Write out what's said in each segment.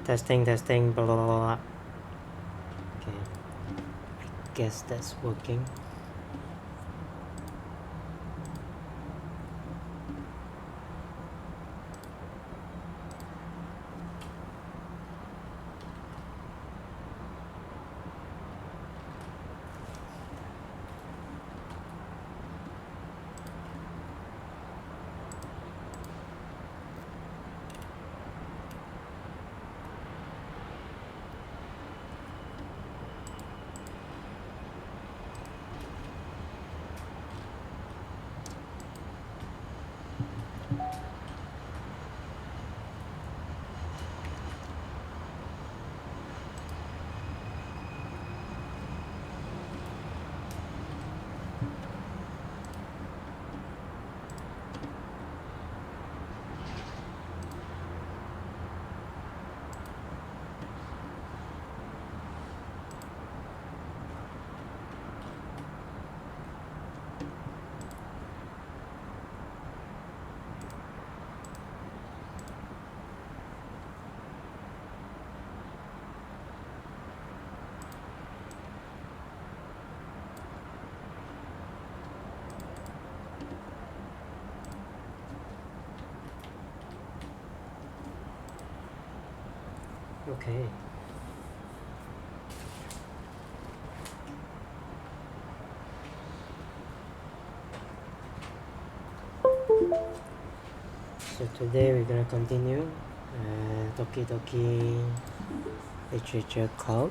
Testing, blah blah blah. Okay, I guess that's working. Okay. So today we're gonna continue Doki-Doki Literature Club.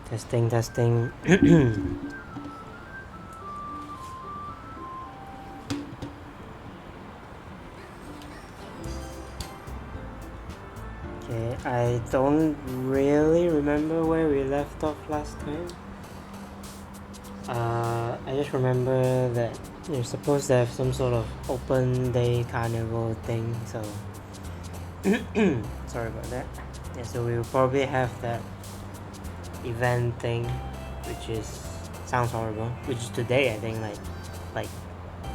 Testing. Okay, I don't really remember where we left off last time. I just remember that you're supposed to have some sort of open day carnival thing, so sorry about that. Yeah, so we will probably have that event thing, which is sounds horrible, which is today. I think like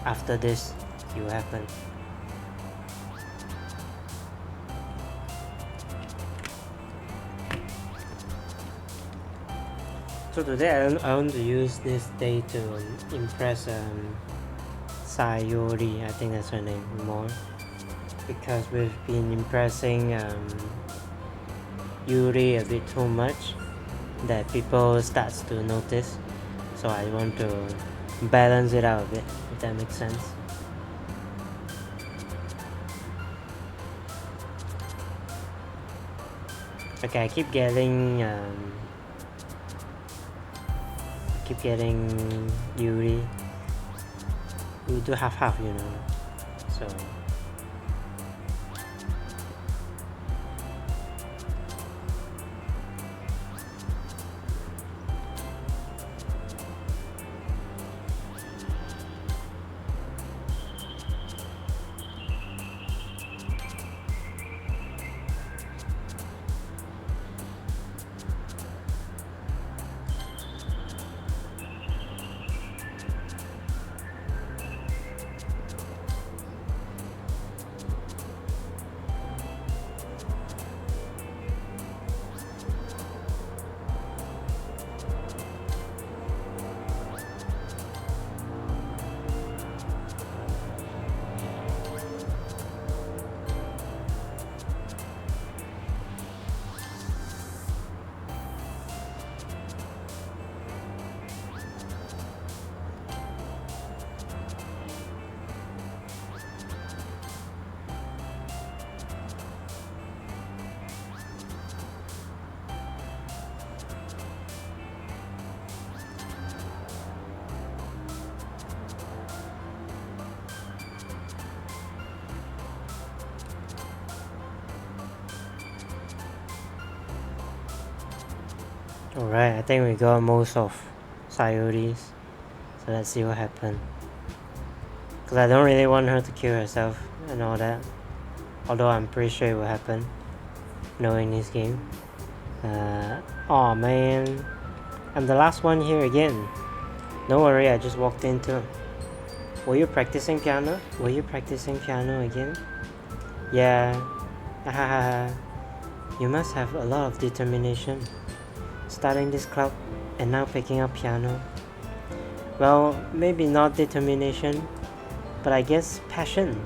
after this it will happen. So today I want to use this day to impress Sayori, I think that's her name, more, because we've been impressing Yuri a bit too much that people starts to notice. So I want to balance it out a bit, if that makes sense. Okay, I keep getting Yuri. We do half, you know. So alright, I think we got most of Sayori's. So let's see what happens. Because I don't really want her to kill herself and all that. Although I'm pretty sure it will happen, knowing this game. Oh man, I'm the last one here again. Don't worry, I just walked into. Were you practicing piano? Again? Yeah. You must have a lot of determination. Starting this club and now picking up piano. Well, maybe not determination, but I guess passion.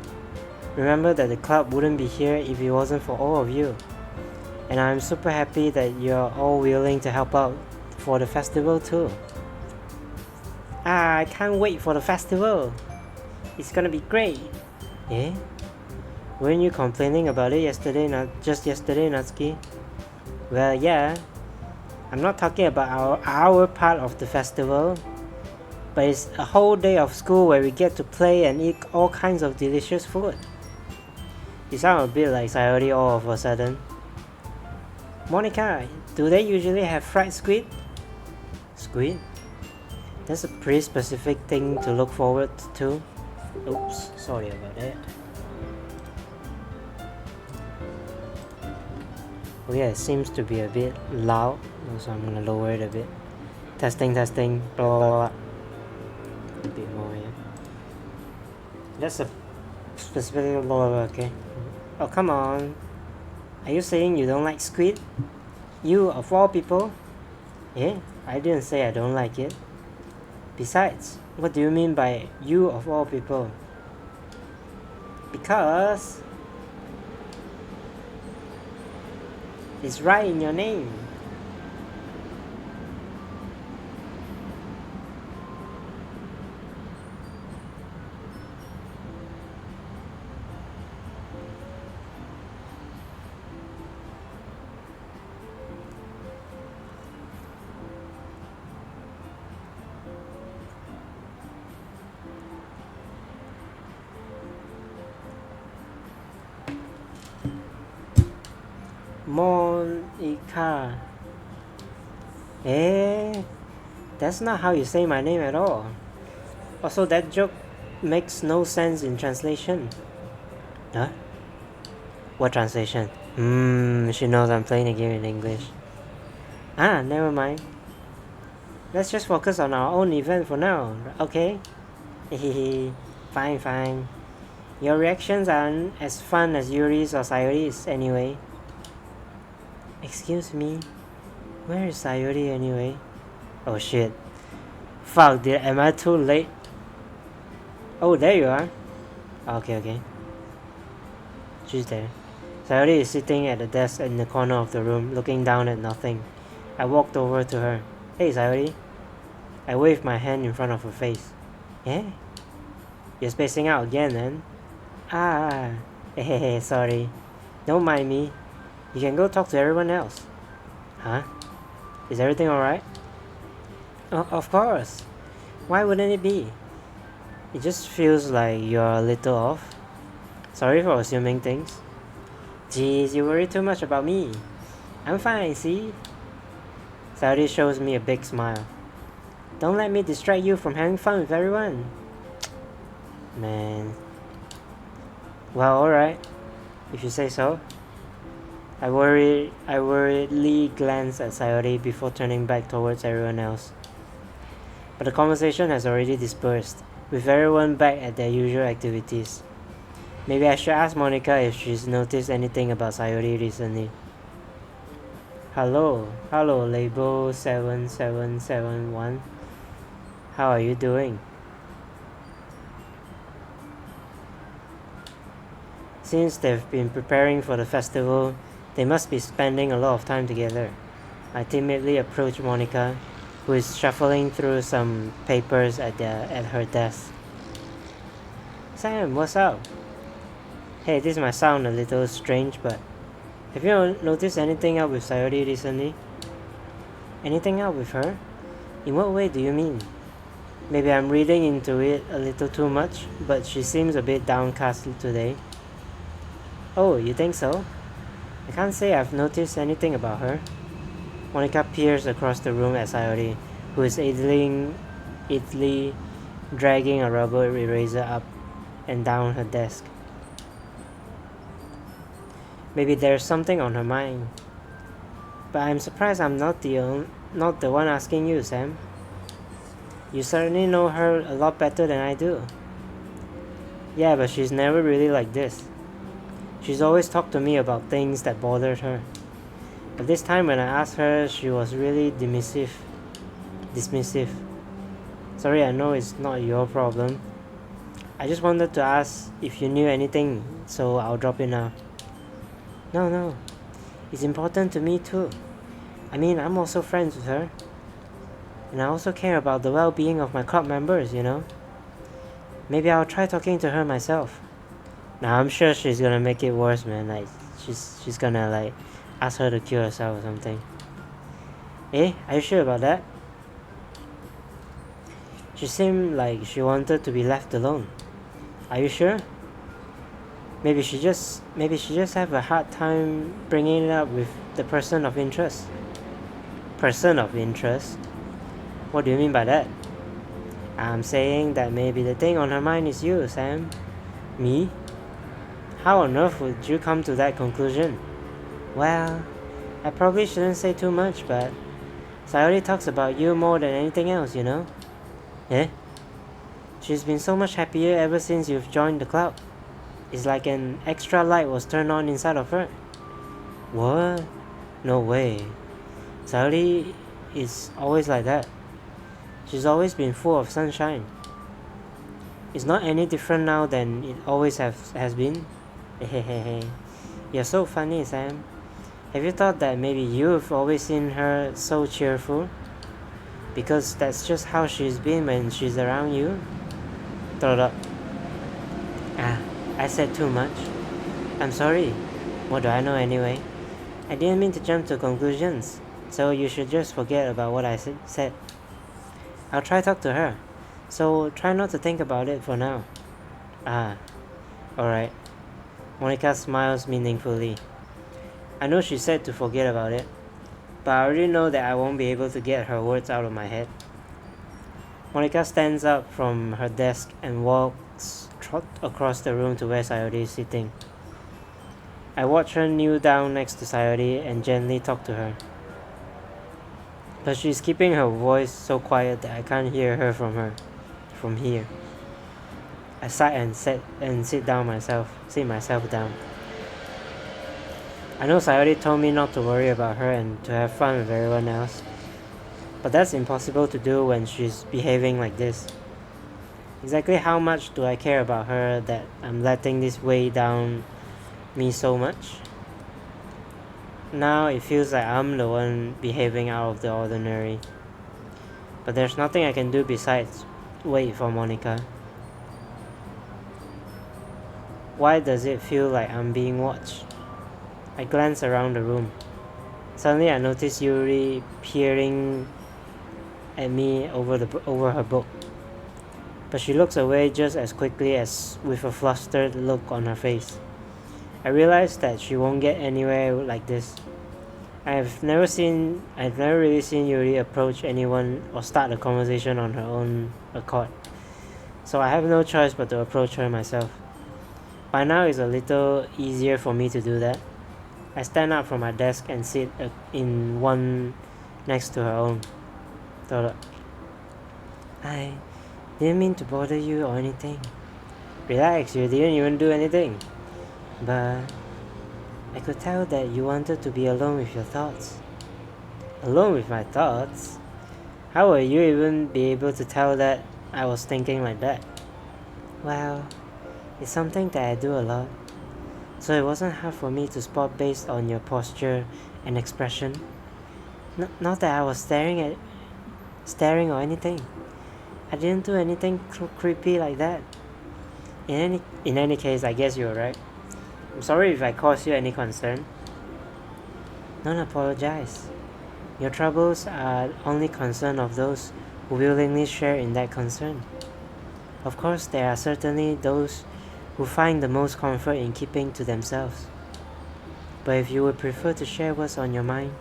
Remember that the club wouldn't be here if it wasn't for all of you. And I'm super happy that you're all willing to help out for the festival too. I can't wait for the festival. It's gonna be great. Eh? Weren't you complaining about it yesterday, just yesterday, Natsuki? Well, yeah. I'm not talking about our part of the festival, but it's a whole day of school where we get to play and eat all kinds of delicious food. You sound a bit like Sayori all of a sudden. Monica, do they usually have fried squid? Squid? That's a pretty specific thing to look forward to. Oops, sorry about that. Oh yeah, it seems to be a bit loud, so I'm gonna lower it a bit. Testing, blah blah blah. A bit more, yeah. That's a specific blah blah, okay. Oh, come on. Are you saying you don't like squid? You, of all people? Yeah, I didn't say I don't like it. Besides, what do you mean by you of all people? Because it's right in your name. Monica. That's not how you say my name at all. Also, that joke makes no sense in translation. Huh? What translation? She knows I'm playing a game in English. Never mind. Let's just focus on our own event for now, okay? Fine. Your reactions aren't as fun as Yuri's or Sayori's anyway. Excuse me? Where is Sayori anyway? Oh shit. Fuck, am I too late? Oh, there you are. Okay. She's there. Sayori is sitting at the desk in the corner of the room, looking down at nothing. I walked over to her. Hey, Sayori. I waved my hand in front of her face. Yeah? You're spacing out again, then? Hey, sorry. Don't mind me. You can go talk to everyone else. Huh? Is everything alright? Oh, of course. Why wouldn't it be? It just feels like you're a little off. Sorry for assuming things. Jeez, you worry too much about me. I'm fine, see? Sayori shows me a big smile. Don't let me distract you from having fun with everyone. Man. Well, alright. If you say so. I worriedly glanced at Sayori before turning back towards everyone else. But the conversation has already dispersed, with everyone back at their usual activities. Maybe I should ask Monica if she's noticed anything about Sayori recently. Hello, label 7771. How are you doing? Since they've been preparing for the festival, they must be spending a lot of time together. I timidly approached Monica, who is shuffling through some papers at her desk. Sam, what's up? Hey, this might sound a little strange, but have you noticed anything up with Sayori recently? Anything up with her? In what way do you mean? Maybe I'm reading into it a little too much, but she seems a bit downcast today. Oh, you think so? I can't say I've noticed anything about her. Monica peers across the room at Sayori, who is idly dragging a rubber eraser up and down her desk. Maybe there's something on her mind. But I'm surprised I'm not the one asking you, Sam. You certainly know her a lot better than I do. Yeah, but she's never really like this. She's always talked to me about things that bothered her. But this time when I asked her, she was really dismissive. Sorry, I know it's not your problem. I just wanted to ask if you knew anything, so I'll drop in now. No. It's important to me too. I mean, I'm also friends with her. And I also care about the well-being of my club members, you know? Maybe I'll try talking to her myself. Now, I'm sure she's gonna make it worse, man. Like, she's gonna, like, ask her to kill herself or something. Eh? Are you sure about that? She seemed like she wanted to be left alone. Are you sure? Maybe she just have a hard time bringing it up with the person of interest. Person of interest? What do you mean by that? I'm saying that maybe the thing on her mind is you, Sam. Me? How on earth would you come to that conclusion? Well, I probably shouldn't say too much, but Sayori talks about you more than anything else, you know? Eh? She's been so much happier ever since you've joined the club. It's like an extra light was turned on inside of her. What? No way. Sayori is always like that. She's always been full of sunshine. It's not any different now than it always has been. Hehehe. You're so funny, Sam. Have you thought that maybe you've always seen her so cheerful? Because that's just how she's been when she's around you? I said too much. I'm sorry. What do I know anyway? I didn't mean to jump to conclusions, so you should just forget about what I said. I'll try to talk to her, so try not to think about it for now. Alright. Monica smiles meaningfully. I know she said to forget about it, but I already know that I won't be able to get her words out of my head. Monica stands up from her desk and walks across the room to where Sayori is sitting. I watch her kneel down next to Sayori and gently talk to her. But she's keeping her voice so quiet that I can't hear her from here. I sigh and sit myself down. I know Sayori told me not to worry about her and to have fun with everyone else, but that's impossible to do when she's behaving like this. Exactly how much do I care about her that I'm letting this weigh down me so much? Now it feels like I'm the one behaving out of the ordinary. But there's nothing I can do besides wait for Monica. Why does it feel like I'm being watched? I glance around the room. Suddenly I notice Yuri peering at me over her book. But she looks away just as quickly as with a flustered look on her face. I realize that she won't get anywhere like this. I've never really seen Yuri approach anyone or start a conversation on her own accord. So I have no choice but to approach her myself. By now it's a little easier for me to do that. I stand up from my desk and sit in one next to her own. I didn't mean to bother you or anything. Relax, you didn't even do anything. But I could tell that you wanted to be alone with your thoughts. Alone with my thoughts? How will you even be able to tell that I was thinking like that? Well, it's something that I do a lot. So it wasn't hard for me to spot based on your posture and expression. Not that I was staring or anything. I didn't do anything creepy like that. In any case, I guess you're right. I'm sorry if I caused you any concern. Don't apologize. Your troubles are only concern of those who willingly share in that concern. Of course, there are certainly those who find the most comfort in keeping to themselves. But if you would prefer to share what's on your mind,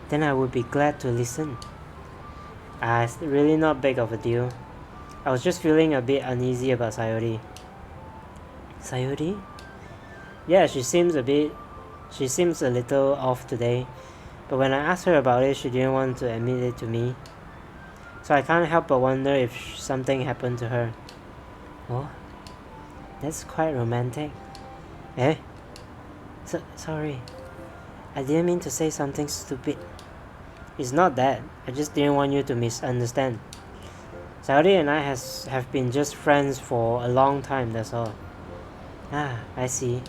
then I would be glad to listen. It's really not big of a deal. I was just feeling a bit uneasy about Sayori. Sayori? Yeah, she seems a little off today, but when I asked her about it, she didn't want to admit it to me. So I can't help but wonder if something happened to her. Oh, that's quite romantic. Eh? Sorry. I didn't mean to say something stupid. It's not that. I just didn't want you to misunderstand. Sayori and I have been just friends for a long time, that's all. Ah, I see.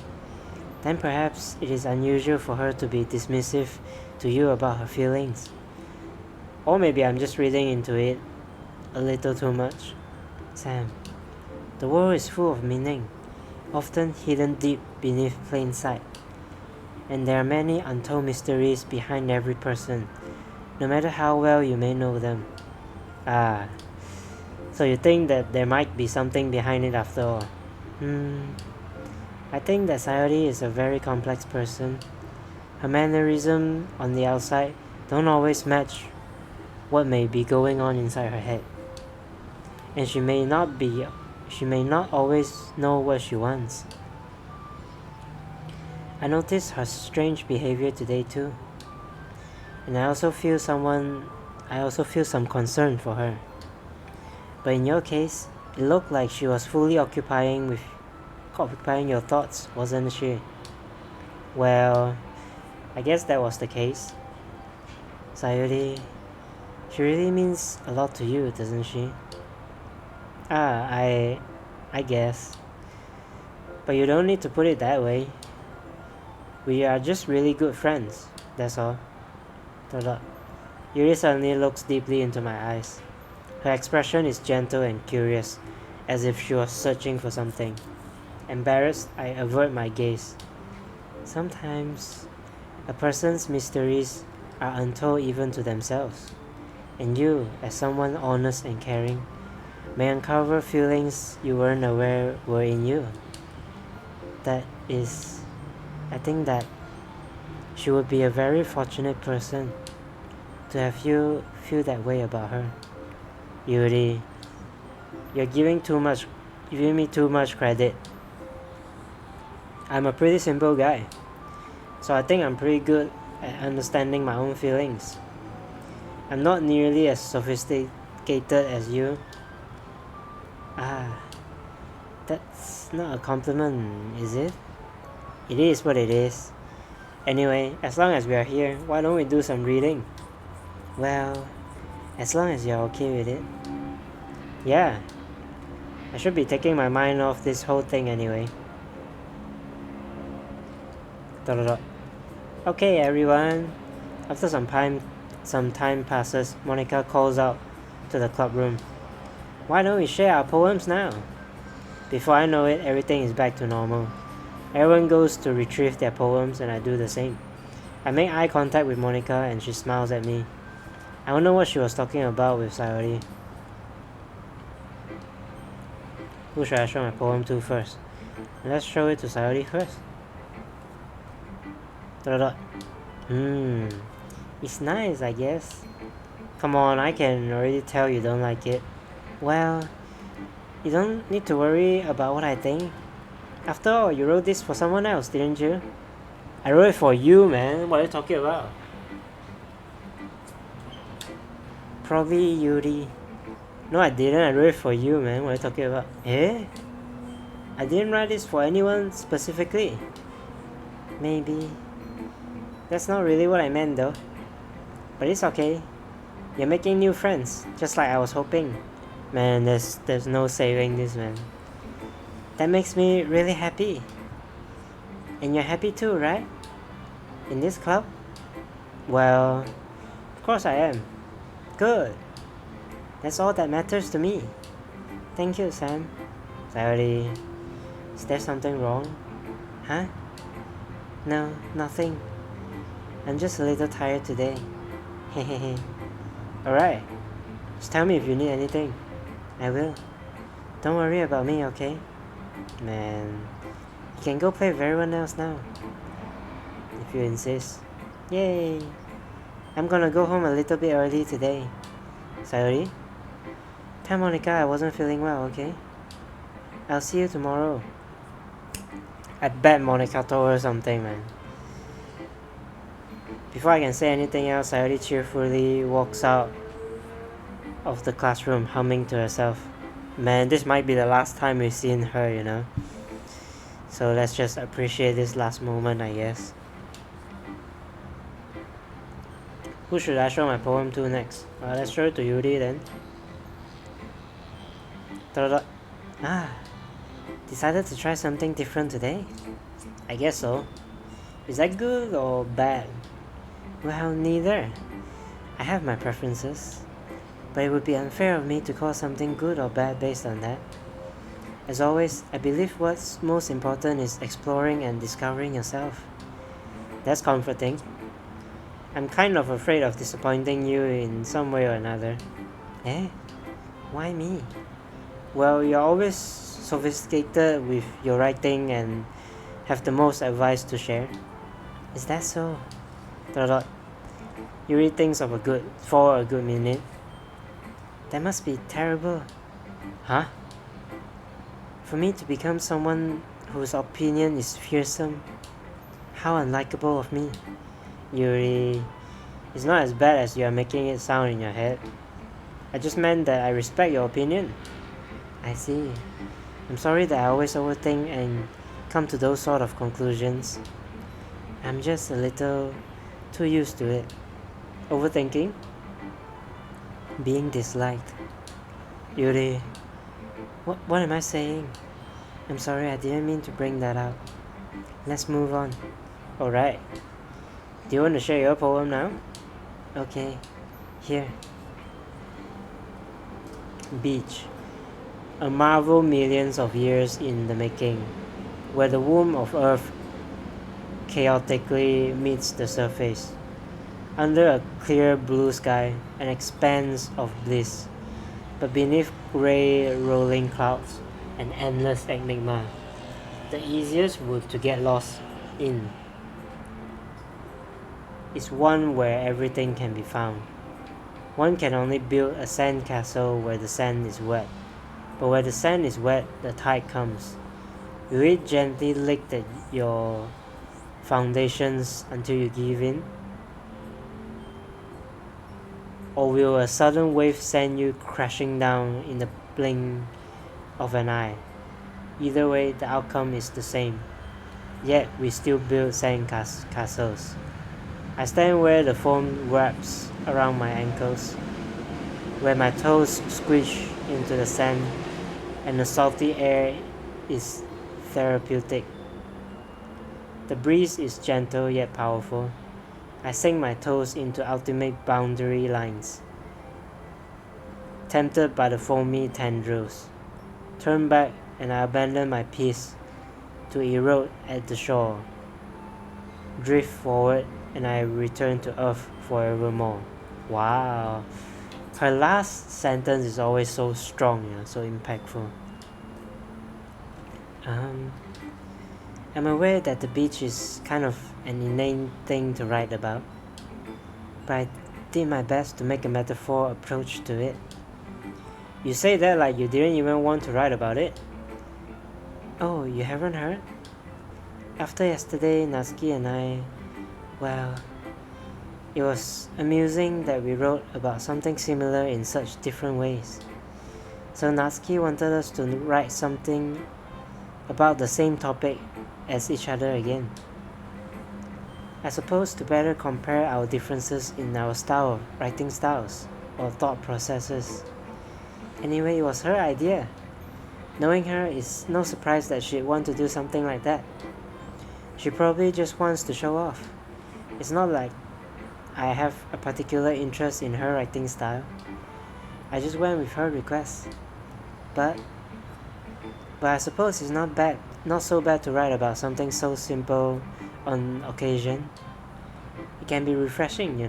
Then perhaps it is unusual for her to be dismissive to you about her feelings. Or maybe I'm just reading into it a little too much. Sam, the world is full of meaning, often hidden deep beneath plain sight. And there are many untold mysteries behind every person, no matter how well you may know them. Ah, so you think that there might be something behind it after all? I think that Sayori is a very complex person. Her mannerisms on the outside don't always match what may be going on inside her head. And she may not always know what she wants. I noticed her strange behavior today too. And I also feel some concern for her. But in your case, it looked like she was fully occupying your thoughts, wasn't she? Well, I guess that was the case. Sayori, she really means a lot to you, doesn't she? I guess. But you don't need to put it that way. We are just really good friends, that's all. Yuri suddenly looks deeply into my eyes. Her expression is gentle and curious, as if she was searching for something. Embarrassed, I avert my gaze. Sometimes, a person's mysteries are untold even to themselves. And you, as someone honest and caring, may uncover feelings you weren't aware were in you. I think that she would be a very fortunate person to have you feel that way about her. Yuri, you're giving me too much credit. I'm a pretty simple guy, so I think I'm pretty good at understanding my own feelings. I'm not nearly as sophisticated as you. That's not a compliment, is it? It is what it is. Anyway, as long as we are here, why don't we do some reading? Well, as long as you're okay with it. Yeah. I should be taking my mind off this whole thing anyway. Okay, everyone. After some time passes, Monica calls out to the club room. Why don't we share our poems now? Before I know it, everything is back to normal. Everyone goes to retrieve their poems and I do the same. I make eye contact with Monica and she smiles at me. I don't know what she was talking about with Sayori. Who should I show my poem to first? Let's show it to Sayori first. It's nice, I guess. Come on, I can already tell you don't like it. Well, you don't need to worry about what I think. After all, you wrote this for someone else, didn't you? I wrote it for you, man. What are you talking about? Probably Yuri. No, I didn't. I wrote it for you, man. What are you talking about? Eh? I didn't write this for anyone specifically. Maybe. That's not really what I meant, though. But it's okay. You're making new friends, just like I was hoping. Man, there's no saving this, man. That makes me really happy. And you're happy too, right? In this club? Well, of course I am. Good. That's all that matters to me. Thank you, Sam. Sayori, is there something wrong? Huh? No, nothing. I'm just a little tired today. Hehehe. Alright. Just tell me if you need anything. I will. Don't worry about me, okay? Man. You can go play with everyone else now. If you insist. Yay! I'm gonna go home a little bit early today. Sayori? Tell Monica I wasn't feeling well, okay? I'll see you tomorrow. I bet Monica told her something, man. Before I can say anything else, Sayori cheerfully walks out of the classroom, humming to herself. Man, this might be the last time we've seen her, you know? So let's just appreciate this last moment, I guess. Who should I show my poem to next? Let's show it to Yuri then. Decided to try something different today? I guess so. Is that good or bad? Well, neither. I have my preferences, but it would be unfair of me to call something good or bad based on that. As always, I believe what's most important is exploring and discovering yourself. That's comforting. I'm kind of afraid of disappointing you in some way or another. Eh? Why me? Well, you're always sophisticated with your writing and have the most advice to share. Is that so? You read things for a good minute. That must be terrible. Huh? For me to become someone whose opinion is fearsome? How unlikable of me. Yuri, it's not as bad as you are making it sound in your head. I just meant that I respect your opinion. I see. I'm sorry that I always overthink and come to those sort of conclusions. I'm just a little too used to it. Overthinking? Being disliked. Yuri, what am I saying? I'm sorry, I didn't mean to bring that up. Let's move on. Alright. Do you want to share your poem now? Okay. Here. Beach. A marvel millions of years in the making, where the womb of Earth chaotically meets the surface. Under a clear blue sky, an expanse of bliss, but beneath grey rolling clouds, an endless enigma. The easiest route to get lost in is one where everything can be found. One can only build a sand castle where the sand is wet, but where the sand is wet, the tide comes. Will it gently lick at your foundations until you give in? Or will a sudden wave send you crashing down in the blink of an eye? Either way, the outcome is the same. Yet we still build sand castles. I stand where the foam wraps around my ankles, where my toes squish into the sand and the salty air is therapeutic. The breeze is gentle yet powerful. I sink my toes into ultimate boundary lines, tempted by the foamy tendrils. Turn back and I abandon my peace to erode at the shore. Drift forward and I return to earth forevermore. Wow. Her last sentence is always so strong, so impactful. I'm aware that the beach is kind of an inane thing to write about, but I did my best to make a metaphor approach to it. You say that like you didn't even want to write about it. Oh, you haven't heard? After yesterday, Natsuki and I, well, it was amusing that we wrote about something similar in such different ways. So Natsuki wanted us to write something about the same topic as each other again. I suppose to better compare our differences in our writing styles, or thought processes. Anyway, it was her idea. Knowing her, it's no surprise that she'd want to do something like that. She probably just wants to show off. It's not like I have a particular interest in her writing style. I just went with her request. But I suppose it's not so bad to write about something so simple on occasion. It can be refreshing,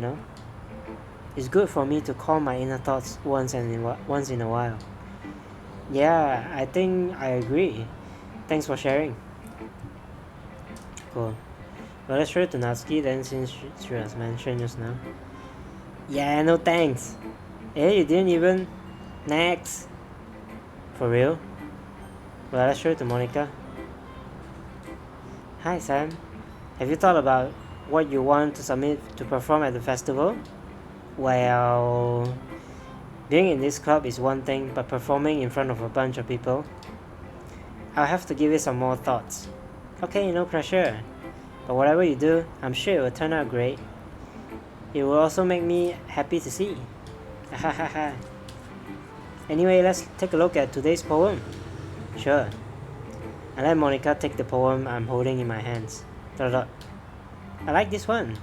It's good for me to call my inner thoughts once in a while. Yeah, I think I agree. Thanks for sharing. Cool. Well, let's show it to Natsuki then, since she was mentioned just now. Yeah, no thanks. Hey, you didn't even... Next. For real? Well, let's show it to Monica. Hi, Sam. Have you thought about what you want to submit to perform at the festival? Well, being in this club is one thing, but performing in front of a bunch of people, I'll have to give it some more thoughts. Okay, no pressure. But whatever you do, I'm sure it will turn out great. it will also make me happy to see. Anyway, let's take a look at today's poem. Sure. I let Monica take the poem I'm holding in my hands. I like this one.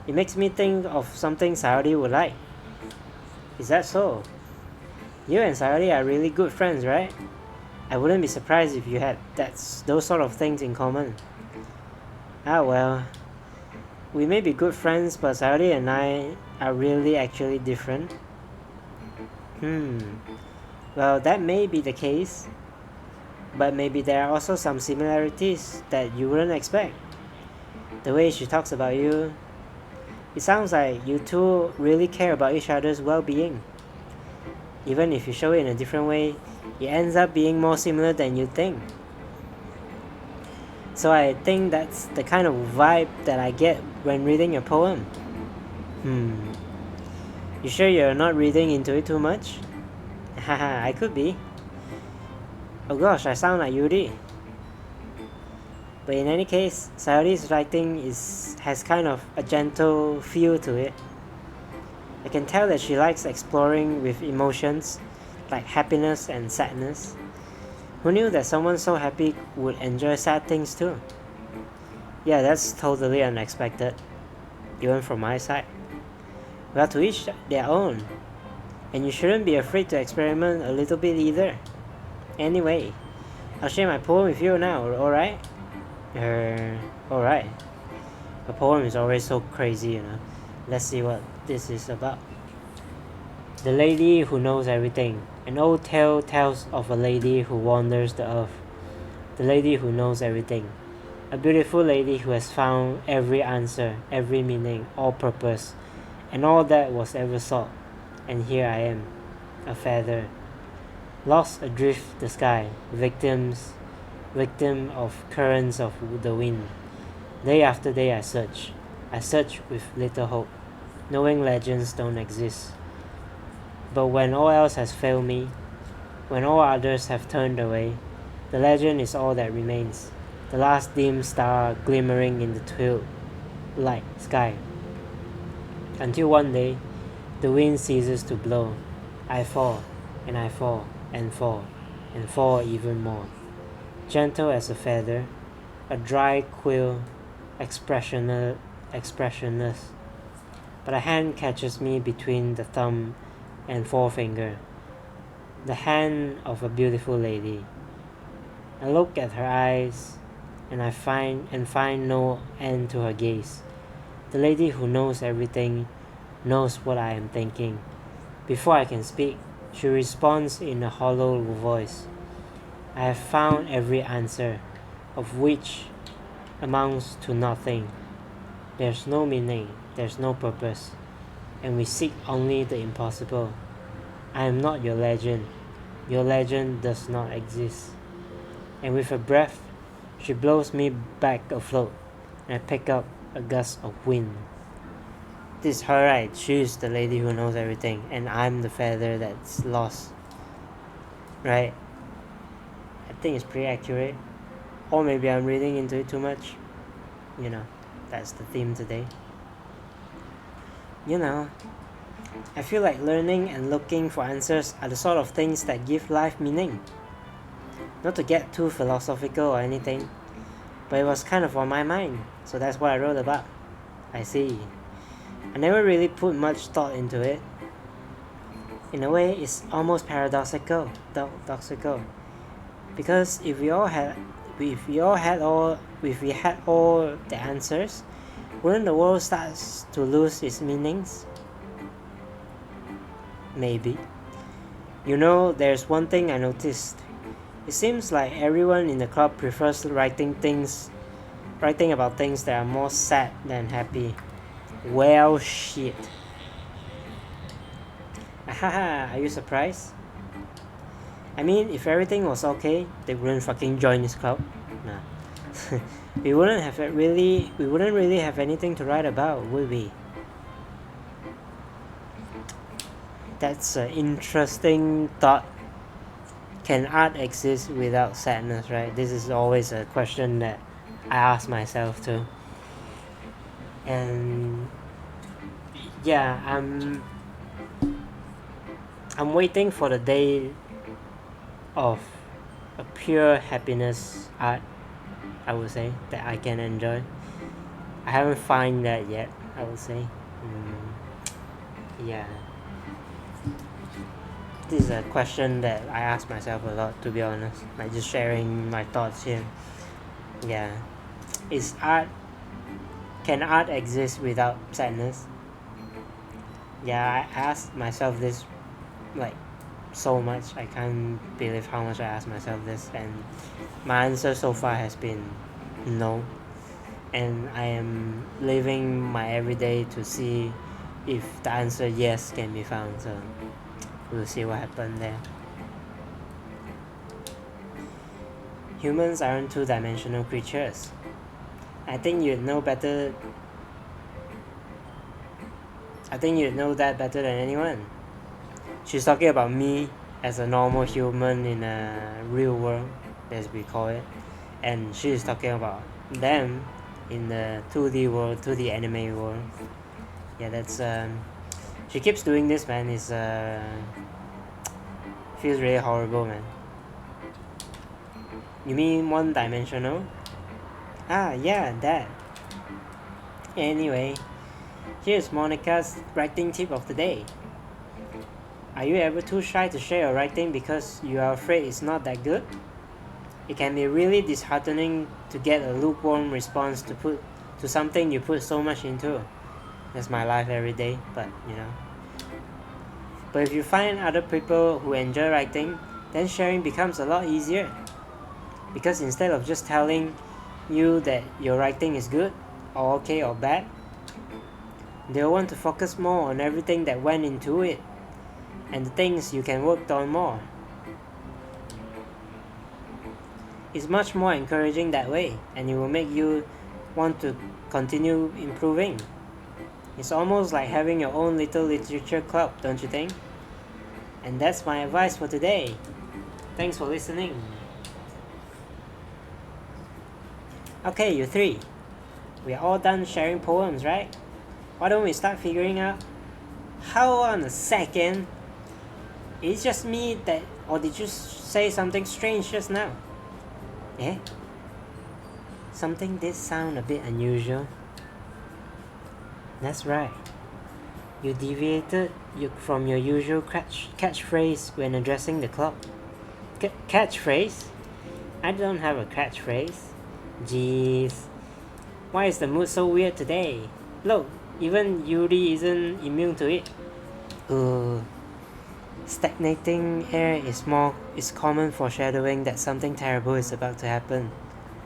It makes me think of something Sayori would like. Is that so? You and Sayori are really good friends, right? I wouldn't be surprised if you had those sort of things in common. Ah well, we may be good friends, but Sayori and I are really actually different. Well, that may be the case, but maybe there are also some similarities that you wouldn't expect. The way she talks about you, it sounds like you two really care about each other's well-being. Even if you show it in a different way, it ends up being more similar than you think. So I think that's the kind of vibe that I get when reading your poem. You sure you're not reading into it too much? Haha, I could be. Oh gosh, I sound like Yuri. But in any case, Sayori's writing has kind of a gentle feel to it. I can tell that she likes exploring with emotions like happiness and sadness. Who knew that someone so happy would enjoy sad things too? Yeah, that's totally unexpected, even from my side. Well, to each their own. And you shouldn't be afraid to experiment a little bit either. Anyway, I'll share my poem with you now, alright? Alright. A poem is always so crazy, you know. Let's see what this is about. The Lady Who Knows Everything. An old tale tells of a lady who wanders the earth. The lady who knows everything. A beautiful lady who has found every answer, every meaning, all purpose, and all that was ever sought. And here I am, a feather, lost adrift the sky, victim of currents of the wind. Day after day I search with little hope, knowing legends don't exist. But when all else has failed me, when all others have turned away, the legend is all that remains, the last dim star glimmering in the twilight sky. Until one day, the wind ceases to blow. I fall, and I fall, and fall, and fall even more. Gentle as a feather, a dry quill, expressionless. But a hand catches me between the thumb and forefinger. The hand of a beautiful lady. I look at her eyes, and I find no end to her gaze. The lady who knows everything knows what I am thinking. Before I can speak, she responds in a hollow voice. I have found every answer, of which amounts to nothing. There's no meaning, there's no purpose, and we seek only the impossible. I am not your legend. Your legend does not exist. And with a breath, she blows me back afloat, and I pick up a gust of wind. This is her, right? She's the lady who knows everything, and I'm the feather that's lost. Right? I think it's pretty accurate. Or maybe I'm reading into it too much. You know, that's the theme today. You know, I feel like learning and looking for answers are the sort of things that give life meaning. Not to get too philosophical or anything, but it was kind of on my mind, so that's what I wrote about. I see. I never really put much thought into it. In a way, it's almost paradoxical. Because if we had all the answers, wouldn't the world start to lose its meanings? Maybe. You know, there's one thing I noticed. It seems like everyone in the club prefers writing about things that are more sad than happy. Well, shit. Ahaha, are you surprised? I mean, if everything was okay, they wouldn't fucking join this club. Nah. we wouldn't really have anything to write about, would we? That's an interesting thought. Can art exist without sadness, right? This is always a question that I ask myself too. And yeah, I'm waiting for the day of a pure happiness art, I would say, that I can enjoy. I haven't found that yet, I would say. Yeah. This is a question that I ask myself a lot, to be honest. Like, just sharing my thoughts here. Yeah. Can art exist without sadness? Yeah, I ask myself this like so much. I can't believe how much I ask myself this, and my answer so far has been no. And I am living my everyday to see if the answer yes can be found. So we'll see what happens there. Humans aren't two-dimensional creatures. I think you'd know better. I think you'd know that better than anyone. She's talking about me as a normal human in a real world, as we call it, and she's talking about them in the 2D world, 2D anime world. Yeah, that's she keeps doing this, man. It's feels really horrible, man. You mean one-dimensional? Ah, yeah, that. Anyway, here's Monica's writing tip of the day. Are you ever too shy to share your writing because you are afraid it's not that good? It can be really disheartening to get a lukewarm response to something you put so much into. That's my life every day, but you know. But if you find other people who enjoy writing, then sharing becomes a lot easier. Because instead of just telling you that your writing is good, or okay or bad, they'll want to focus more on everything that went into it, and the things you can work on more. It's much more encouraging that way, and it will make you want to continue improving. It's almost like having your own little literature club, don't you think? And that's my advice for today. Thanks for listening. Okay, you three. We're all done sharing poems, right? Why don't we start figuring out how on a second? It's just me that, or did you say something strange just now? Eh? Something did sound a bit unusual. That's right. You deviated from your usual catchphrase when addressing the club. Catchphrase? I don't have a catchphrase. Jeez. Why is the mood so weird today? Look, even Yuri isn't immune to it. Stagnating air is common foreshadowing that something terrible is about to happen.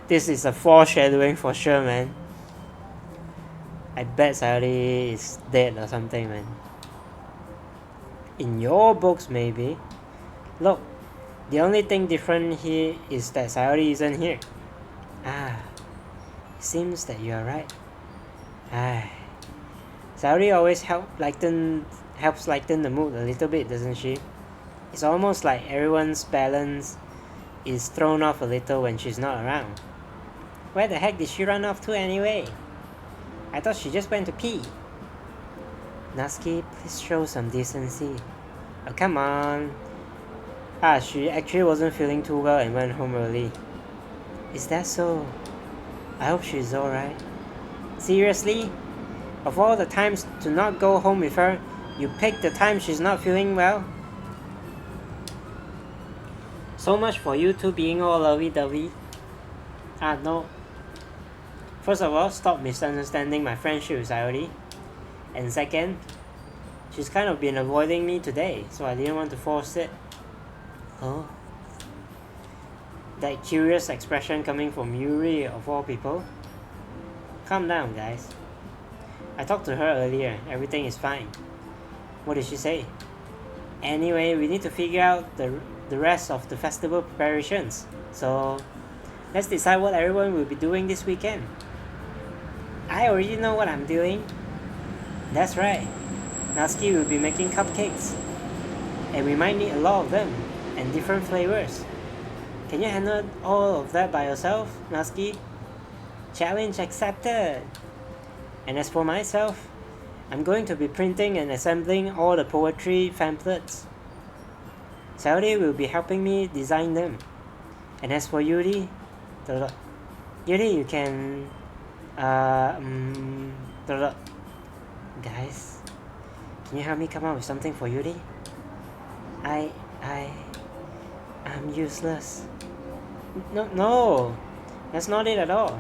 This is a foreshadowing for sure, man. I bet Sayori is dead or something, man. In your books, maybe. Look, the only thing different here is that Sayori isn't here. It seems that you are right. Sayori always helps lighten the mood a little bit, doesn't she? It's almost like everyone's balance is thrown off a little when she's not around. Where the heck did she run off to anyway? I thought she just went to pee. Natsuki, please show some decency. Oh, come on. She actually wasn't feeling too well and went home early. Is that so? I hope she's alright. Seriously? Of all the times to not go home with her, you picked the time she's not feeling well? So much for you two being all lovey-dovey. No. First of all, stop misunderstanding my friendship with Sayori. And second, she's kind of been avoiding me today, so I didn't want to force it. Oh. That curious expression coming from Yuri of all people. Calm down, guys. I talked to her earlier. Everything is fine. What did she say? Anyway, we need to figure out the rest of the festival preparations. So, let's decide what everyone will be doing this weekend. I already know what I'm doing. That's right. Natsuki will be making cupcakes. And we might need a lot of them, and different flavors. Can you handle all of that by yourself, Natsuki? Challenge accepted. And as for myself, I'm going to be printing and assembling all the poetry pamphlets. Sayori will be helping me design them. And as for Yuri, you can guys, can you help me come up with something for Yuri? I'm useless. No, that's not it at all.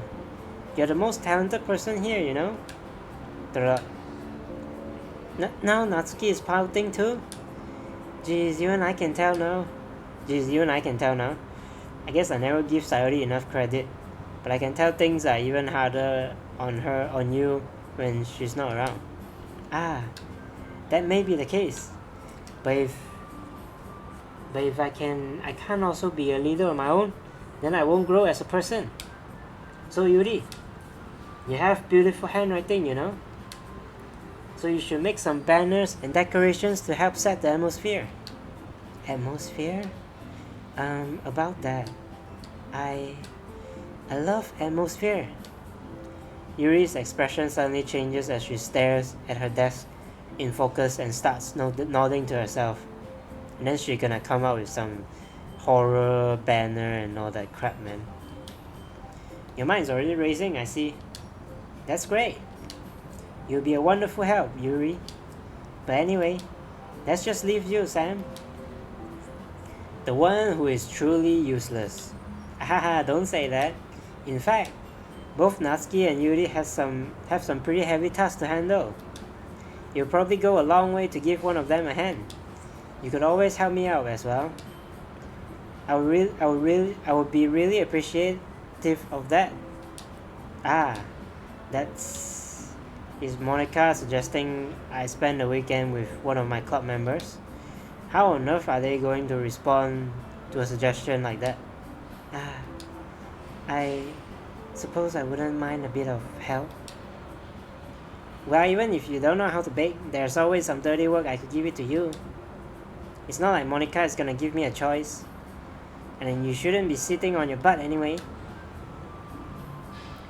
You're the most talented person here, you know? Now Natsuki is pouting too? Jeez, you and I can tell now. I guess I never give Sayori enough credit, but I can tell things are even harder on you when she's not around. Ah, that may be the case. But if I can't also be a leader on my own, then I won't grow as a person. So Yuri, you have beautiful handwriting, you know? So you should make some banners and decorations to help set the atmosphere. Atmosphere? About that. I love atmosphere. Yuri's expression suddenly changes as she stares at her desk in focus and starts nodding to herself. And then she's gonna come out with some horror banner and all that crap, man. Your mind's already racing, I see. That's great. You'll be a wonderful help, Yuri. But anyway, let's just leave you, Sam. The one who is truly useless. Haha, don't say that. In fact, both Natsuki and Yuri have some pretty heavy tasks to handle. You'll probably go a long way to give one of them a hand. You could always help me out as well. I would be really appreciative of that. Is Monica suggesting I spend the weekend with one of my club members? How on earth are they going to respond to a suggestion like that? I suppose I wouldn't mind a bit of help. Well, even if you don't know how to bake, there's always some dirty work I could give it to you. It's not like Monica is gonna give me a choice. And then you shouldn't be sitting on your butt anyway.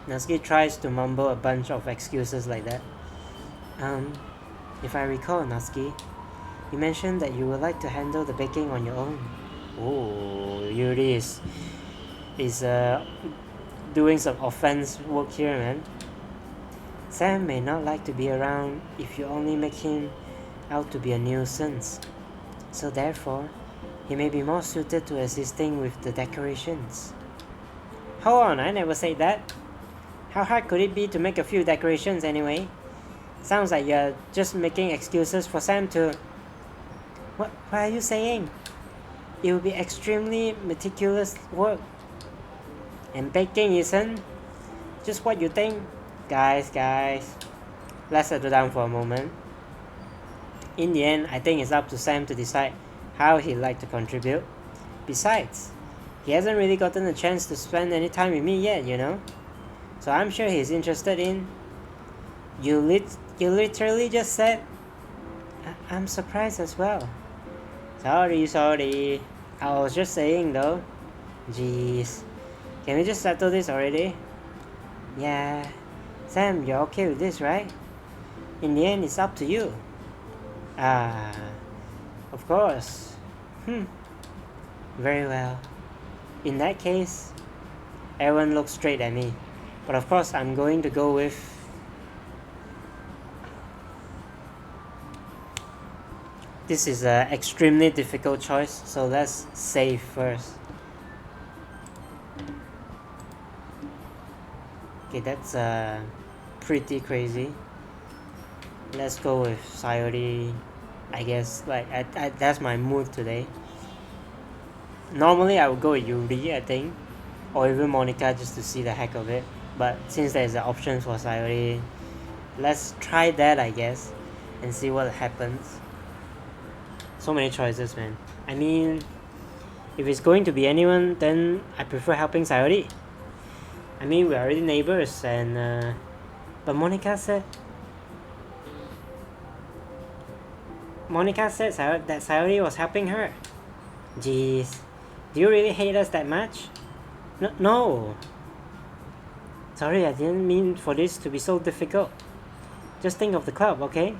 Natsuki tries to mumble a bunch of excuses like that. If I recall, Natsuki, you mentioned that you would like to handle the baking on your own. Oh, Yuri is doing some offense work here, man. Sam may not like to be around if you only make him out to be a nuisance. So therefore, he may be more suited to assisting with the decorations. Hold on, I never said that. How hard could it be to make a few decorations anyway? Sounds like you're just making excuses for Sam to... What are you saying? It will be extremely meticulous work. And baking isn't just what you think. Guys, let's settle down for a moment. In the end, I think it's up to Sam to decide how he'd like to contribute. Besides, he hasn't really gotten a chance to spend any time with me yet, you know? So I'm sure he's interested in... You literally just said... I'm surprised as well. Sorry. I was just saying though. Jeez. Can we just settle this already? Yeah. Sam, you're okay with this, right? In the end, it's up to you. Of course. Very well. In that case, everyone looks straight at me. But of course, I'm going to go with... This is an extremely difficult choice, so let's save first. Okay, that's pretty crazy. Let's go with Sayori. I guess that's my mood today. Normally I would go with Yuri, I think, or even Monica just to see the heck of it. But since there's an option for Sayori, let's try that, I guess, and see what happens. So many choices, man. I mean, if it's going to be anyone, then I prefer helping Sayori. I mean, we're already neighbors, and but Monica said that Sayori was helping her. Jeez, do you really hate us that much? No. Sorry, I didn't mean for this to be so difficult. Just think of the club, okay?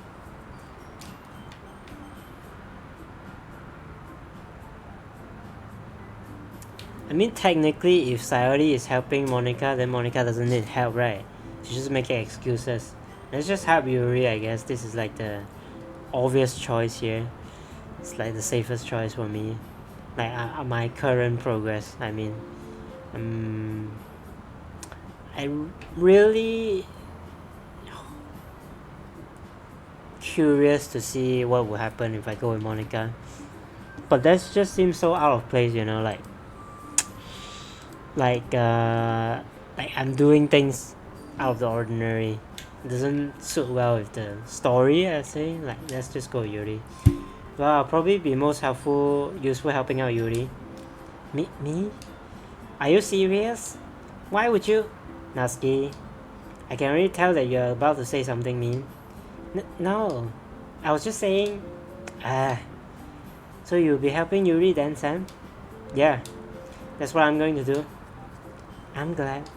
I mean, technically, if Sayori is helping Monica, then Monica doesn't need help, right? She's just making excuses. Let's just help Yuri, I guess. This is like the obvious choice here. It's like the safest choice for me. Like my current progress, I mean. I'm really curious to see what will happen if I go with Monica. But that just seems so out of place, you know, like I'm doing things out of the ordinary. It doesn't suit well with the story, I say. Like, let's just go Yuri. Well, I'll probably be most useful helping out Yuri. Me? Are you serious? Why would you? Natsuki, I can already tell that you're about to say something mean. No, I was just saying... So you'll be helping Yuri then, Sam? Yeah, that's what I'm going to do. I'm glad.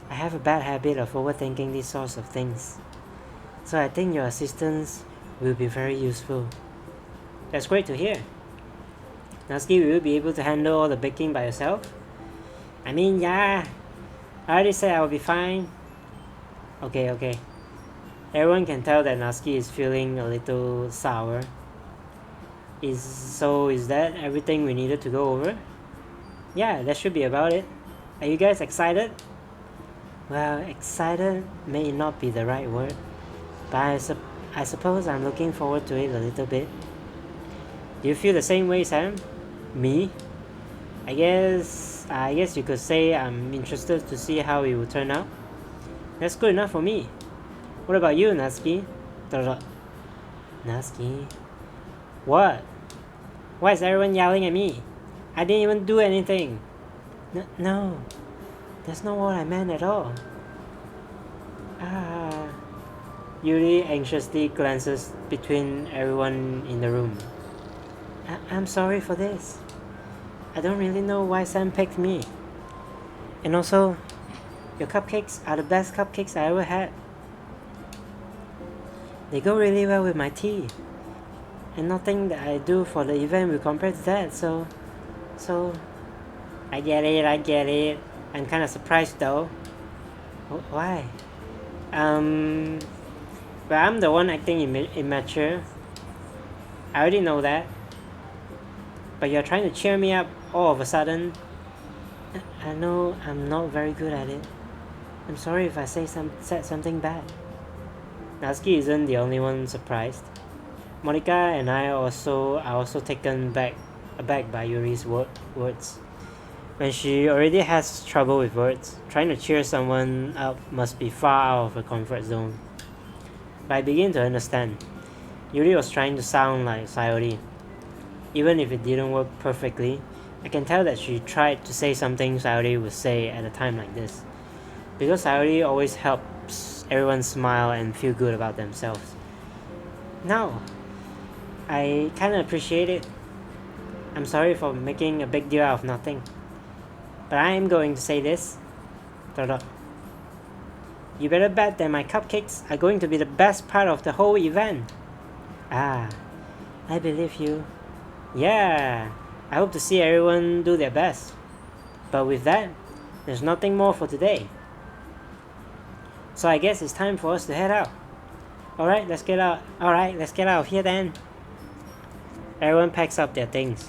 I have a bad habit of overthinking these sorts of things. So I think your assistance will be very useful. That's great to hear. Natsuki, will you be able to handle all the baking by yourself? I mean, yeah. I already said I will be fine. Okay. Everyone can tell that Natsuki is feeling a little sour. Is that everything we needed to go over? Yeah, that should be about it. Are you guys excited? Well, excited may not be the right word, but I suppose I'm looking forward to it a little bit. Do you feel the same way, Sam? Me? I guess you could say I'm interested to see how it will turn out. That's good enough for me. What about you, Natsuki? Natsuki? What? Why is everyone yelling at me? I didn't even do anything. No, that's not what I meant at all. Yuri anxiously glances between everyone in the room. I'm sorry for this. I don't really know why Sam picked me. And also, your cupcakes are the best cupcakes I ever had. They go really well with my tea. And nothing that I do for the event will compare to that, so... I get it. I'm kind of surprised though. Why? But I'm the one acting immature. I already know that. But you're trying to cheer me up all of a sudden. I know I'm not very good at it. I'm sorry if I said something bad. Natsuki isn't the only one surprised. Monica and I are also taken aback by Yuri's words. When she already has trouble with words, trying to cheer someone up must be far out of her comfort zone. But I begin to understand. Yuri was trying to sound like Sayori. Even if it didn't work perfectly, I can tell that she tried to say something Sayori would say at a time like this. Because Sayori always helps everyone smile and feel good about themselves. No, I kinda appreciate it. I'm sorry for making a big deal out of nothing. But I am going to say this. You better bet that my cupcakes are going to be the best part of the whole event. I believe you. Yeah, I hope to see everyone do their best. But with that, there's nothing more for today. So I guess it's time for us to head out. Alright, let's get out of here then. Everyone packs up their things.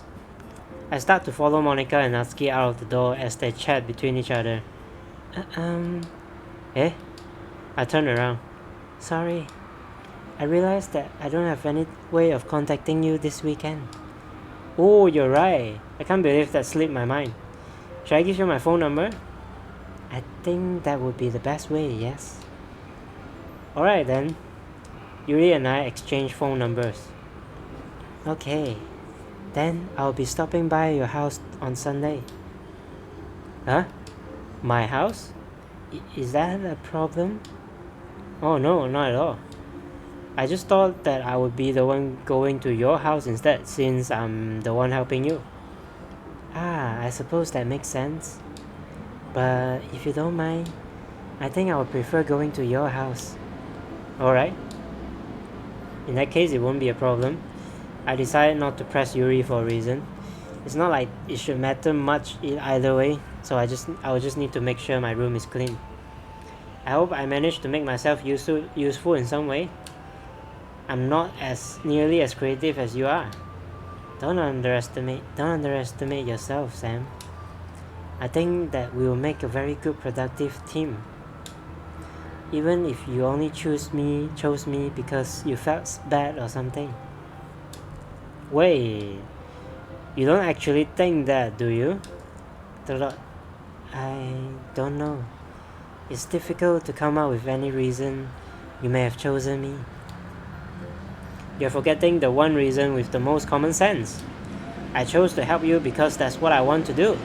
I start to follow Monica and Natsuki out of the door as they chat between each other. I turn around. Sorry. I realized that I don't have any way of contacting you this weekend. Oh, you're right. I can't believe that slipped my mind. Should I give you my phone number? I think that would be the best way, yes. Alright then. Yuri and I exchange phone numbers. Okay. Then I'll be stopping by your house on Sunday. Huh? My house? Is that a problem? Oh no, not at all. I just thought that I would be the one going to your house instead, since I'm the one helping you. I suppose that makes sense. But if you don't mind, I think I would prefer going to your house. Alright. In that case, it won't be a problem. I decided not to press Yuri for a reason. It's not like it should matter much either way, so I will just need to make sure my room is clean. I hope I managed to make myself useful in some way. I'm not nearly as creative as you are. Don't underestimate yourself, Sam. I think that we will make a very good productive team. Even if you only chose me because you felt bad or something. Wait, you don't actually think that, do you? I don't know. It's difficult to come up with any reason you may have chosen me. You're forgetting the one reason with the most common sense. I chose to help you because that's what I want to do.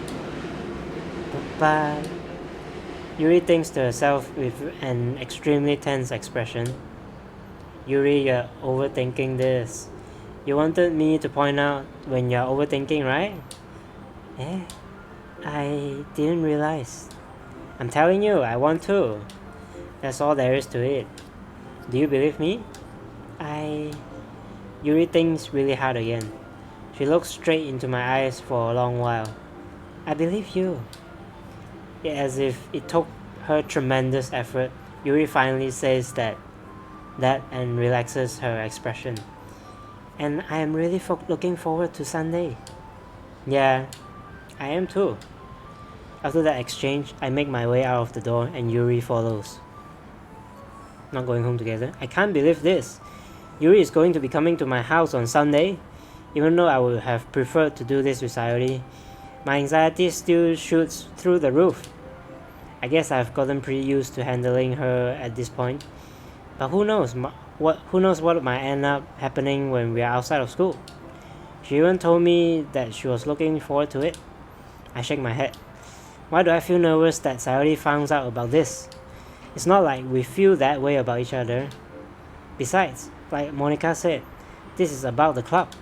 But Yuri thinks to herself with an extremely tense expression. Yuri, you're overthinking this. You wanted me to point out when you're overthinking, right? Eh? I didn't realize. I'm telling you, I want to. That's all there is to it. Do you believe me? Yuri thinks really hard again. She looks straight into my eyes for a long while. I believe you. As if it took her tremendous effort, Yuri finally says that and relaxes her expression. And I am really looking forward to Sunday. Yeah, I am too. After that exchange, I make my way out of the door and Yuri follows. Not going home together. I can't believe this. Yuri is going to be coming to my house on Sunday. Even though I would have preferred to do this with Sayori, my anxiety still shoots through the roof. I guess I've gotten pretty used to handling her at this point. But who knows what might end up happening when we're outside of school. She even told me that she was looking forward to it. I shake my head. Why do I feel nervous that Sayori found out about this? It's not like we feel that way about each other. Besides, like Monica said, this is about the club.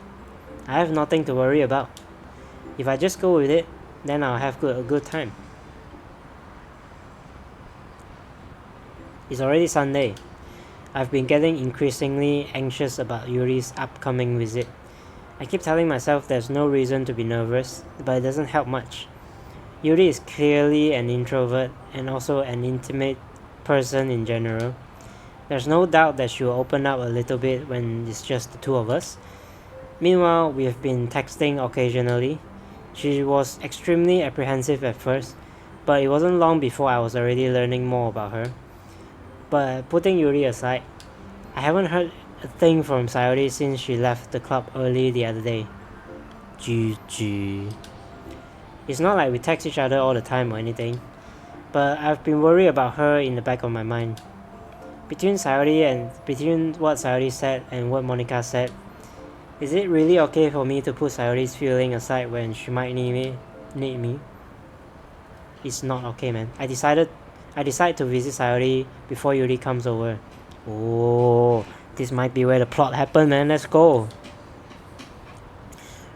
I have nothing to worry about. If I just go with it, then I'll have a good time. It's already Sunday. I've been getting increasingly anxious about Yuri's upcoming visit. I keep telling myself there's no reason to be nervous, but it doesn't help much. Yuri is clearly an introvert and also an intimate person in general. There's no doubt that she'll open up a little bit when it's just the two of us. Meanwhile, we've been texting occasionally. She was extremely apprehensive at first, but it wasn't long before I was already learning more about her. But putting Yuri aside, I haven't heard a thing from Sayori since she left the club early the other day. GG. It's not like we text each other all the time or anything, but I've been worried about her in the back of my mind. Between what Sayori said and what Monica said, is it really okay for me to put Sayori's feeling aside when she might need me? It's not okay, man. I decide to visit Sayori before Yuri comes over. Oh, this might be where the plot happened, man. Let's go.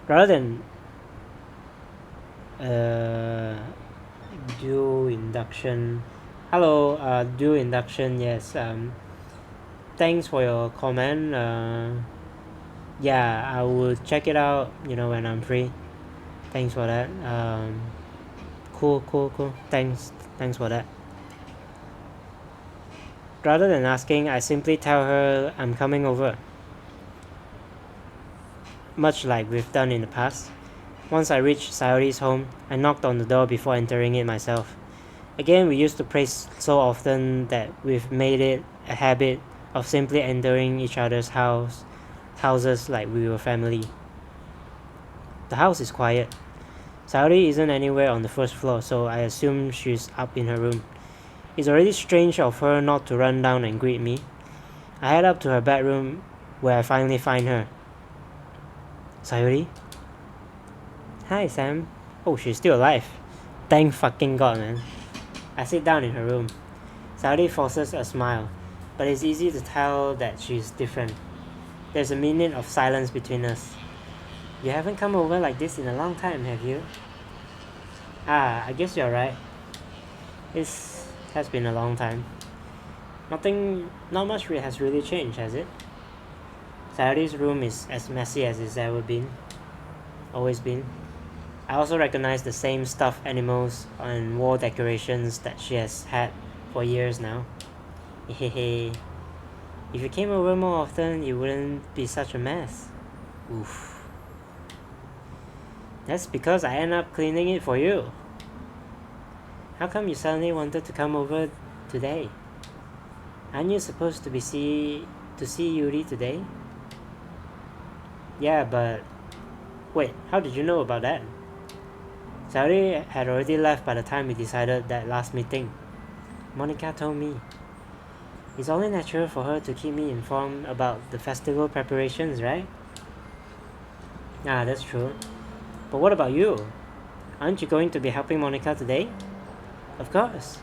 Rather than due induction. Hello, due induction. Yes. Thanks for your comment. Yeah, I will check it out. When I'm free. Thanks for that. Cool. Thanks for that. Rather than asking, I simply tell her I'm coming over. Much like we've done in the past. Once I reached Sayori's home, I knocked on the door before entering it myself. Again, we used to pray so often that we've made it a habit of simply entering each other's houses like we were family. The house is quiet. Sayori isn't anywhere on the first floor, so I assume she's up in her room. It's already strange of her not to run down and greet me. I head up to her bedroom, where I finally find her. Sayori? Hi, Sam. Oh, she's still alive. Thank fucking God, man. I sit down in her room. Sayori forces a smile, but it's easy to tell that she's different. There's a minute of silence between us. You haven't come over like this in a long time, have you? I guess you're right. It has been a long time. Not much has really changed, has it? Sayori's room is as messy as it's ever been. Always been. I also recognize the same stuffed animals and wall decorations that she has had for years now. Hehehe. If you came over more often, it wouldn't be such a mess. Oof. That's because I end up cleaning it for you. How come you suddenly wanted to come over today? Aren't you supposed to see Yuri today? Yeah, but wait, how did you know about that? Sayori had already left by the time we decided that last meeting. Monica told me. It's only natural for her to keep me informed about the festival preparations, right? Ah, that's true. But what about you? Aren't you going to be helping Monica today? Of course.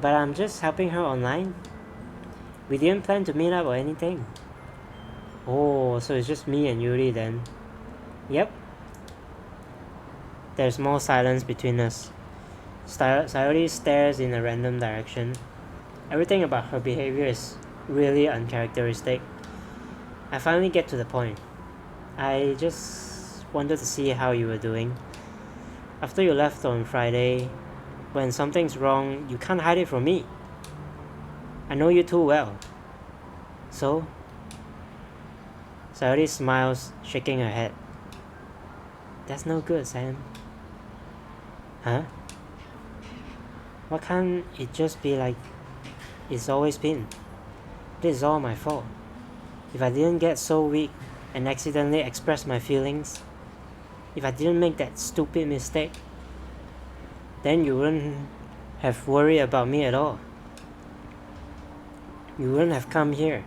But I'm just helping her online. We didn't plan to meet up or anything. Oh, so it's just me and Yuri then. Yep. There's more silence between us. Sayori stares in a random direction. Everything about her behavior is really uncharacteristic. I finally get to the point. I just wanted to see how you were doing. After you left on Friday, when something's wrong, you can't hide it from me. I know you too well. So? Sayori smiles, shaking her head. That's no good, Sam. Huh? Why can't it just be like it's always been? This is all my fault. If I didn't get so weak and accidentally express my feelings, if I didn't make that stupid mistake, then you wouldn't have worried about me at all. You wouldn't have come here.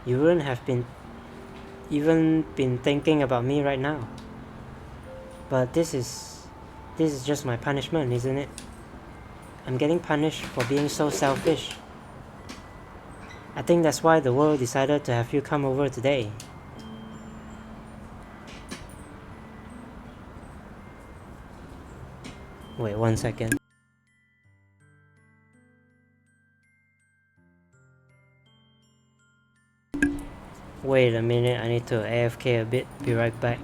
You wouldn't have even been thinking about me right now. But this is just my punishment, isn't it? I'm getting punished for being so selfish. I think that's why the world decided to have you come over today. Wait 1 second. Wait a minute, I need to AFK a bit. Be right back.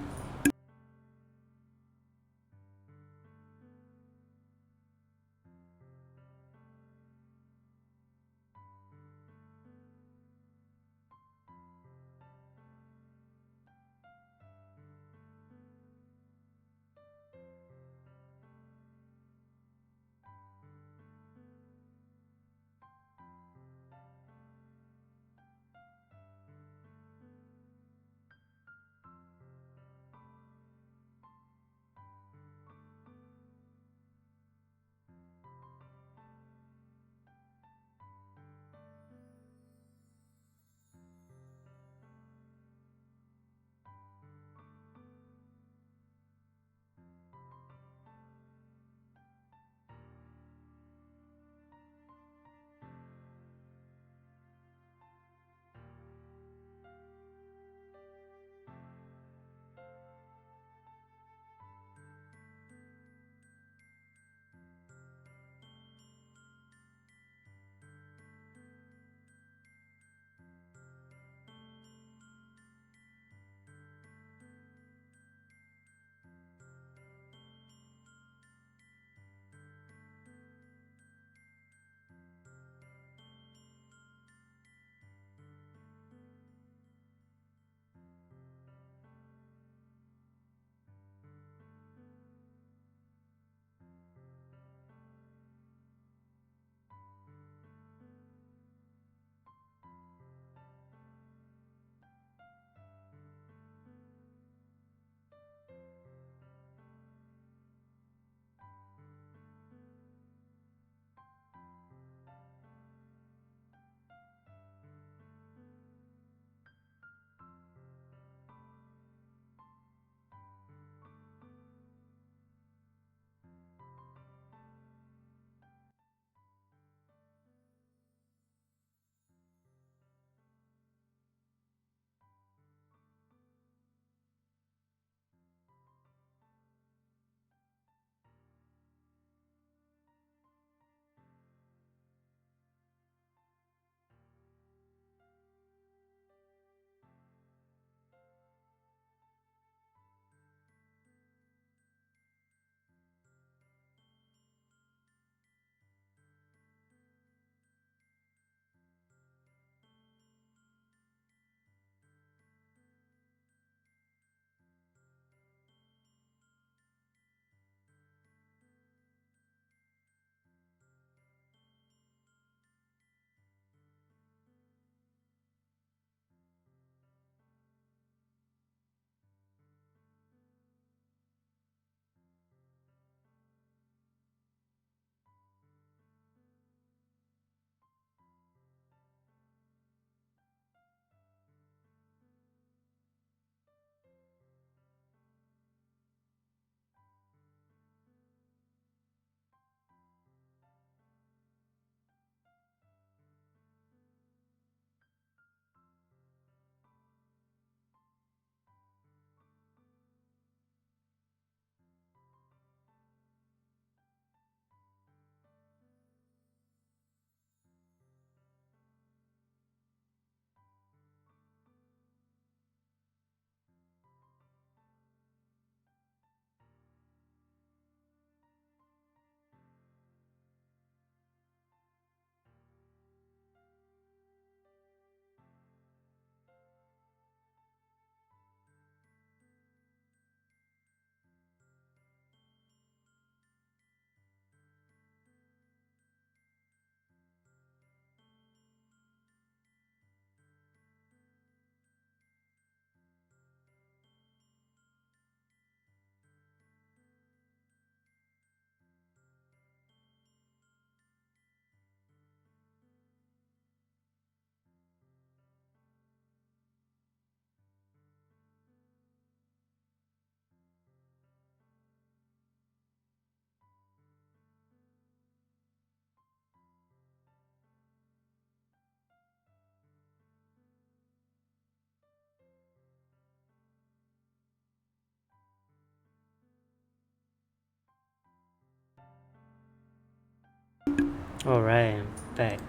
Alright, I'm back.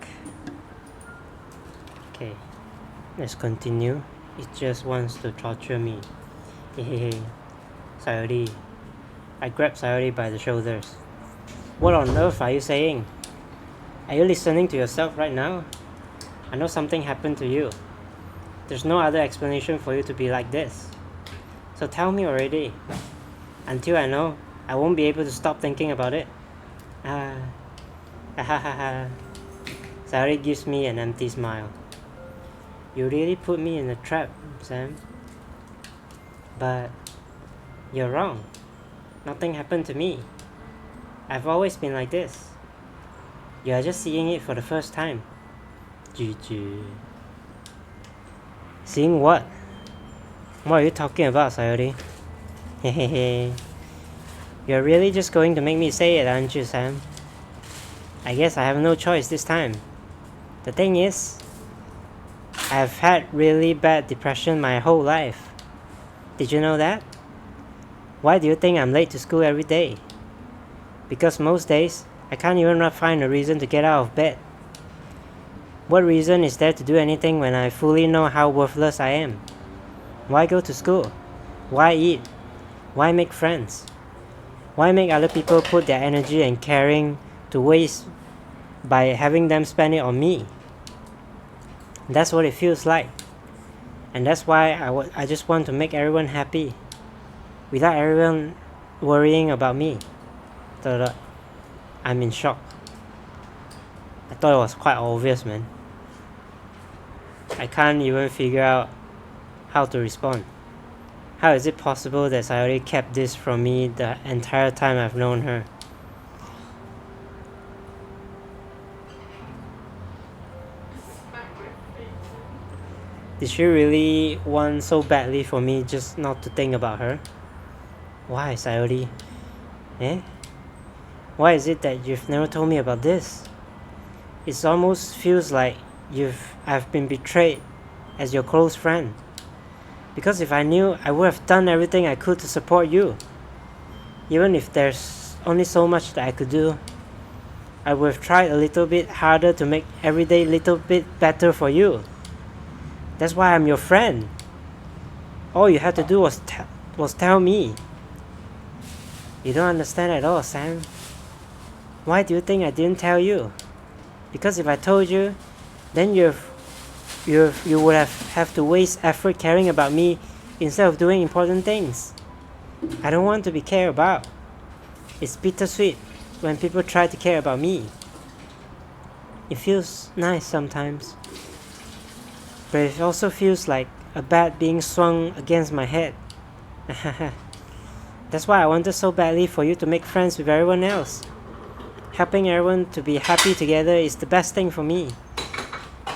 Okay, let's continue. It just wants to torture me. Hehehe. Sayori. I grabbed Sayori by the shoulders. What on earth are you saying? Are you listening to yourself right now? I know something happened to you. There's no other explanation for you to be like this. So tell me already. Until I know, I won't be able to stop thinking about it. Sayori gives me an empty smile. You really put me in a trap, Sam. But you're wrong. Nothing happened to me. I've always been like this. You are just seeing it for the first time. GG. Seeing what? What are you talking about, Sayori? Hehehe. You're really just going to make me say it, aren't you, Sam? I guess I have no choice this time. The thing is, I've had really bad depression my whole life. Did you know that? Why do you think I'm late to school every day? Because most days, I can't even find a reason to get out of bed. What reason is there to do anything when I fully know how worthless I am? Why go to school? Why eat? Why make friends? Why make other people put their energy and caring to waste by having them spend it on me? That's what it feels like. And that's why I just want to make everyone happy, without everyone worrying about me. I'm in shock. I thought it was quite obvious, man. I can't even figure out how to respond. How is it possible that Sayori kept this from me the entire time I've known her? Did she really want so badly for me just not to think about her? Why, Sayori? Eh? Why is it that you've never told me about this? It almost feels like I've been betrayed as your close friend. Because if I knew, I would have done everything I could to support you. Even if there's only so much that I could do, I would have tried a little bit harder to make every day a little bit better for you. That's why I'm your friend. All you had to do was tell me. You don't understand at all, Sam. Why do you think I didn't tell you? Because if I told you, then you would have to waste effort caring about me instead of doing important things. I don't want to be cared about. It's bittersweet when people try to care about me. It feels nice sometimes, but it also feels like a bat being swung against my head. That's why I wanted so badly for you to make friends with everyone else. Helping everyone to be happy together is the best thing for me.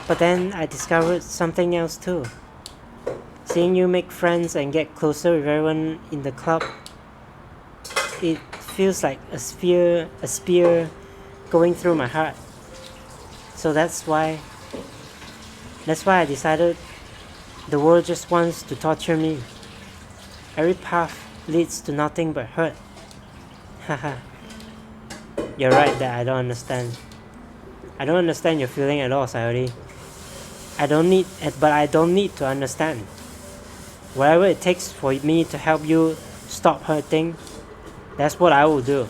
But then I discovered something else too. Seeing you make friends and get closer with everyone in the club, it feels like a spear going through my heart. So that's why I decided the world just wants to torture me. Every path leads to nothing but hurt. Haha. You're right that I don't understand. I don't understand your feeling at all, Sayori. I don't need to understand. Whatever it takes for me to help you stop hurting, that's what I will do.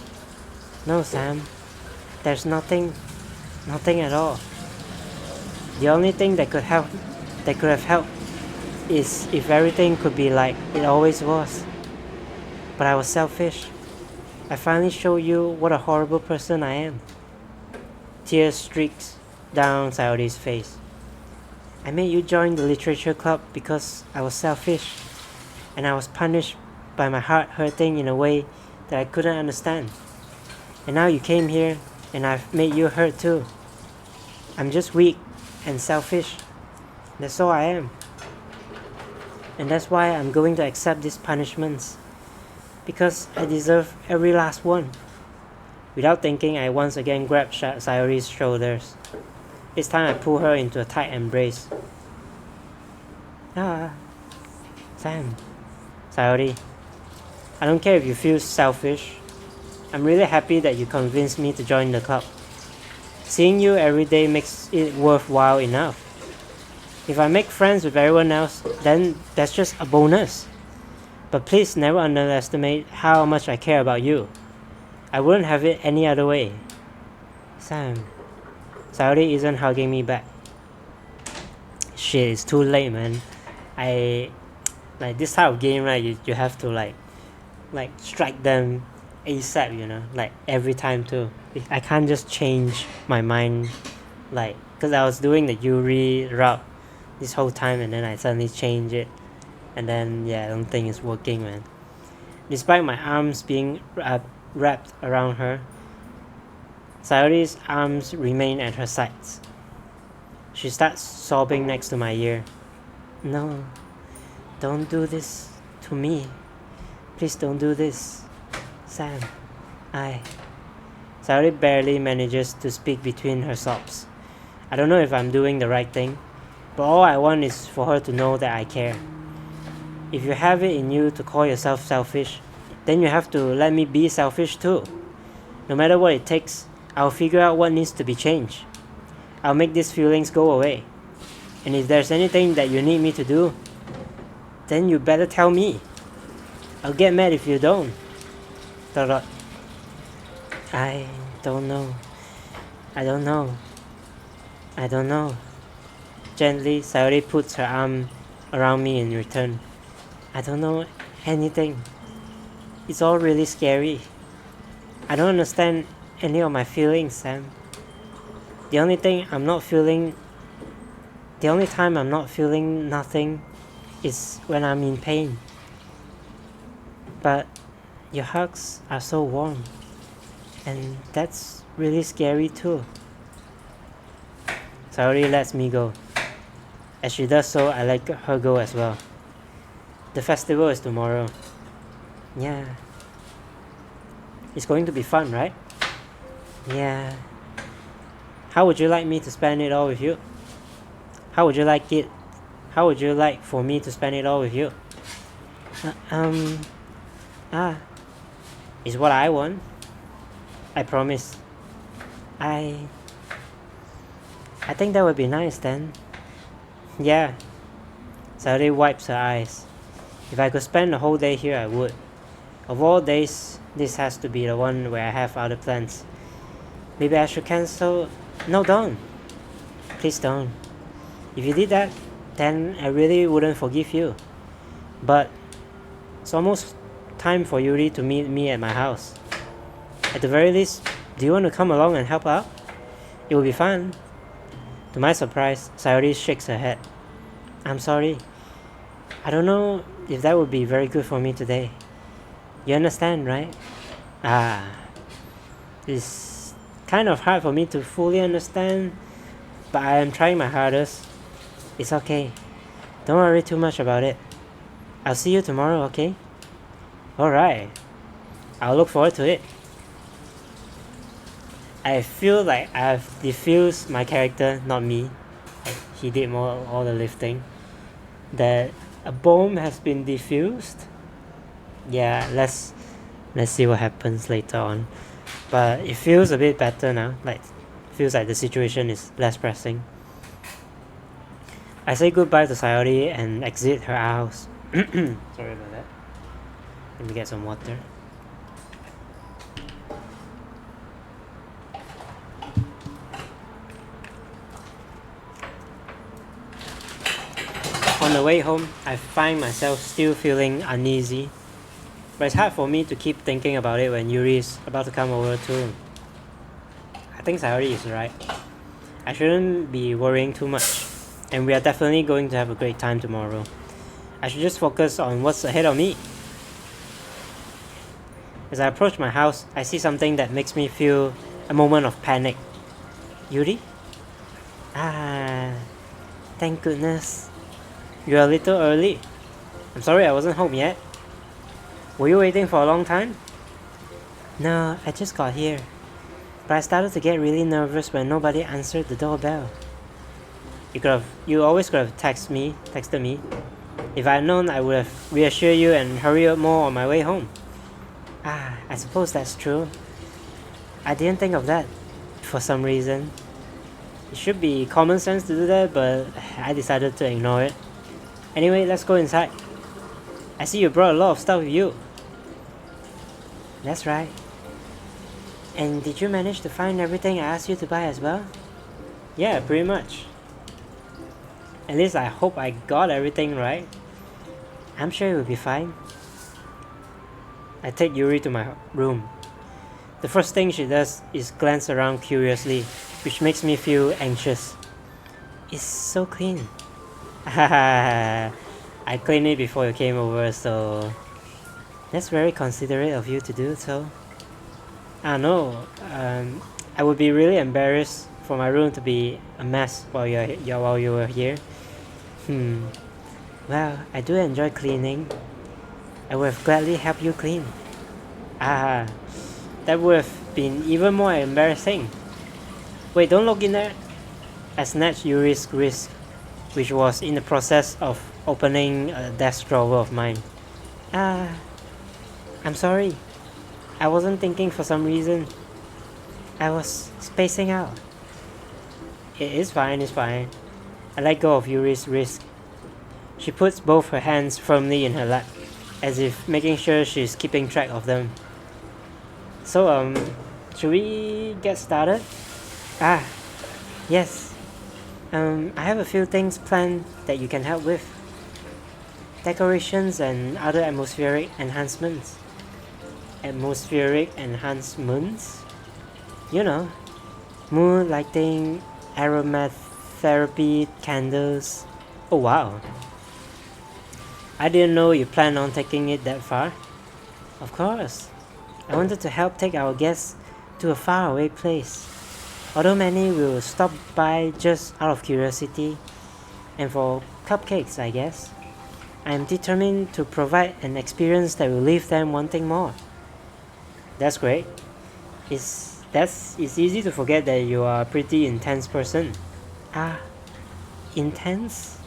No, Sam. There's nothing at all. The only thing that could have helped is if everything could be like it always was. But I was selfish. I finally showed you what a horrible person I am. Tears streaked down Sayori's face. I made you join the literature club because I was selfish, and I was punished by my heart hurting in a way that I couldn't understand. And now you came here, and I've made you hurt too. I'm just weak and selfish. That's all I am. And that's why I'm going to accept these punishments. Because I deserve every last one. Without thinking, I once again grabbed Sayori's shoulders. This time I pull her into a tight embrace. Sam. Sayori, I don't care if you feel selfish. I'm really happy that you convinced me to join the club. Seeing you every day makes it worthwhile enough. If I make friends with everyone else, then that's just a bonus. But please never underestimate how much I care about you. I wouldn't have it any other way. Sam. Sayori isn't hugging me back. Shit, it's too late, man. Like this type of game, right? You have to like strike them ASAP, you know, like every time too. I can't just change my mind, like, because I was doing the Yuri route this whole time and then I suddenly change it, and then yeah, I don't think it's working, man. Despite my arms being wrapped around her, Sayori's arms remain at her sides. She starts sobbing next to my ear. No, don't do this to me. Please don't do this. Sam, Sayori barely manages to speak between her sobs. I don't know if I'm doing the right thing, but all I want is for her to know that I care. If you have it in you to call yourself selfish, then you have to let me be selfish too. No matter what it takes, I'll figure out what needs to be changed. I'll make these feelings go away. And if there's anything that you need me to do, then you better tell me. I'll get mad if you don't. I don't know. I don't know. I don't know. Gently, Sayori puts her arm around me in return. I don't know anything. It's all really scary. I don't understand any of my feelings, Sam. The only time I'm not feeling nothing is when I'm in pain. But your hugs are so warm, and that's really scary too. Sayori lets me go. As she does so, I let her go as well. The festival is tomorrow. Yeah. It's going to be fun, right? Yeah. How would you like me to spend it all with you? How would you like for me to spend it all with you? It's what I want. I promise. I think that would be nice then. Yeah. Sayori wipes her eyes. If I could spend the whole day here, I would. Of all days, this has to be the one where I have other plans. Maybe I should cancel. No, don't. Please don't. If you did that, then I really wouldn't forgive you. But it's almost time for Yuri to meet me at my house. At the very least, do you want to come along and help out? It will be fun. To my surprise, Sayori shakes her head. I'm sorry. I don't know if that would be very good for me today. You understand, right? It's kind of hard for me to fully understand, but I am trying my hardest. It's okay. Don't worry too much about it. I'll see you tomorrow, okay? Alright. I'll look forward to it. I feel like I've diffused my character, not me. He did all the lifting. That a bomb has been diffused. Yeah, let's see what happens later on. But it feels a bit better now. Like, feels like the situation is less pressing. I say goodbye to Sayori and exit her house. Sorry about that. Let me get some water. On the way home, I find myself still feeling uneasy. But it's hard for me to keep thinking about it when Yuri is about to come over too. I think Sayori is right. I shouldn't be worrying too much. And we are definitely going to have a great time tomorrow. I should just focus on what's ahead of me. As I approach my house, I see something that makes me feel a moment of panic. Yuri? Thank goodness. You're a little early. I'm sorry I wasn't home yet. Were you waiting for a long time? No, I just got here. But I started to get really nervous when nobody answered the doorbell. You always could have texted me. If I had known, I would have reassured you and hurried up more on my way home. I suppose that's true. I didn't think of that for some reason. It should be common sense to do that, but I decided to ignore it. Anyway, let's go inside. I see you brought a lot of stuff with you. That's right. And did you manage to find everything I asked you to buy as well? Yeah, pretty much. At least I hope I got everything right. I'm sure it will be fine. I take Yuri to my room. The first thing she does is glance around curiously, which makes me feel anxious. It's so clean. I cleaned it before you came over, so that's very considerate of you to do so. I know. I would be really embarrassed for my room to be a mess while you were here. Well, I do enjoy cleaning. I would have gladly helped you clean. That would have been even more embarrassing. Wait, don't look in there. I snatched Yuri's wrist, which was in the process of opening a desk drawer of mine. I'm sorry. I wasn't thinking for some reason. I was spacing out. It's fine, it's fine. I let go of Yuri's wrist. She puts both her hands firmly in her lap, as if making sure she's keeping track of them. So, should we get started? Yes. I have a few things planned that you can help with. Decorations and other atmospheric enhancements. Atmospheric enhancements? You know, mood lighting, aromatherapy, candles. Oh wow. I didn't know you planned on taking it that far. Of course. I wanted to help take our guests to a faraway place. Although many will stop by just out of curiosity and for cupcakes, I guess. I am determined to provide an experience that will leave them wanting more. That's great. It's easy to forget that you are a pretty intense person. Intense?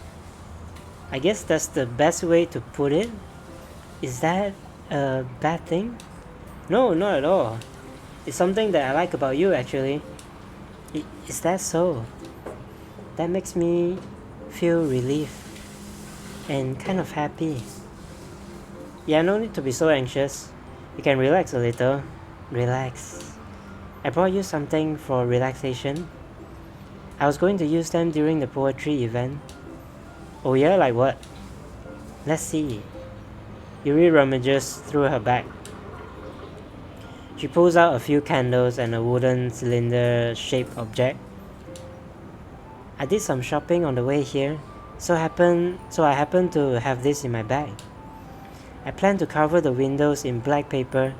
I guess that's the best way to put it. Is that a bad thing? No, not at all. It's something that I like about you, actually. Is that so? That makes me feel relieved and kind of happy. Yeah, no need to be so anxious. You can relax a little. Relax. I brought you something for relaxation. I was going to use them during the poetry event. Oh yeah, like what? Let's see. Yuri rummages through her bag. She pulls out a few candles and a wooden cylinder-shaped object. I did some shopping on the way here, so I happen to have this in my bag. I plan to cover the windows in black paper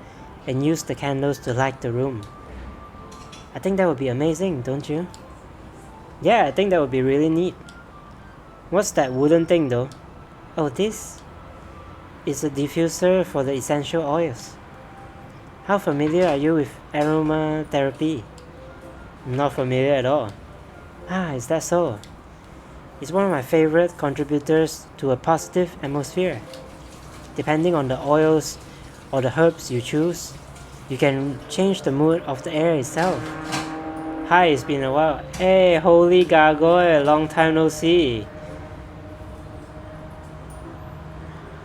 and use the candles to light the room. I think that would be amazing, don't you? Yeah, I think that would be really neat. What's that wooden thing though? Oh, this is a diffuser for the essential oils. How familiar are you with aromatherapy? Not familiar at all. Is that so? It's one of my favorite contributors to a positive atmosphere. Depending on the oils or the herbs you choose, you can change the mood of the air itself. Hi, it's been a while. Hey, holy gargoyle, long time no see.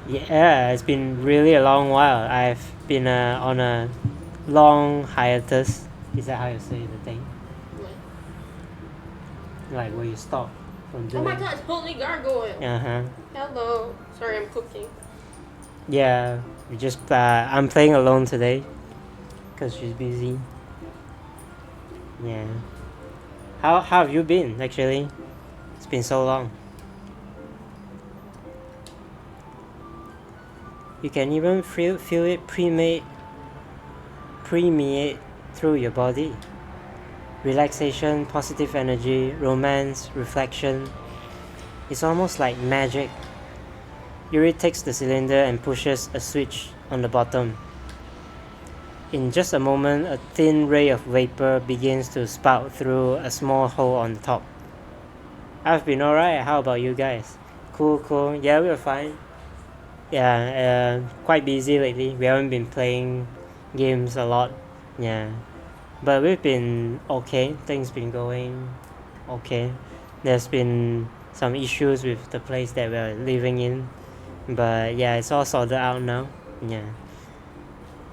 Yeah, it's been really a long while. I've been on a long hiatus. Is that how you say the thing? Like where you stop from doing... Oh my god, it's holy gargoyle! Hello. Sorry, I'm cooking. Yeah, I'm playing alone today. Because she's busy. Yeah. How have you been, actually? It's been so long. You can even feel it permeate through your body. Relaxation, positive energy, romance, reflection. It's almost like magic. Yuri takes the cylinder and pushes a switch on the bottom. In just a moment, a thin ray of vapor begins to spout through a small hole on the top. I've been alright, how about you guys? Cool. Yeah, we're fine. Yeah, quite busy lately. We haven't been playing games a lot. Yeah. But we've been okay. Things been going okay. There's been some issues with the place that we're living in, but yeah, it's all sorted out now. Yeah.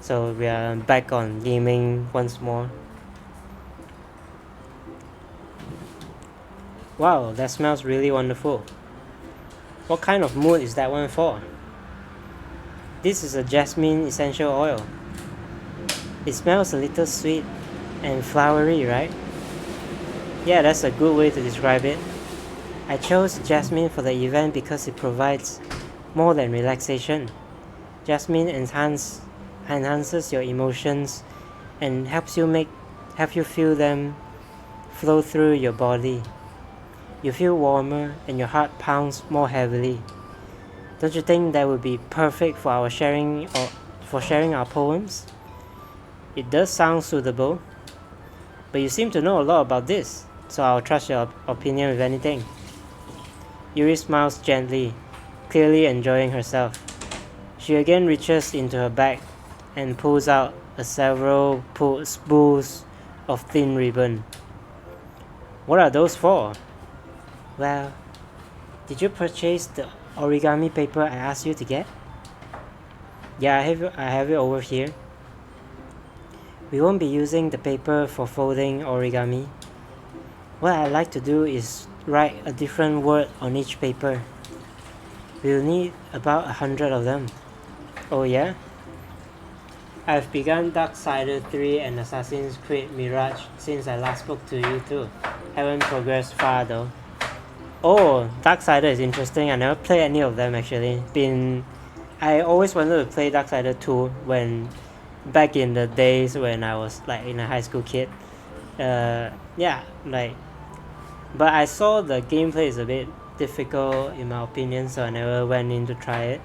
So we are back on gaming once more. Wow, that smells really wonderful. What kind of mood is that one for? This is a jasmine essential oil. It smells a little sweet and flowery, right? Yeah, that's a good way to describe it. I chose jasmine for the event because it provides more than relaxation. Jasmine enhances your emotions and helps you feel them flow through your body. You feel warmer and your heart pounds more heavily. Don't you think that would be perfect for sharing our poems? It does sound suitable, but you seem to know a lot about this, so I'll trust your opinion with anything. Yuri smiles gently, clearly enjoying herself. She again reaches into her bag and pulls out several spools of thin ribbon. What are those for? Well, did you purchase the origami paper I asked you to get? Yeah, I have it over here. We won't be using the paper for folding origami. What I like to do is write a different word on each paper. We'll need about 100 of them. Oh yeah? I've begun Darksiders 3 and Assassin's Creed Mirage since I last spoke to you too. Haven't progressed far though. Oh, Darksiders is interesting. I never played any of them actually. I always wanted to play Darksiders 2 when back in the days when I was like in a high school kid. But I saw the gameplay is a bit difficult in my opinion, so I never went in to try it.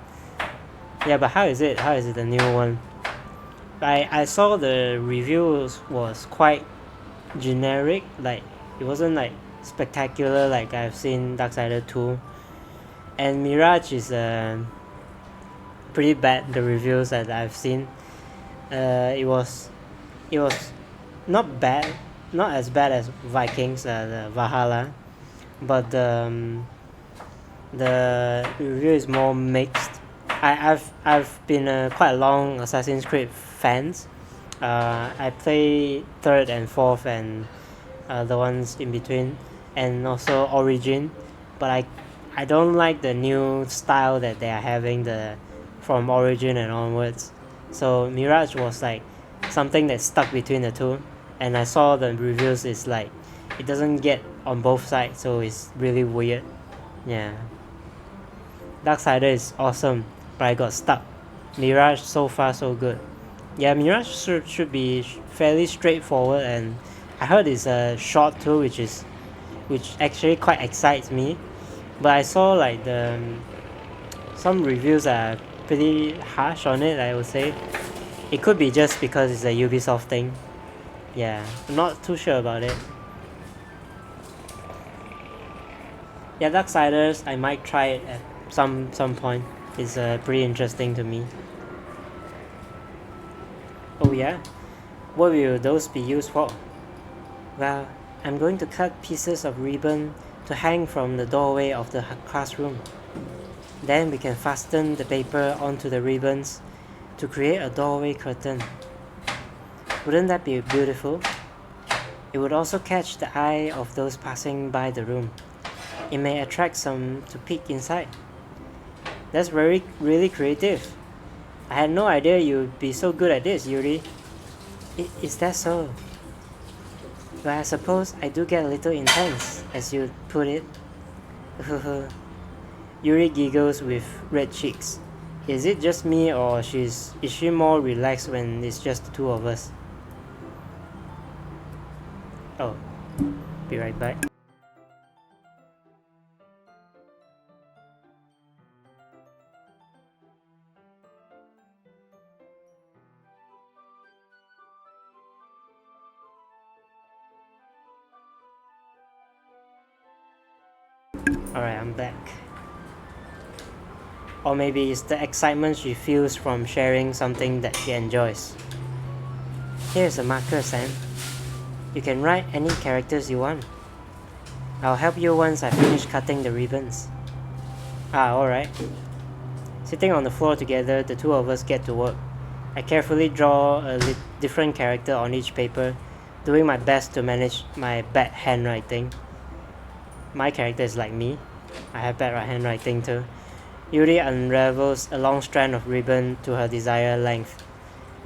Yeah, but how is it the new one? I saw the reviews was quite generic, like it wasn't like spectacular like I've seen Darksiders 2. And Mirage is pretty bad, the reviews that I've seen. It was not bad, not as bad as Vikings, the Valhalla, but the review is more mixed. I've been quite a long Assassin's Creed fans. I play 3rd and 4th and the ones in between, and also Origin, but I don't like the new style that they are having from Origin and onwards. So Mirage was like something that stuck between the two, and I saw the reviews is like it doesn't get on both sides, so it's really weird. Yeah, Darksiders is awesome, but I got stuck. Mirage so far so good. Yeah, Mirage should be fairly straightforward, and I heard it's short too, which actually quite excites me. But I saw like some reviews are pretty harsh on it, I would say. It could be just because it's a Ubisoft thing. Yeah, I'm not too sure about it. Yeah, Darksiders, I might try it at some point. It's pretty interesting to me. Oh yeah? What will those be used for? Well, I'm going to cut pieces of ribbon to hang from the doorway of the classroom. Then we can fasten the paper onto the ribbons to create a doorway curtain. Wouldn't that be beautiful? It would also catch the eye of those passing by the room. It may attract some to peek inside. That's really creative. I had no idea you'd be so good at this, Yuri. Is that so? But I suppose I do get a little intense, as you put it. Yuri giggles with red cheeks. Is it just me, or is she more relaxed when it's just the two of us? Oh, be right back. Alright, I'm back. Or maybe it's the excitement she feels from sharing something that she enjoys. Here's a marker, Sam. You can write any characters you want. I'll help you once I finish cutting the ribbons. Ah, alright. Sitting on the floor together, the two of us get to work. I carefully draw a different character on each paper, doing my best to manage my bad handwriting. My character is like me. I have bad handwriting too. Yuri unravels a long strand of ribbon to her desired length.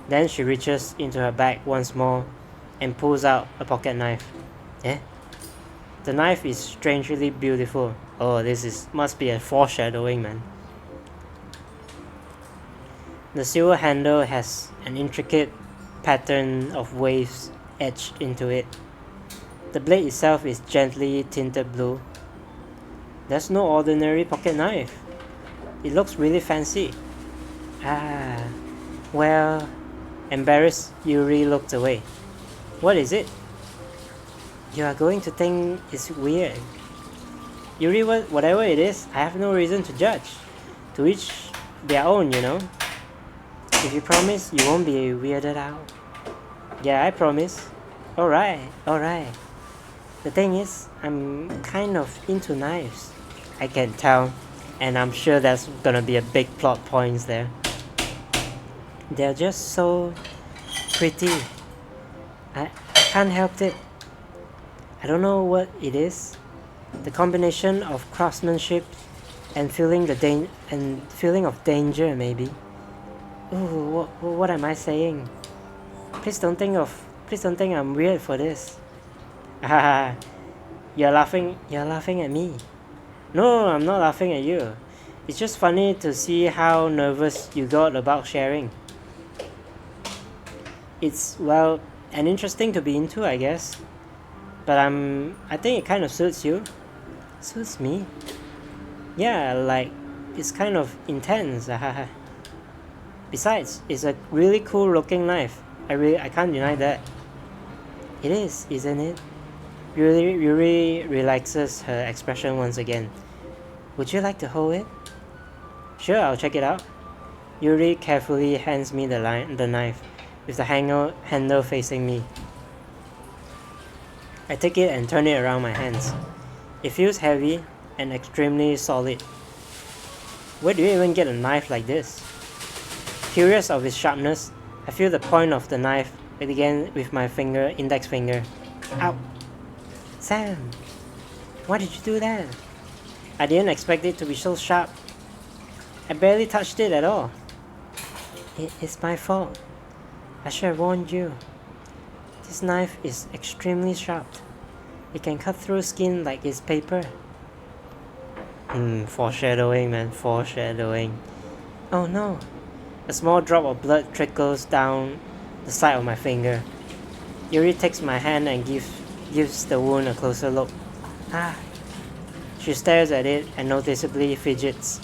Then she reaches into her bag once more and pulls out a pocket knife. Eh? The knife is strangely beautiful. Oh, must be a foreshadowing, man. The silver handle has an intricate pattern of waves etched into it. The blade itself is gently tinted blue. There's no ordinary pocket knife. It looks really fancy. Ah, well, embarrassed, Yuri looked away. What is it? You are going to think it's weird. Yuri, whatever it is, I have no reason to judge. To each their own, you know. If you promise, you won't be weirded out. Yeah, I promise. Alright. The thing is, I'm kind of into knives. I can tell, and I'm sure that's gonna be a big plot points there. They're just so pretty. I can't help it. I don't know what it is. The combination of craftsmanship and feeling of danger, maybe. Ooh, what am I saying? Please don't think I'm weird for this. Haha, you're laughing at me. No, I'm not laughing at you. It's just funny to see how nervous you got about sharing. It's, well, and interesting to be into, I guess. But I think it kind of suits you. Suits me? Yeah, like, it's kind of intense. Besides, it's a really cool looking knife. I can't deny that. It is, isn't it? Yuri relaxes her expression once again. Would you like to hold it? Sure, I'll check it out. Yuri carefully hands me the knife, with the handle facing me. I take it and turn it around my hands. It feels heavy and extremely solid. Where do you even get a knife like this? Curious of its sharpness, I feel the point of the knife again with my index finger. Ow! Sam! Why did you do that? I didn't expect it to be so sharp. I barely touched it at all. It's my fault. I should have warned you. This knife is extremely sharp. It can cut through skin like it's paper. Foreshadowing, man, foreshadowing. Oh no. A small drop of blood trickles down the side of my finger. Yuri takes my hand and gives the wound a closer look. Ah. She stares at it and noticeably fidgets.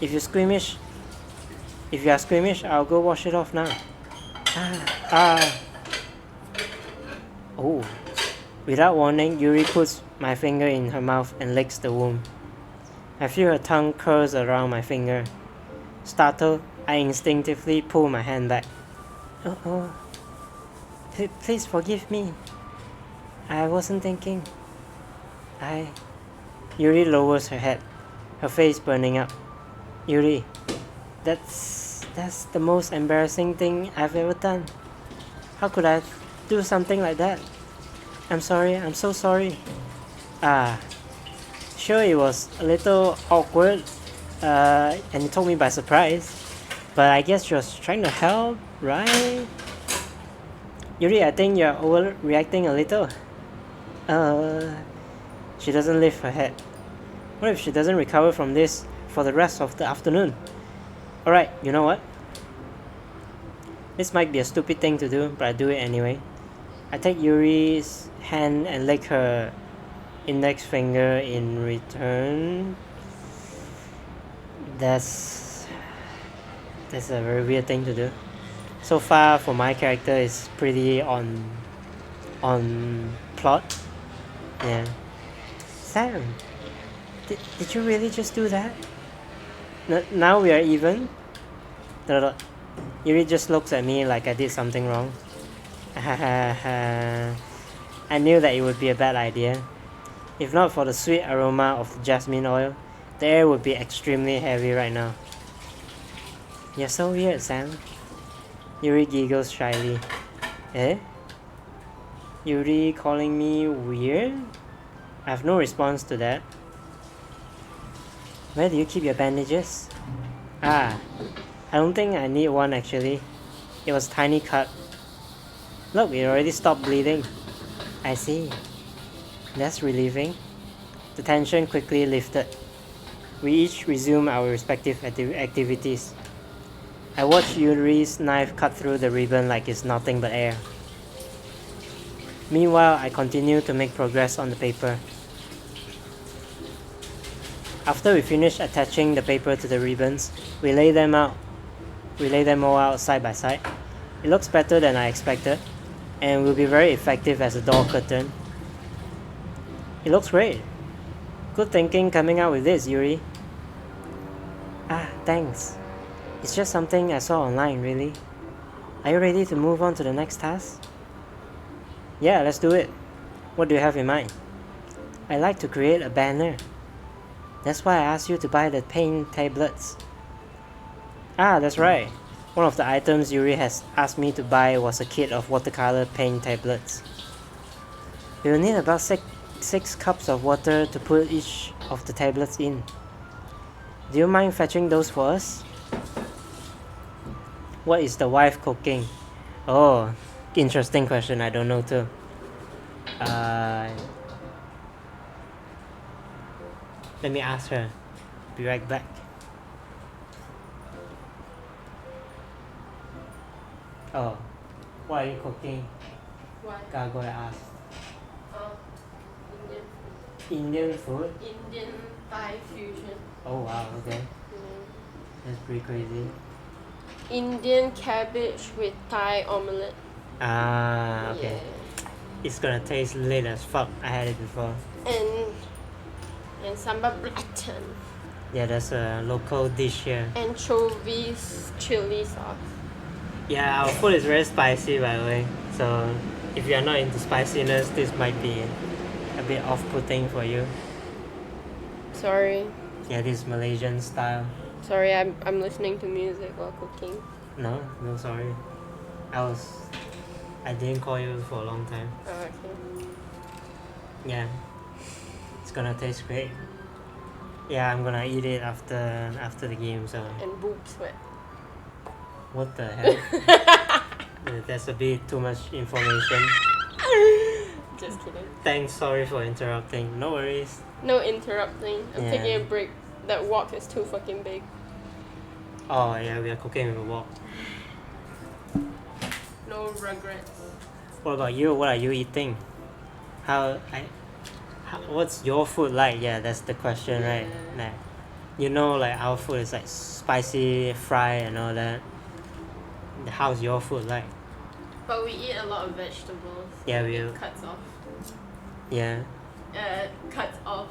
If you are squeamish, I'll go wash it off now. Oh. Without warning, Yuri puts my finger in her mouth and licks the wound. I feel her tongue curls around my finger. Startled, I instinctively pull my hand back. Oh. Please forgive me. I wasn't thinking. Yuri lowers her head, her face burning up. Yuri, that's the most embarrassing thing I've ever done. How could I do something like that? I'm sorry, I'm so sorry. Sure, it was a little awkward, and it took me by surprise, but I guess she was trying to help, right? Yuri, I think you're overreacting a little. She doesn't lift her head. What if she doesn't recover from this for the rest of the afternoon? Alright, you know what? This might be a stupid thing to do, but I do it anyway. I take Yuri's hand and lick her index finger in return. That's a very weird thing to do. So far, for my character, it's pretty on plot. Yeah. Sam, did you really just do that? Now we are even? Yuri just looks at me like I did something wrong. I knew that it would be a bad idea. If not for the sweet aroma of the jasmine oil, the air would be extremely heavy right now. You're so weird, Sam. Yuri giggles shyly. Eh? Yuri calling me weird? I have no response to that. Where do you keep your bandages? I don't think I need one actually. It was a tiny cut. Look, it already stopped bleeding. I see. That's relieving. The tension quickly lifted. We each resumed our respective activities. I watched Yuri's knife cut through the ribbon like it's nothing but air. Meanwhile, I continued to make progress on the paper. After we finished attaching the paper to the ribbons, we lay them all out side by side. It looks better than I expected, and will be very effective as a door curtain. It looks great. Good thinking coming out with this, Yuri. Thanks. It's just something I saw online, really. Are you ready to move on to the next task? Yeah, let's do it. What do you have in mind? I'd like to create a banner. That's why I asked you to buy the paint tablets. That's right. One of the items Yuri has asked me to buy was a kit of watercolor paint tablets. We will need about 6 cups of water to put each of the tablets in. Do you mind fetching those for us? What is the wife cooking? Oh, interesting question. I don't know too. Let me ask her. Be right back. Oh, what are you cooking? What? Gotta ask. Indian food. Indian food? Indian Thai fusion. Oh wow, okay. That's pretty crazy. Indian cabbage with Thai omelette. Okay. Yeah. It's gonna taste lit as fuck. I had it before. And sambal belacan. Yeah, that's a local dish here. Anchovies chili sauce. Yeah, our food is very spicy by the way. So if you are not into spiciness, this might be a bit off-putting for you. Sorry. Yeah, this is Malaysian style. Sorry, I'm listening to music while cooking. No sorry. I didn't call you for a long time. Oh, okay. Yeah. It's gonna taste great. Yeah, I'm gonna eat it after the game, so. And boob sweat. What the hell? That's a bit too much information. Just kidding. Thanks, sorry for interrupting. No worries. No interrupting. I'm Yeah. taking a break. That wok is too fucking big. Oh yeah, we are cooking with a wok. No regrets. What about you? What are you eating? What's your food like? Yeah, that's the question, right? Like, you know, like our food is like spicy, fried, and all that. How's your food like? But we eat a lot of vegetables. Yeah, we it do. cuts off. Yeah. Cuts off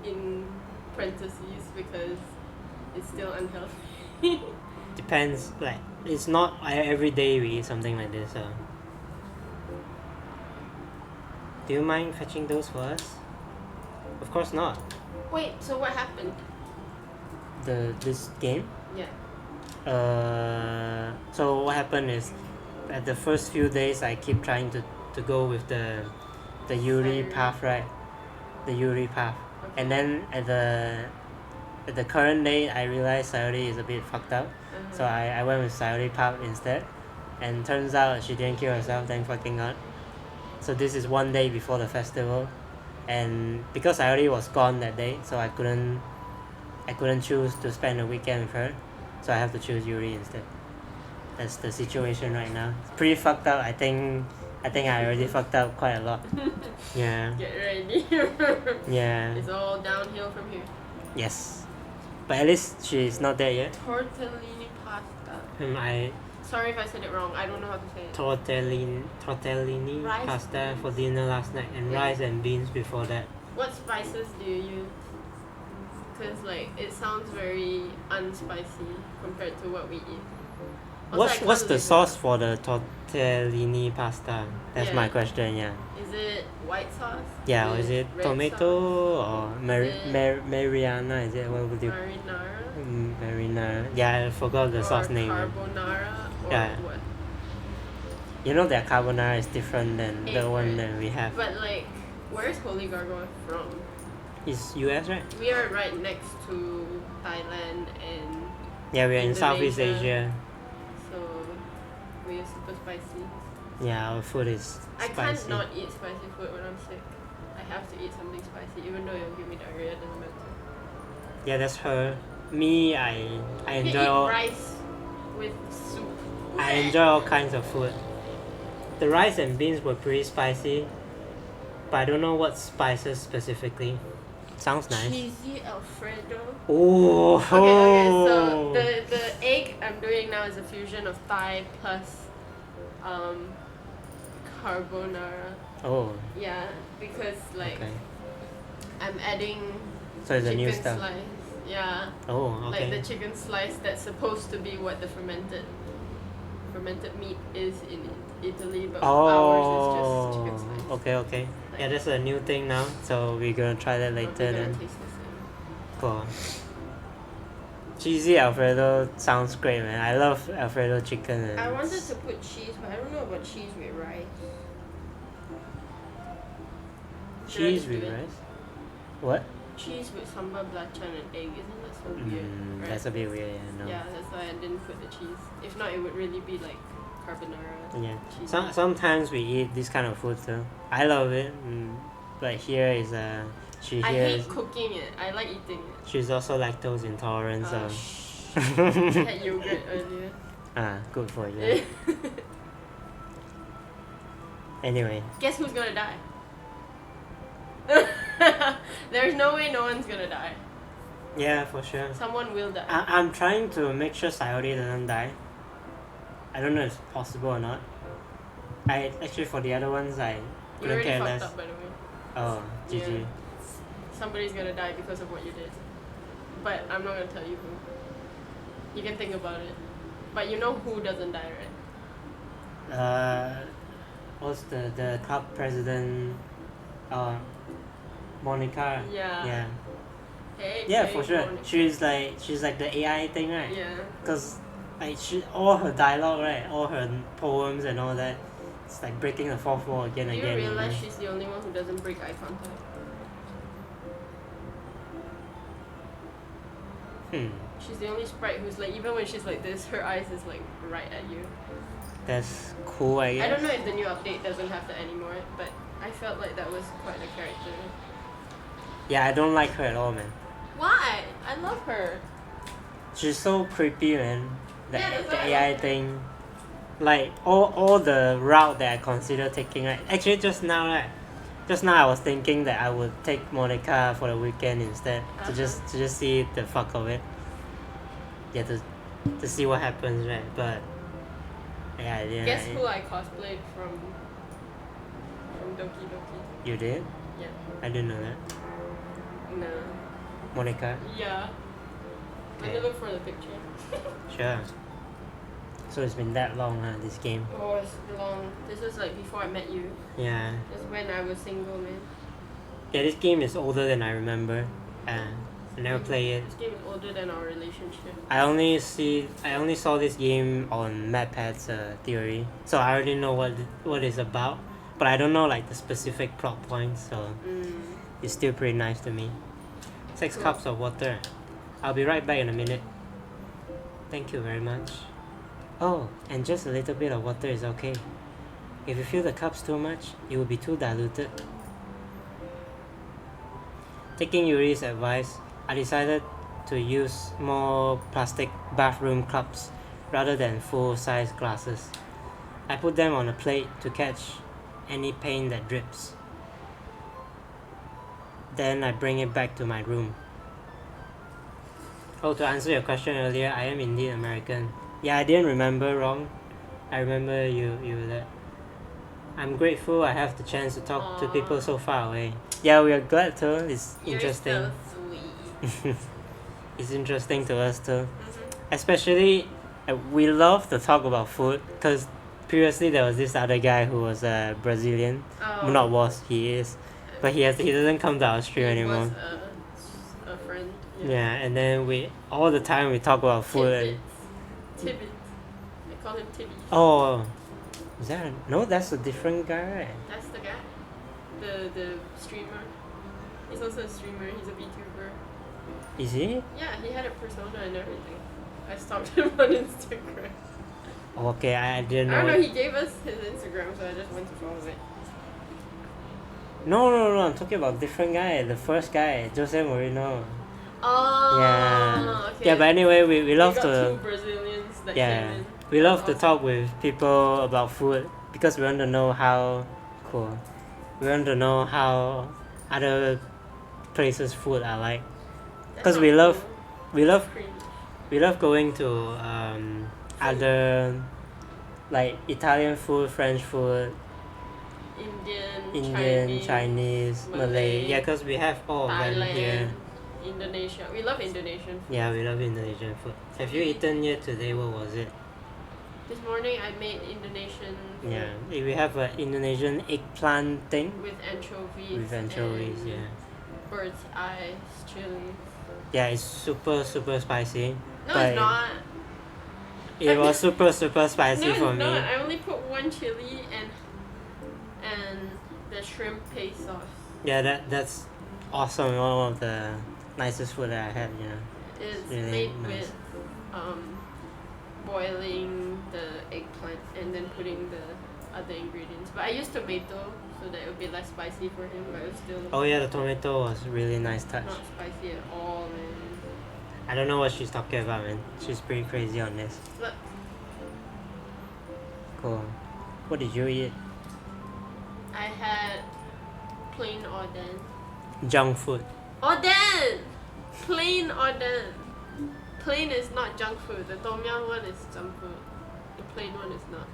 in parentheses because it's still unhealthy. Depends. Like it's not every day we eat something like this. So. Do you mind fetching those for us? Of course not. Wait, so what happened? This game? Yeah. So what happened is, at the first few days I keep trying to go with the Yuri path, right? The Yuri path. Okay. And then at the current day I realized Sayori is a bit fucked up. So I went with Sayori path instead. And turns out she didn't kill herself, thank fucking god. So this is one day before the festival. And because Sayori was gone that day, so I couldn't choose to spend a weekend with her. So I have to choose Yuri instead. That's the situation right now. It's pretty fucked up. I think I already fucked up quite a lot. Yeah. Get ready. Yeah. It's all downhill from here. Yes. But at least she's not there yet. Tortellini pasta. Sorry if I said it wrong. I don't know how to say it. Tortellini Rice pasta and for dinner last night, and rice and beans before that. What spices do you use? Because like it sounds very unspicy compared to what we eat. What's the sauce for the tortellini pasta? That's my question. Yeah. Is it white sauce? Yeah, or is it tomato or Mariana? Is it what would you? Marinara. Marinara. Yeah, I forgot the sauce name. Carbonara. Or yeah. What? You know that carbonara is different than the one that we have. But like, where's Holy Gargoyle from? It's US, right? We are right next to Thailand and yeah, we're in Southeast Asia. So we are super spicy. Yeah, our food is spicy. I can't not eat spicy food when I'm sick. I have to eat something spicy, even though it'll give me diarrhea. It doesn't matter. Yeah, that's her. Me, I enjoy all rice with soup. I enjoy all kinds of food. The rice and beans were pretty spicy, but I don't know what spices specifically. Sounds nice. Cheesy Alfredo. Oh. Okay, so the egg I'm doing now is a fusion of Thai plus carbonara. Oh. Yeah, because like I'm adding so it's a new chicken stuff. Slice. Yeah. Oh, okay. Like the chicken slice that's supposed to be what the fermented meat is in Italy, but ours is just chicken slice. Okay. Like, yeah, that's a new thing now, so we're gonna try that later then. Taste the same. Cool. Cheesy Alfredo sounds great, man. I love Alfredo chicken. And I wanted to put cheese, but I don't know about cheese with rice. Cheese with rice? What? Cheese with sambal belacan and egg, isn't that so weird? Right? That's a bit weird, yeah. No. Yeah, that's why I didn't put the cheese. If not, it would really be like carbonara. Yeah. Sometimes we eat this kind of food too. I love it, but here is I hate cooking it. I like eating it. She's also lactose intolerant, so. I had yogurt earlier. Good for you. Anyway. Guess who's gonna die? There's no way no one's gonna die. Yeah, for sure. Someone will die. I'm trying to make sure Sayori doesn't die. I don't know if it's possible or not. Actually, for the other ones, I couldn't care less. Up, by the way. Oh, GG. Yeah. Somebody's gonna die because of what you did. But I'm not gonna tell you who. You can think about it. But you know who doesn't die, right? What's the club president? Monica. Yeah. Hey, yeah, for sure. Monica. She's like the AI thing, right? Yeah. Cause like all her dialogue, right, all her poems and all that, it's like breaking the fourth wall again and again. Do you realize she's the only one who doesn't break eye contact? She's the only sprite who's like, even when she's like this, her eyes is like right at you. That's cool, I guess. I don't know if the new update doesn't have that anymore, but I felt like that was quite a character. Yeah, I don't like her at all, man. Why? I love her. She's so creepy, man. The AI thing. Like, all the route that I consider taking, right? Actually, just now I was thinking that I would take Monica for the weekend instead. To just see the fuck of it. Yeah, to see what happens, right? But yeah, Guess who I cosplayed from Doki-Doki? You did? Yeah. I didn't know that. No. Monica? Yeah. Let me look for the picture. Sure. So it's been that long, huh, this game? Oh, it's long. This was like before I met you. Yeah. This is when I was single, man. Yeah, this game is older than I remember. I never played it. This game is older than our relationship. I only saw this game on MadPad's theory, so I already know what it's about, but I don't know like the specific plot points, so it's still pretty nice to me. 6 cups of water. I'll be right back in a minute. Thank you very much. Oh, and just a little bit of water is okay. If you fill the cups too much, it will be too diluted. Taking Yuri's advice, I decided to use more plastic bathroom cups rather than full-size glasses. I put them on a plate to catch any paint that drips. Then I bring it back to my room. Oh, to answer your question earlier, I am indeed American. Yeah, I didn't remember wrong. I remember you that. I'm grateful I have the chance to talk to people so far away. Yeah, we are glad too. It's interesting. You're so sweet. It's interesting to us too. Especially We love to talk about food because previously there was this other guy who was a Brazilian. Oh. Not was, he is. But he doesn't come to our stream He anymore. was a friend. Yeah, and then all the time we talk about food. Tibbet. They call him Tibby. Oh, is that no? That's a different guy, right? That's the guy. The streamer. He's also a streamer. He's a VTuber. Is he? Yeah, he had a persona and everything. I stalked him on Instagram. Okay, I didn't know. I don't know. He gave us his Instagram, so I just went to follow it. No. I'm talking about different guy. The first guy, Jose Moreno. Oh. Yeah. Okay. Yeah, but anyway, we love got to. two Brazilians that Yeah, came in. we love to Awesome. talk with people about food because we want to know how cool. We want to know how other places' food are like. That's Because we not love, cool. we love, Cringe. we love going to other like Italian food, French food, Indian, Chinese, Malay. Yeah, because we have all of them Thailand, here. Indonesia. We love Indonesian food. Yeah, we love Indonesian food. Have you eaten yet today? What was it? This morning I made Indonesian food Yeah, we have an Indonesian eggplant thing with anchovies. with anchovies. and Yeah, bird's eye chili. yeah, it's super spicy. No, but it's not. It was super spicy No, for it's me. not. I only put one chili and the shrimp paste sauce. Yeah, that's awesome. One of the nicest food that I had. You know. It's Really made nice. with boiling the eggplant and then putting the other ingredients. But I used tomato so that it would be less spicy for him, but it was still Oh yeah, the tomato was really nice touch. not spicy at all, man. I don't know what she's talking about, man. She's pretty crazy on this. Look, Cool. What did you eat? I had plain oden. Junk food. Oden! Plain oden. Plain is not junk food. The tom yum one is junk food. The plain one is not.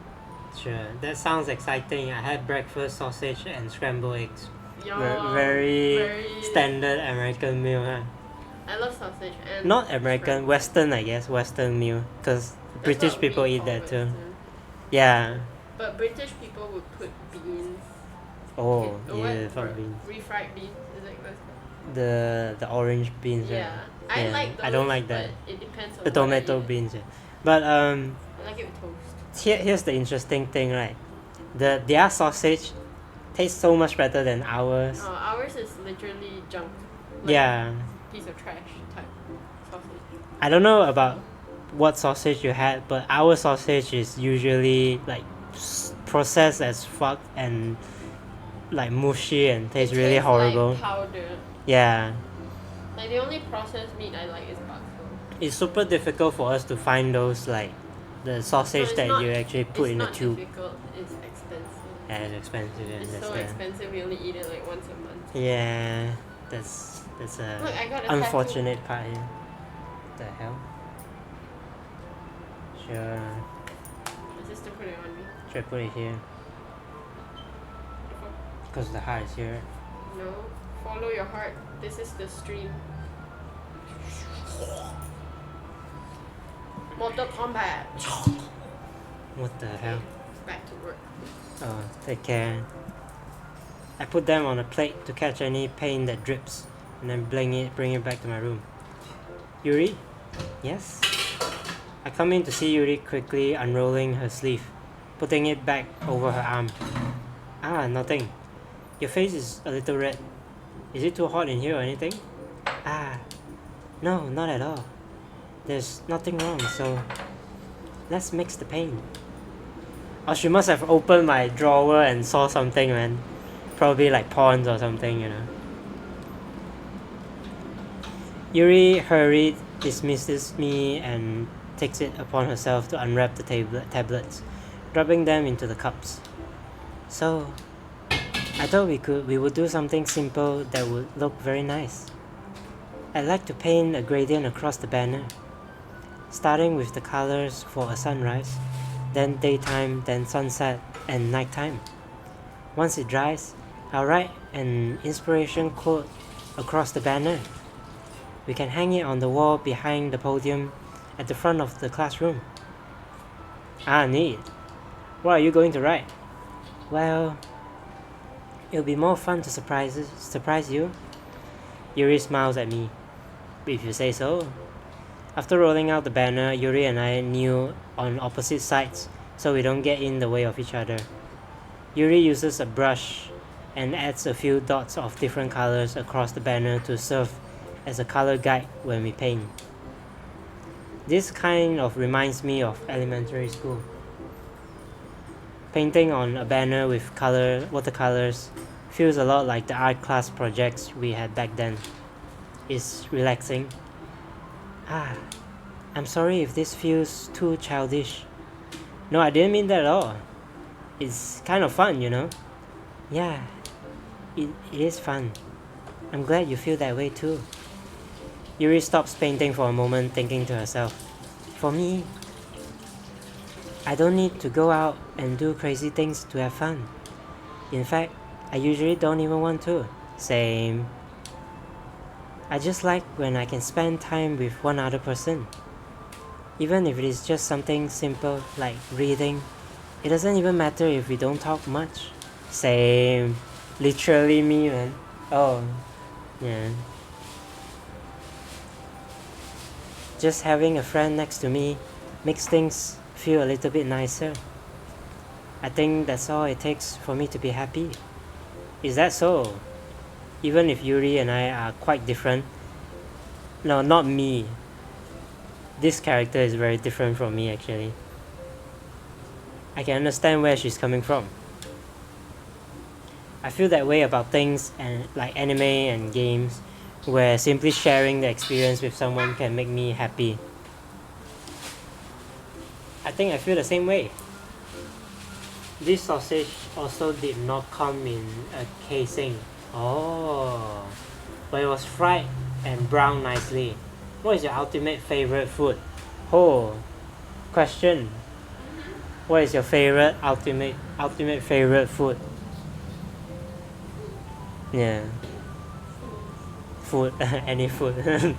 Sure, that sounds exciting. I had breakfast, sausage, and scrambled eggs. Yum, Very standard American meal, huh? I love sausage and Not American, scrambled. Western, I guess. Western meal. Because That's British what we people eat call that too. Western. Yeah. But British people would put beans. Oh, Okay, yeah, what? fuck beans. Refried beans. Is it what's called? The orange beans. Yeah. I Yeah, like those. I don't like that. But it depends on The what I tomato eat. beans. Yeah. But I like it with toast. here's the interesting thing, right? Their sausage tastes so much better than ours. Ours is literally junk. Like Yeah. Piece of trash type sausage. I don't know about what sausage you had, but our sausage is usually like processed as fuck and like mushy and tastes really tastes horrible. Like powder. Yeah. Like the only processed meat I like is bakso. It's super difficult for us to find those like the sausage it's that not- you actually put in a tube. It's not difficult. It's expensive. Yeah, it's expensive. Yeah, It's that's so the, expensive. We only eat it like once a month. yeah, that's a Look, I got a unfortunate part. Yeah. What the hell? Sure. My sister put it on me. Should I put it here? Because the heart is here. No, follow your heart. This is the stream. Mortal Kombat. What the hell? Back to work. Oh, take care. I put them on a plate to catch any paint that drips, and then bring it back to my room. Yuri? Yes? I come in to see Yuri quickly unrolling her sleeve, putting it back over her arm. Ah, nothing. Your face is a little red. Is it too hot in here or anything? Ah, no, not at all. There's nothing wrong, so let's mix the paint. Oh, she must have opened my drawer and saw something, man. Probably like pawns or something, you know. Yuri hurried, dismisses me, and takes it upon herself to unwrap the tablets, dropping them into the cups. So, I thought we would do something simple that would look very nice. I'd like to paint a gradient across the banner, starting with the colors for a sunrise, then daytime, then sunset, and nighttime. Once it dries, I'll write an inspiration quote across the banner. We can hang it on the wall behind the podium at the front of the classroom. Ah, neat. What are you going to write? Well, it'll be more fun to surprise you. Yuri smiles at me. If you say so. After rolling out the banner, Yuri and I kneel on opposite sides so we don't get in the way of each other. Yuri uses a brush and adds a few dots of different colors across the banner to serve as a color guide when we paint. This kind of reminds me of elementary school. Painting on a banner with watercolors feels a lot like the art class projects we had back then. It's relaxing. I'm sorry if this feels too childish. No, I didn't mean that at all. It's kind of fun, you know? Yeah, it is fun. I'm glad you feel that way too. Yuri stops painting for a moment, thinking to herself. For me, I don't need to go out and do crazy things to have fun. In fact, I usually don't even want to. Same. I just like when I can spend time with one other person. Even if it is just something simple like reading, it doesn't even matter if we don't talk much. Same. Literally me, man. Oh, yeah. Just having a friend next to me makes things feel a little bit nicer. I think that's all it takes for me to be happy. Is that so? Even if Yuri and I are quite different. No, not me. This character is very different from me actually. I can understand where she's coming from. I feel that way about things and like anime and games where simply sharing the experience with someone can make me happy. I think I feel the same way. This sausage also did not come in a casing. Oh, but it was fried and browned nicely. What is your ultimate favorite food? Oh, question. What is your favorite ultimate favorite food? Yeah. Food, any food.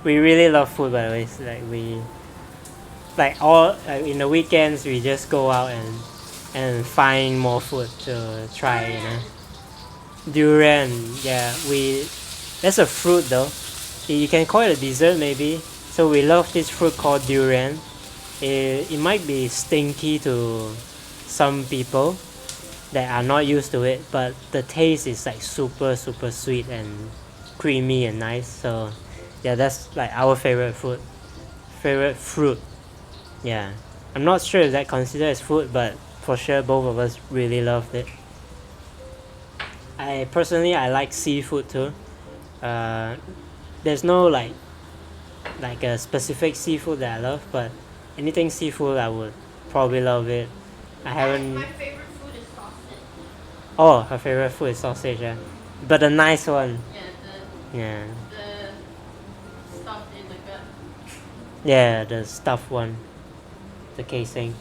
We really love food, by the way. It's like in the weekends we just go out and find more food to try, you know. Durian, yeah, that's a fruit though. You can call it a dessert maybe. So we love this fruit called durian. It might be stinky to some people that are not used to it, but the taste is like super sweet and creamy and nice. So yeah, that's like our favorite fruit. Yeah, I'm not sure if that considered as food, but for sure both of us really loved it. I personally like seafood too. There's no like a specific seafood that I love, but anything seafood I would probably love it. I haven't. My favorite food is sausage. Oh, her favorite food is sausage, yeah. But the nice one. Yeah, Yeah. the stuffed in the gut. Yeah, the stuffed one. The casing.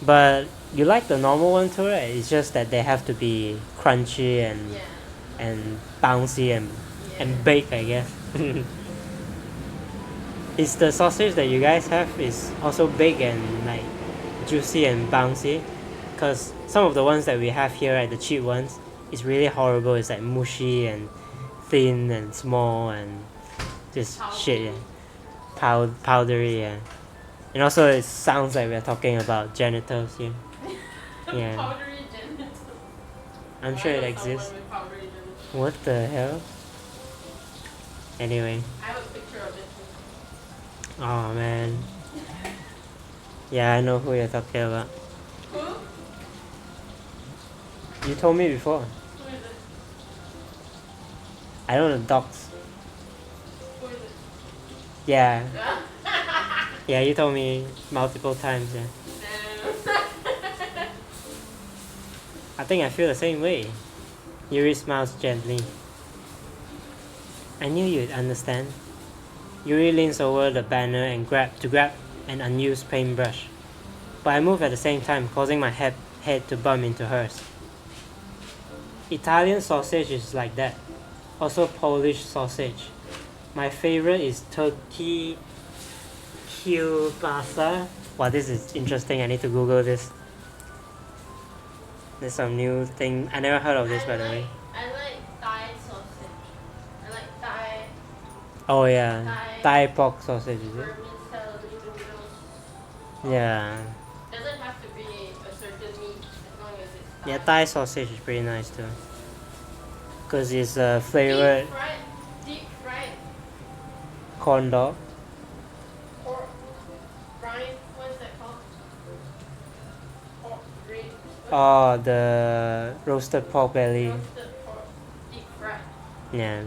But you like the normal one too, right? It's just that they have to be crunchy and bouncy and baked, I guess. Is the sausage that you guys have is also big and like juicy and bouncy? Because some of the ones that we have here, right, the cheap ones, it's really horrible. It's like mushy and thin and small and just shit, yeah. Powdery, yeah. And also it sounds like we're talking about genitals here. Yeah. Powdery genitals. I'm sure it exists. What the hell? Anyway. I have a picture of it. Oh man. Yeah, I know who you're talking about. Who? You told me before. Who is it? I know the dogs. Who is it? Yeah. Yeah, you told me multiple times, yeah. I think I feel the same way. Yuri smiles gently. I knew you'd understand. Yuri leans over the banner and grab an unused paintbrush. But I move at the same time, causing my head to bump into hers. Italian sausage is like that. Also Polish sausage. My favorite is turkey kielbasa. Wow, this is interesting. I need to Google this. There's some new thing. I never heard of this, by the way. I like Thai sausage. I like Thai Oh yeah, Thai pork sausage, is it? vermicelli noodles. Yeah. Doesn't have to be a certain meat as long as it's Thai. Yeah, Thai sausage is pretty nice too. Cause it's flavored Deep fried corn dog. pork rind. What is that called? Pork rib. Oh, the roasted pork belly. Roasted pork, deep fried. Yeah.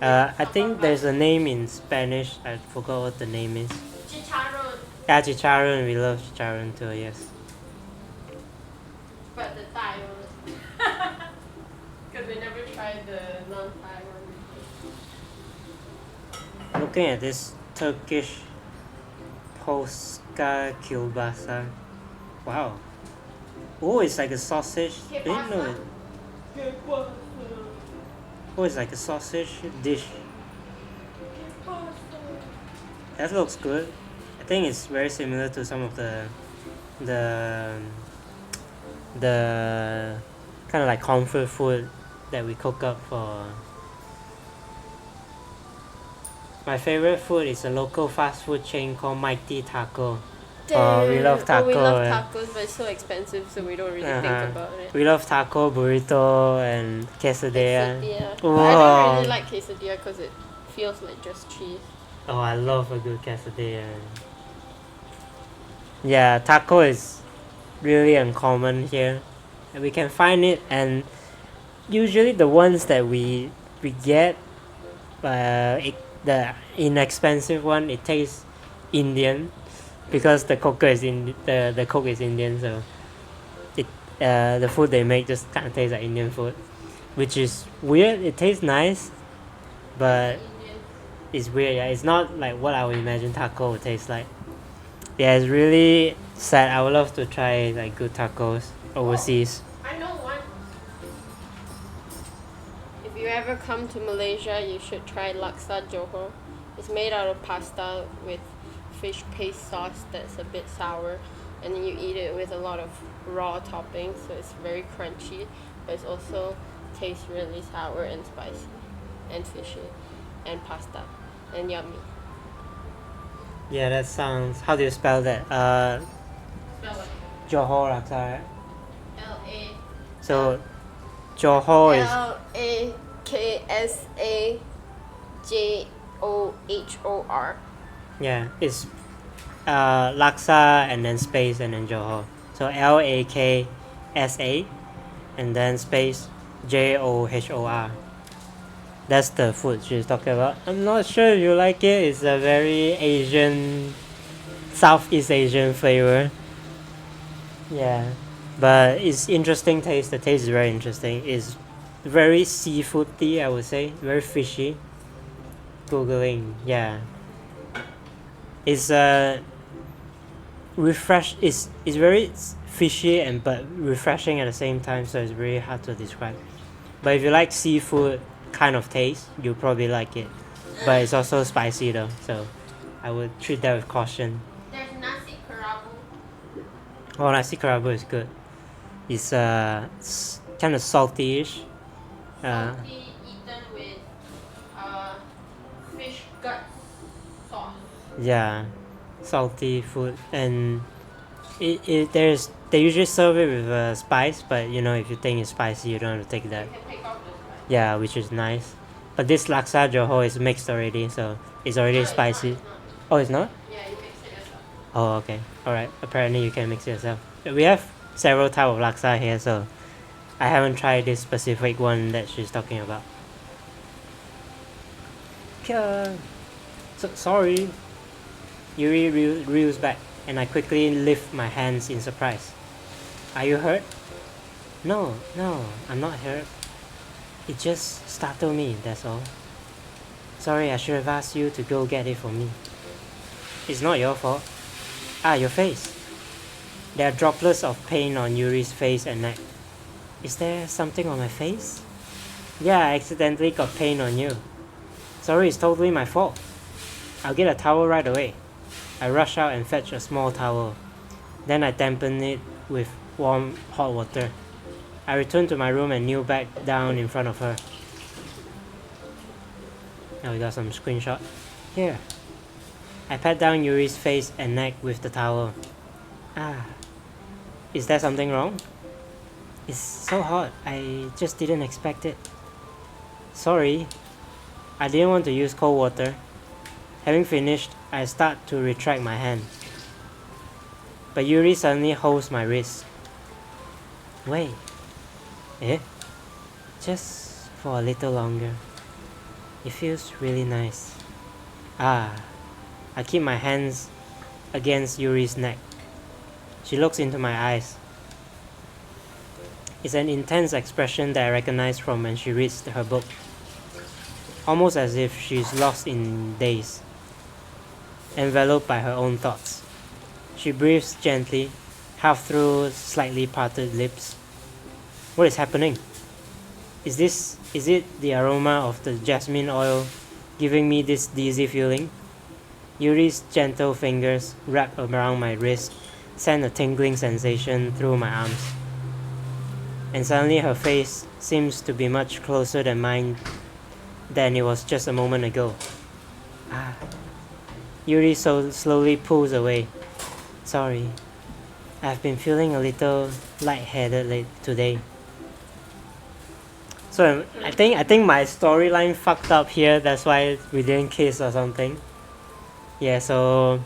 I think there's a name in Spanish. I forgot what the name is. Chicharron. Yeah, chicharron. We love chicharron too. Yes. But the Thai one. Because we never tried the non-Thai one. Looking at this Turkish Polska kielbasa. Wow. Oh, it's like a sausage. I didn't know it. Oh, it's like a sausage dish. That looks good. I think it's very similar to some of the kind of like comfort food that we cook up for. My favorite food is a local fast food chain called Mighty Taco. Oh, we love taco. We love tacos, but it's so expensive, so we don't really think about it. We love taco, burrito, and quesadilla. Quesadilla. Whoa. I don't really like quesadilla because it feels like just cheese. Oh, I love a good quesadilla. Yeah, taco is really uncommon here. And we can find it, and usually the ones that we get, the inexpensive one, it tastes Indian because the cook is Indian, so it the food they make just kind of tastes like Indian food, which is weird. It tastes nice, but it's weird. Yeah, it's not like what I would imagine taco would taste like. Yeah, it's really sad. I would love to try like good tacos overseas. I know one. If you ever come to Malaysia, you should try laksa Johor. It's made out of pasta with fish paste sauce that's a bit sour, and then you eat it with a lot of raw toppings, so it's very crunchy, but it also tastes really sour and spicy and fishy and pasta and yummy. Yeah, that sounds. How do you spell that? Spell it. Johor laksa, right? L-A. So, Johor is Laksajohor. yeah, it's laksa and then space and then Johor. So LAKSA and then space JOHOR. That's the food she's talking about. I'm not sure if you like it. It's a very Asian, Southeast Asian flavor. Yeah, but it's interesting taste. The taste is very interesting. It's very seafoody, I would say. Very fishy. Googling, yeah. It's it's very fishy and but refreshing at the same time, so it's very hard to describe. But if you like seafood kind of taste, you'll probably like it. But it's also spicy though, so I would treat that with caution. There's nasi kerabu. Oh, nasi kerabu is good. It's kind of salty-ish. Salty, eaten with fish gut sauce. Yeah, salty food, and they usually serve it with spice, but you know, if you think it's spicy, you don't have to take that. You can take off the spice. Yeah, which is nice. But this laksa Johor is mixed already, so it's already spicy. Oh, it's not? Yeah, you mix it yourself. Oh, okay. Alright, apparently you can mix it yourself. We have several types of laksa here, so I haven't tried this specific one that she's talking about. Sorry. Yuri reels back, and I quickly lift my hands in surprise. Are you hurt? No, I'm not hurt. It just startled me, that's all. Sorry, I should have asked you to go get it for me. It's not your fault. Ah, your face. There are droplets of paint on Yuri's face and neck. Is there something on my face? Yeah, I accidentally got paint on you. Sorry, it's totally my fault. I'll get a towel right away. I rush out and fetch a small towel. Then I dampen it with warm hot water. I return to my room and kneel back down in front of her. Now we got some screenshot. Here. I pat down Yuri's face and neck with the towel. Ah. Is there something wrong? It's so hot. I just didn't expect it. Sorry. I didn't want to use cold water. Having finished, I start to retract my hand. But Yuri suddenly holds my wrist. Wait. Eh? Just for a little longer. It feels really nice. Ah. I keep my hands against Yuri's neck. She looks into my eyes. It's an intense expression that I recognize from when she reads her book. Almost as if she's lost in daze, enveloped by her own thoughts. She breathes gently, half through slightly parted lips. What is happening? Is it the aroma of the jasmine oil giving me this dizzy feeling? Yuri's gentle fingers wrap around my wrist, send a tingling sensation through my arms. And suddenly her face seems to be much closer than mine than it was just a moment ago. Ah. Yuri slowly pulls away. Sorry. I've been feeling a little lightheaded today. So I think my storyline fucked up here, that's why we didn't kiss or something. Yeah, so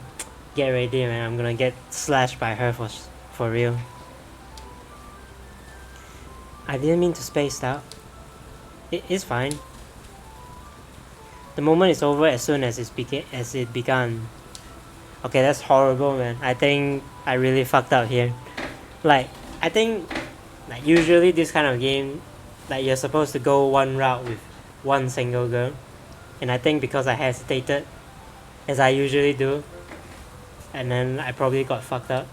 get ready, man. I'm gonna get slashed by her for real. I didn't mean to space out. It's fine. The moment is over as soon as it began. Okay, that's horrible, man. I think I really fucked up here. I think usually this kind of game, you're supposed to go one route with one single girl, and I think because I hesitated, as I usually do, and then I probably got fucked up.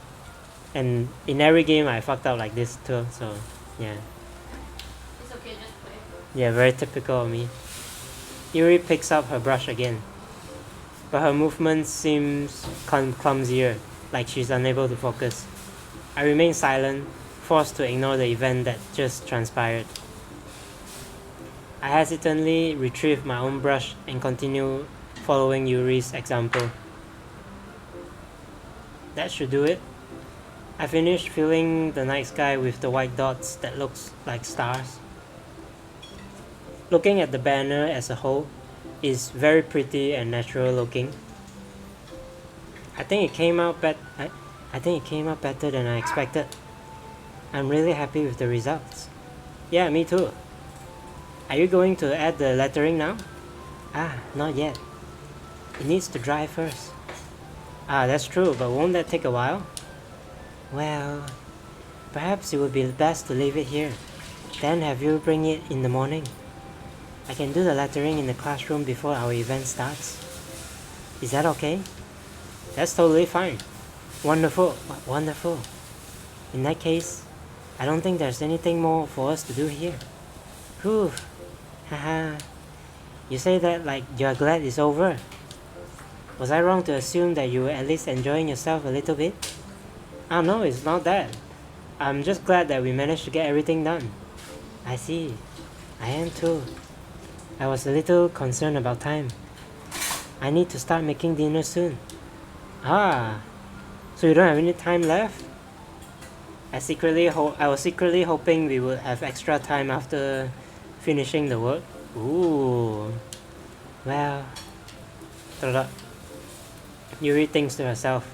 And in every game I fucked up like this too, so yeah. It's okay, just play. Yeah, very typical of me. Yuri picks up her brush again, but her movement seems clumsier, like she's unable to focus. I remain silent, forced to ignore the event that just transpired. I hesitantly retrieve my own brush and continue following Yuri's example. That should do it. I finished filling the night sky with the white dots that looks like stars. Looking at the banner as a whole, is very pretty and natural looking. I think it came out better than I expected. I'm really happy with the results. Yeah, me too. Are you going to add the lettering now? Ah, not yet. It needs to dry first. Ah, that's true, but won't that take a while? Well, perhaps it would be best to leave it here. Then have you bring it in the morning. I can do the lettering in the classroom before our event starts. Is that okay? That's totally fine. Wonderful, wonderful. In that case, I don't think there's anything more for us to do here. Whew, haha. You say that like you're glad it's over. Was I wrong to assume that you were at least enjoying yourself a little bit? Oh no, it's not that. I'm just glad that we managed to get everything done. I see. I am too. I was a little concerned about time. I need to start making dinner soon. Ah, so you don't have any time left? I was secretly hoping we would have extra time after finishing the work. Ooh. Well. Yuri thinks to herself.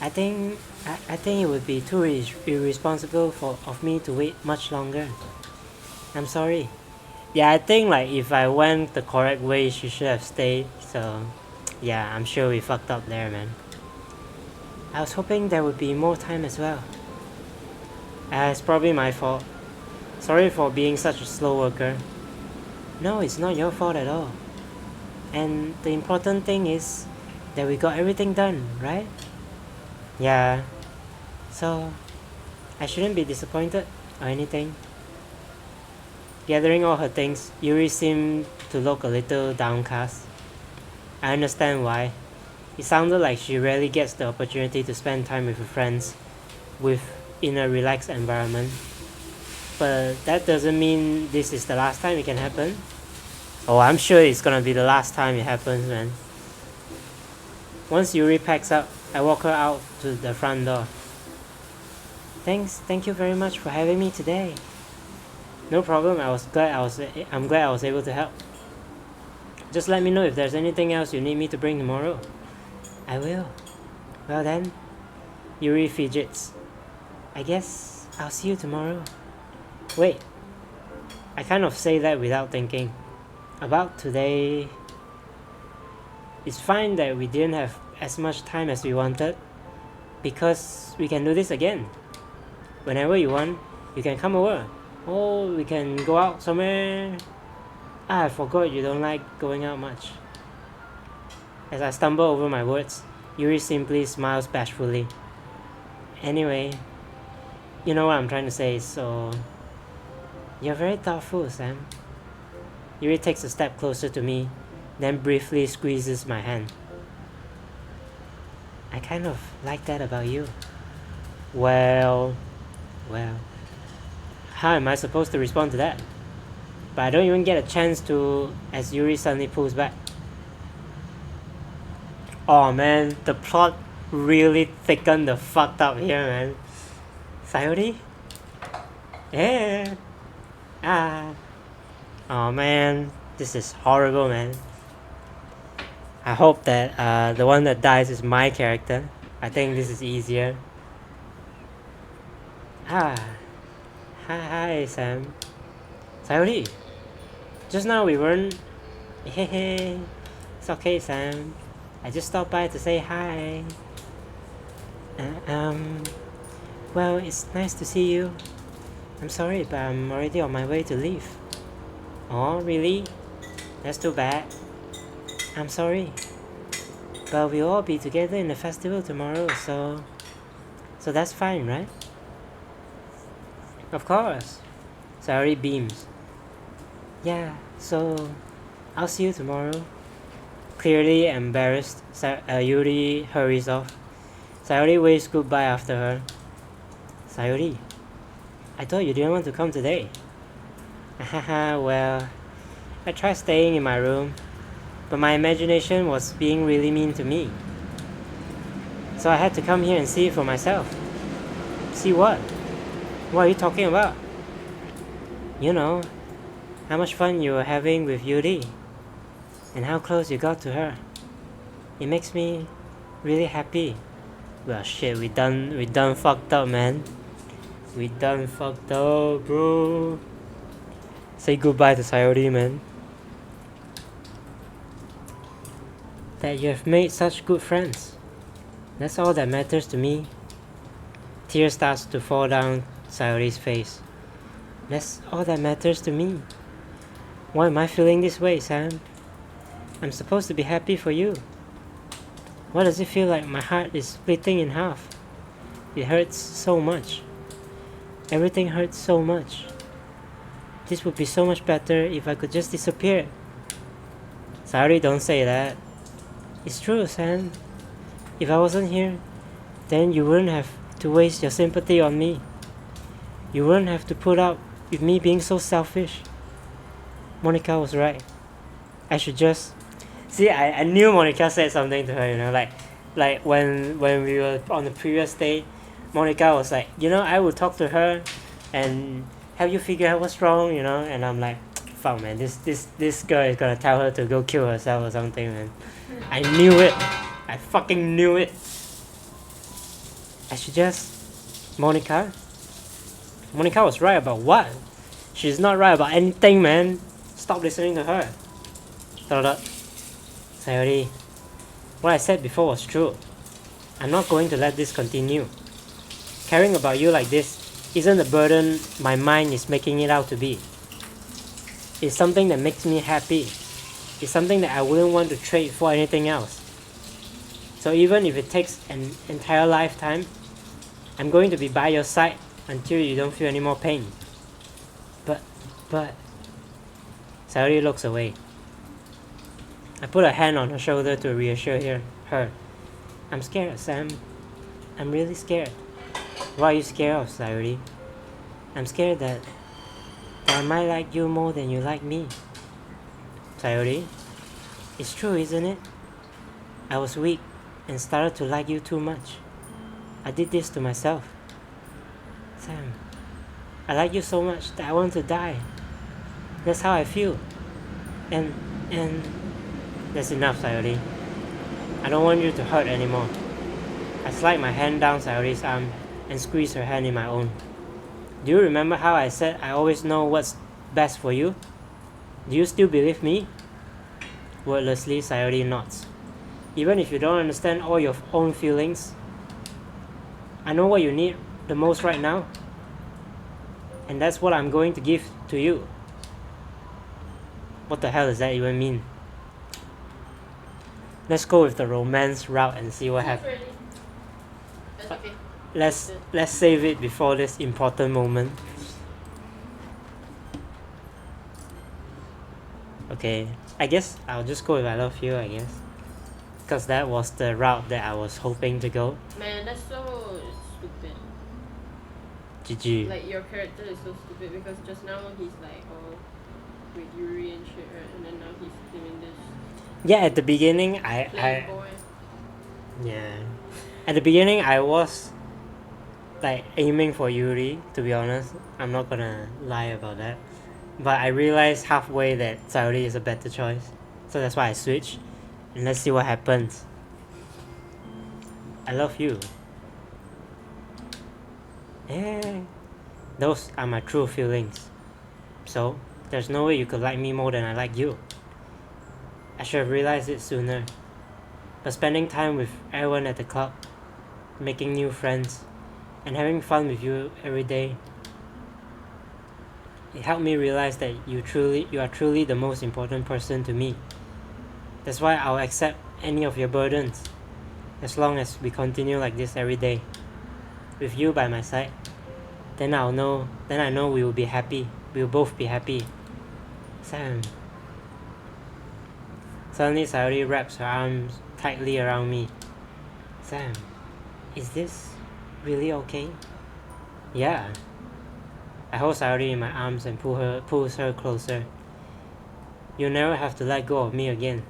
I think it would be too irresponsible of me to wait much longer. I'm sorry. Yeah, I think if I went the correct way, she should have stayed. So, yeah, I'm sure we fucked up there, man. I was hoping there would be more time as well. It's probably my fault. Sorry for being such a slow worker. No, it's not your fault at all. And the important thing is that we got everything done, right? Yeah. So, I shouldn't be disappointed or anything. Gathering all her things, Yuri seemed to look a little downcast. I understand why. It sounded like she rarely gets the opportunity to spend time with her friends in a relaxed environment. But that doesn't mean this is the last time it can happen. Oh, I'm sure it's gonna be the last time it happens, man. Once Yuri packs up, I walk her out to the front door. Thank you very much for having me today. No problem, I'm glad I was able to help. Just let me know if there's anything else you need me to bring tomorrow. I will. Well then, Yuri fidgets. I guess I'll see you tomorrow. Wait, I kind of say that without thinking. About today, it's fine that we didn't have as much time as we wanted, because we can do this again. Whenever you want, you can come over. Or we can go out somewhere. I forgot you don't like going out much. As I stumble over my words, Yuri simply smiles bashfully. Anyway, you know what I'm trying to say, so... You're very thoughtful, Sam. Yuri takes a step closer to me, then briefly squeezes my hand. I kind of like that about you. Well... How am I supposed to respond to that? But I don't even get a chance to, as Yuri suddenly pulls back. Oh man, the plot really thickened the fucked up here, man. Sayori? Yeah. Oh man, this is horrible, man. I hope that the one that dies is my character. I think this is easier. Hi, Sam. Sayori. Just now we weren't... Hey, it's okay, Sam. I just stopped by to say hi. Well, it's nice to see you. I'm sorry, but I'm already on my way to leave. Oh, really? That's too bad. I'm sorry. But we'll all be together in the festival tomorrow, so that's fine, right? Of course. Sayori beams. Yeah, so I'll see you tomorrow. Clearly embarrassed, Yuri hurries off. Sayori waves goodbye after her. Sayori, I thought you didn't want to come today. Haha, well, I tried staying in my room, but my imagination was being really mean to me. So I had to come here and see it for myself. See what? What are you talking about? You know, how much fun you were having with Yuri, and how close you got to her. It makes me really happy. Well shit, we done fucked up, man. We done fucked up, bro. Say goodbye to Sayori, man. That you have made such good friends. That's all that matters to me. Tears starts to fall down Sayori's face. That's all that matters to me. Why am I feeling this way, Sam? I'm supposed to be happy for you. Why does it feel like my heart is splitting in half? It hurts so much. Everything hurts so much. This would be so much better if I could just disappear. Sorry, don't say that. It's true, Sam. If I wasn't here, then you wouldn't have to waste your sympathy on me. You wouldn't have to put up with me being so selfish. Monica was right. I should just... See, I knew Monica said something to her, you know, like when we were on the previous day, Monica was like, you know, I will talk to her and help you figure out what's wrong, you know, and I'm like, fuck, man, this girl is gonna tell her to go kill herself or something, man. I knew it. I fucking knew it. I should just... Monica was right about what? She's not right about anything, man. Stop listening to her. Sayori, what I said before was true. I'm not going to let this continue. Caring about you like this isn't the burden my mind is making it out to be. It's something that makes me happy. It's something that I wouldn't want to trade for anything else. So even if it takes an entire lifetime, I'm going to be by your side until you don't feel any more pain. But... Sayori looks away. I put a hand on her shoulder to reassure her. I'm scared, Sam. I'm really scared. What are you scared of, Sayuri? I'm scared that I might like you more than you like me. Sayuri, it's true, isn't it? I was weak and started to like you too much. I did this to myself. Sam, I like you so much that I want to die. That's how I feel. And that's enough, Sayuri. I don't want you to hurt anymore. I slide my hand down Sayuri's arm and squeeze her hand in my own. Do you remember how I said I always know what's best for you? Do you still believe me? Wordlessly, Sayuri nods. Even if you don't understand all your own feelings, I know what you need the most right now. And that's what I'm going to give to you. What the hell does that even mean? Let's go with the romance route and see what happens. That's okay. Let's save it before this important moment. Okay, I guess I'll just go with I love you, I guess. Because that was the route that I was hoping to go. Man, that's so stupid. GG. Like, your character is so stupid because just now he's like, oh, with Yuri and shit, right? And then now he's doing this. Yeah, at the beginning, Playboy. Yeah. At the beginning, I was like aiming for Yuri, to be honest. I'm not gonna lie about that. But I realized halfway that Sayuri is a better choice. So that's why I switched. And let's see what happens. I love you. Yeah. Those are my true feelings. So, there's no way you could like me more than I like you. I should have realized it sooner. But spending time with everyone at the club, making new friends, and having fun with you every day, it helped me realize that you are truly the most important person to me. That's why I'll accept any of your burdens, as long as we continue like this every day. With you by my side, then I know we will be happy. We will both be happy. Sam. Suddenly Sayuri wraps her arms tightly around me. Sam, is this really okay? Yeah. I hold Sayuri in my arms and pulls her closer. You'll never have to let go of me again.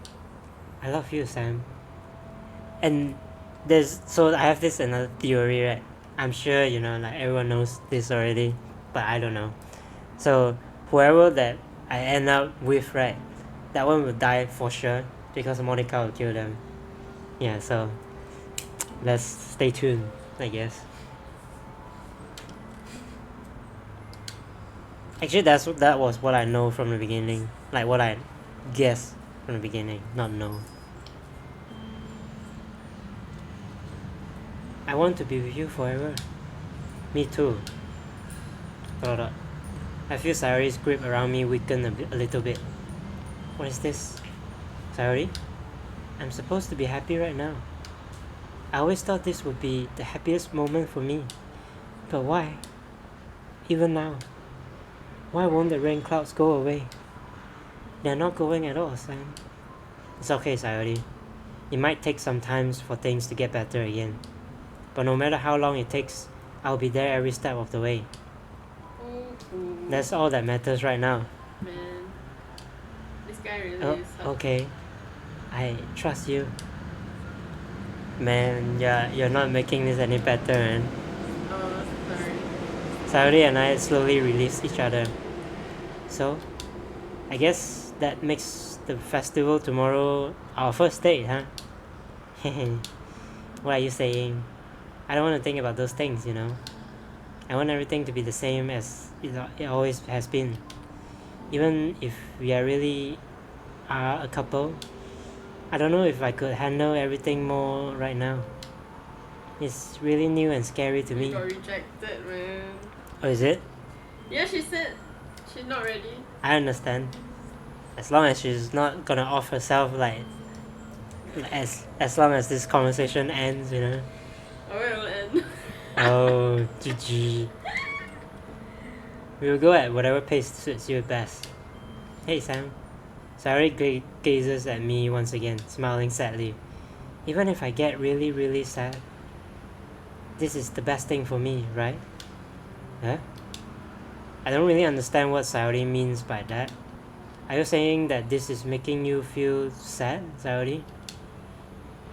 I love you, Sam. And I have this another theory, right? I'm sure, like everyone knows this already, but I don't know. So whoever that I end up with, right, that one will die for sure because Monica will kill them. Yeah, so let's stay tuned, I guess. Actually, that was what I know from the beginning. Like what I guessed from the beginning, not know. I want to be with you forever. Me too. Hold up. I feel Sayuri's grip around me weaken a little bit. What is this? Sayuri? I'm supposed to be happy right now. I always thought this would be the happiest moment for me. But why? Even now. Why won't the rain clouds go away? They're not going at all, Sam. It's okay, Sayuri. It might take some time for things to get better again. But no matter how long it takes, I'll be there every step of the way. That's all that matters right now. Man, this guy really is. Okay. I trust you. Man, you're not making this any better, man. Oh, sorry. Sayuri and I slowly release each other. So, I guess that makes the festival tomorrow our first date, huh? What are you saying? I don't want to think about those things, I want everything to be the same as it always has been. Even if we really are a couple, I don't know if I could handle everything more right now. It's really new and scary to me. You got rejected, man. Oh, is it? Yeah, she said she's not ready. I understand. As long as she's not gonna off herself, as long as this conversation ends, Oh, it'll end. Oh, GG. We will go at whatever pace suits you best. Hey, Sam. Sayuri gazes at me once again, smiling sadly. Even if I get really, really sad, this is the best thing for me, right? Huh? I don't really understand what Sayori means by that. Are you saying that this is making you feel sad, Sayori?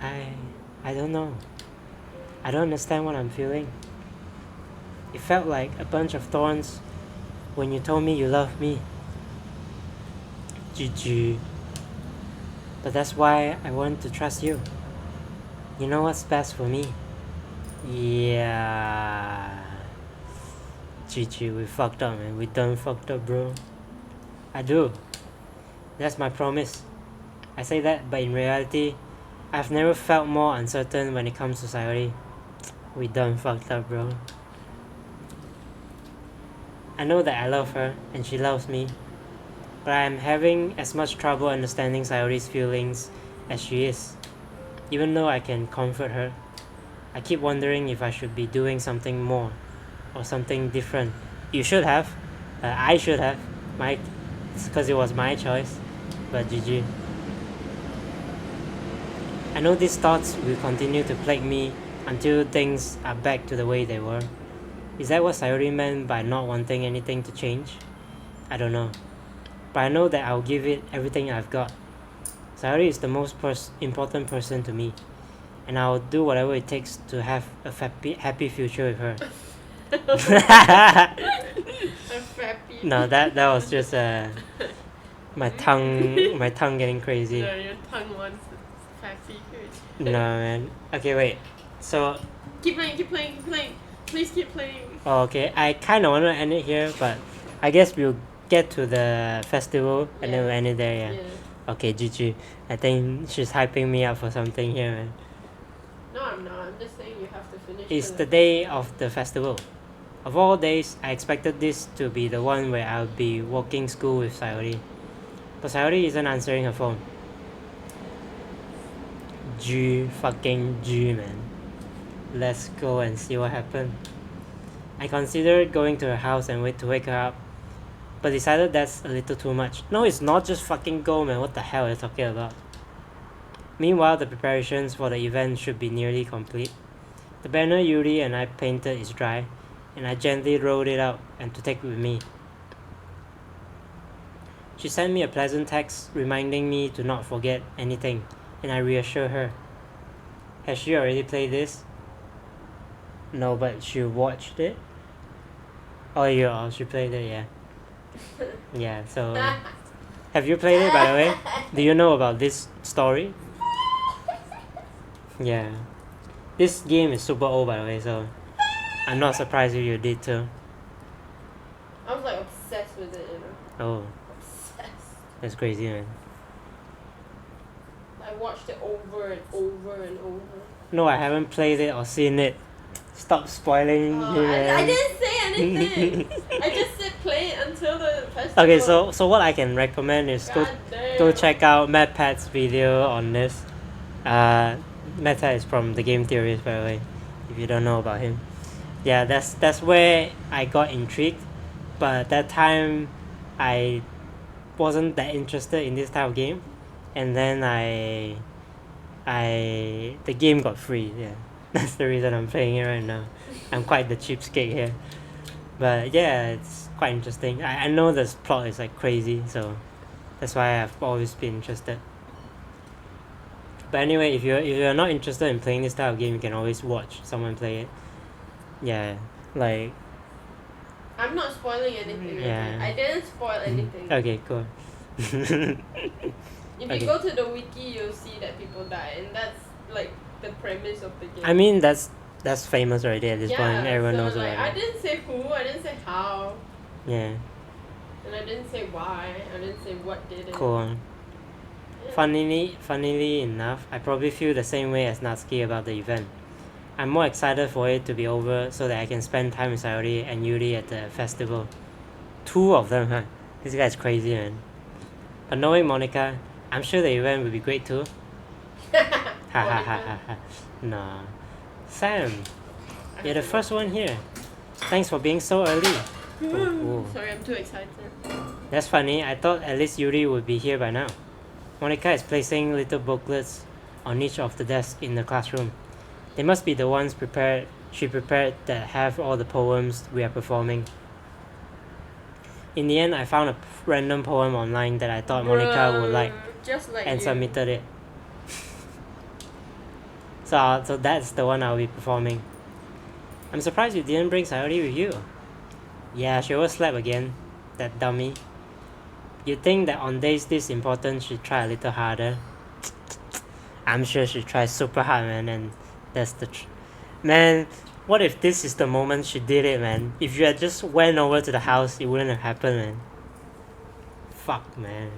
I don't know. I don't understand what I'm feeling. It felt like a bunch of thorns when you told me you love me. GG. But that's why I want to trust you. You know what's best for me? Yeah. GG, we fucked up, man. We done fucked up, bro. I do. That's my promise. I say that, but in reality, I've never felt more uncertain when it comes to Sayori. We done fucked up, bro. I know that I love her, and she loves me, but I'm having as much trouble understanding Sayori's feelings as she is. Even though I can comfort her, I keep wondering if I should be doing something more, or something different. You should have. I should have. Because it was my choice. But GG. I know these thoughts will continue to plague me until things are back to the way they were. Is that what Sayori meant by not wanting anything to change? I don't know. But I know that I'll give it everything I've got. Sayori is the most important person to me. And I'll do whatever it takes to have a happy future with her. No, that was just my tongue getting crazy. No, your tongue wants happy future. No, man. Okay, wait. So Keep playing. Please keep playing. oh, okay, I kind of want to end it here, but I guess we'll get to the festival and then we'll end it there, yeah. Okay, GG. I think she's hyping me up for something here, man. No, I'm not. I'm just saying you have to finish. It's the day of the festival. Of all days, I expected this to be the one where I'll be walking school with Sayori. But Sayori isn't answering her phone. Fucking G, man. Let's go and see what happened. I considered going to her house and wait to wake her up, but decided that's a little too much. No, it's not. Just fucking go, man. What the hell are you talking about? Meanwhile, the preparations for the event should be nearly complete. The banner Yuri and I painted is dry, and I gently rolled it out and to take with me. She sent me a pleasant text reminding me to not forget anything, and I reassure her. Has she already played this? No, but she watched it. Oh yeah, she played it, yeah. Yeah, so have you played it, by the way? Do you know about this story? Yeah. This game is super old, by the way, so I'm not surprised if you did too. I was like obsessed with it, you know. Oh, Obsessed. that's crazy, man. I watched it over and over and over. No, I haven't played it or seen it. Stop spoiling me, man. I didn't say anything. I just said play it until the festival. Okay, so what I can recommend is go damn. check out MadPat's video on this. MadPat is from the Game Theorist, by the way, if you don't know about him. Yeah, that's where I got intrigued, but at that time I wasn't that interested in this type of game, and then the game got free. Yeah, that's the reason I'm playing it right now. I'm quite the cheapskate here, but yeah, it's quite interesting. I know this plot is like crazy, so that's why I've always been interested. But anyway, if you're not interested in playing this type of game, you can always watch someone play it. Yeah, like. I'm not spoiling anything. Yeah. Okay? I didn't spoil anything. Okay, cool. If you go to the wiki, you'll see that people die, and that's like the premise of the game. I mean, that's famous already at this point. Everyone knows like, about I it. didn't say who, I didn't say how, Yeah, and I didn't say why, I didn't say what did it. cool. Yeah. Funnily enough, I probably feel the same way as Natsuki about the event. I'm more excited for it to be over so that I can spend time with Sayori and Yuri at the festival. 2 of them, huh? This guy's crazy, man. But knowing Monica, I'm sure the event will be great too. Ha ha ha ha ha. Nah. Sam, you're the first one here. Thanks for being so early. Oh. Sorry, I'm too excited. That's funny. I thought at least Yuri would be here by now. Monica is placing little booklets on each of the desks in the classroom. They must be the ones she prepared that have all the poems we are performing. In the end, I found a random poem online that I thought Monica would like, just like and you. submitted it. So that's the one I'll be performing. I'm surprised you didn't bring Sayori with you. Yeah, she overslept again. That dummy. You'd think that on days this important she'd try a little harder. I'm sure she tries super hard, man, and that's the man, what if this is the moment she did it, man? If you had just went over to the house, it wouldn't have happened, man. Fuck, man.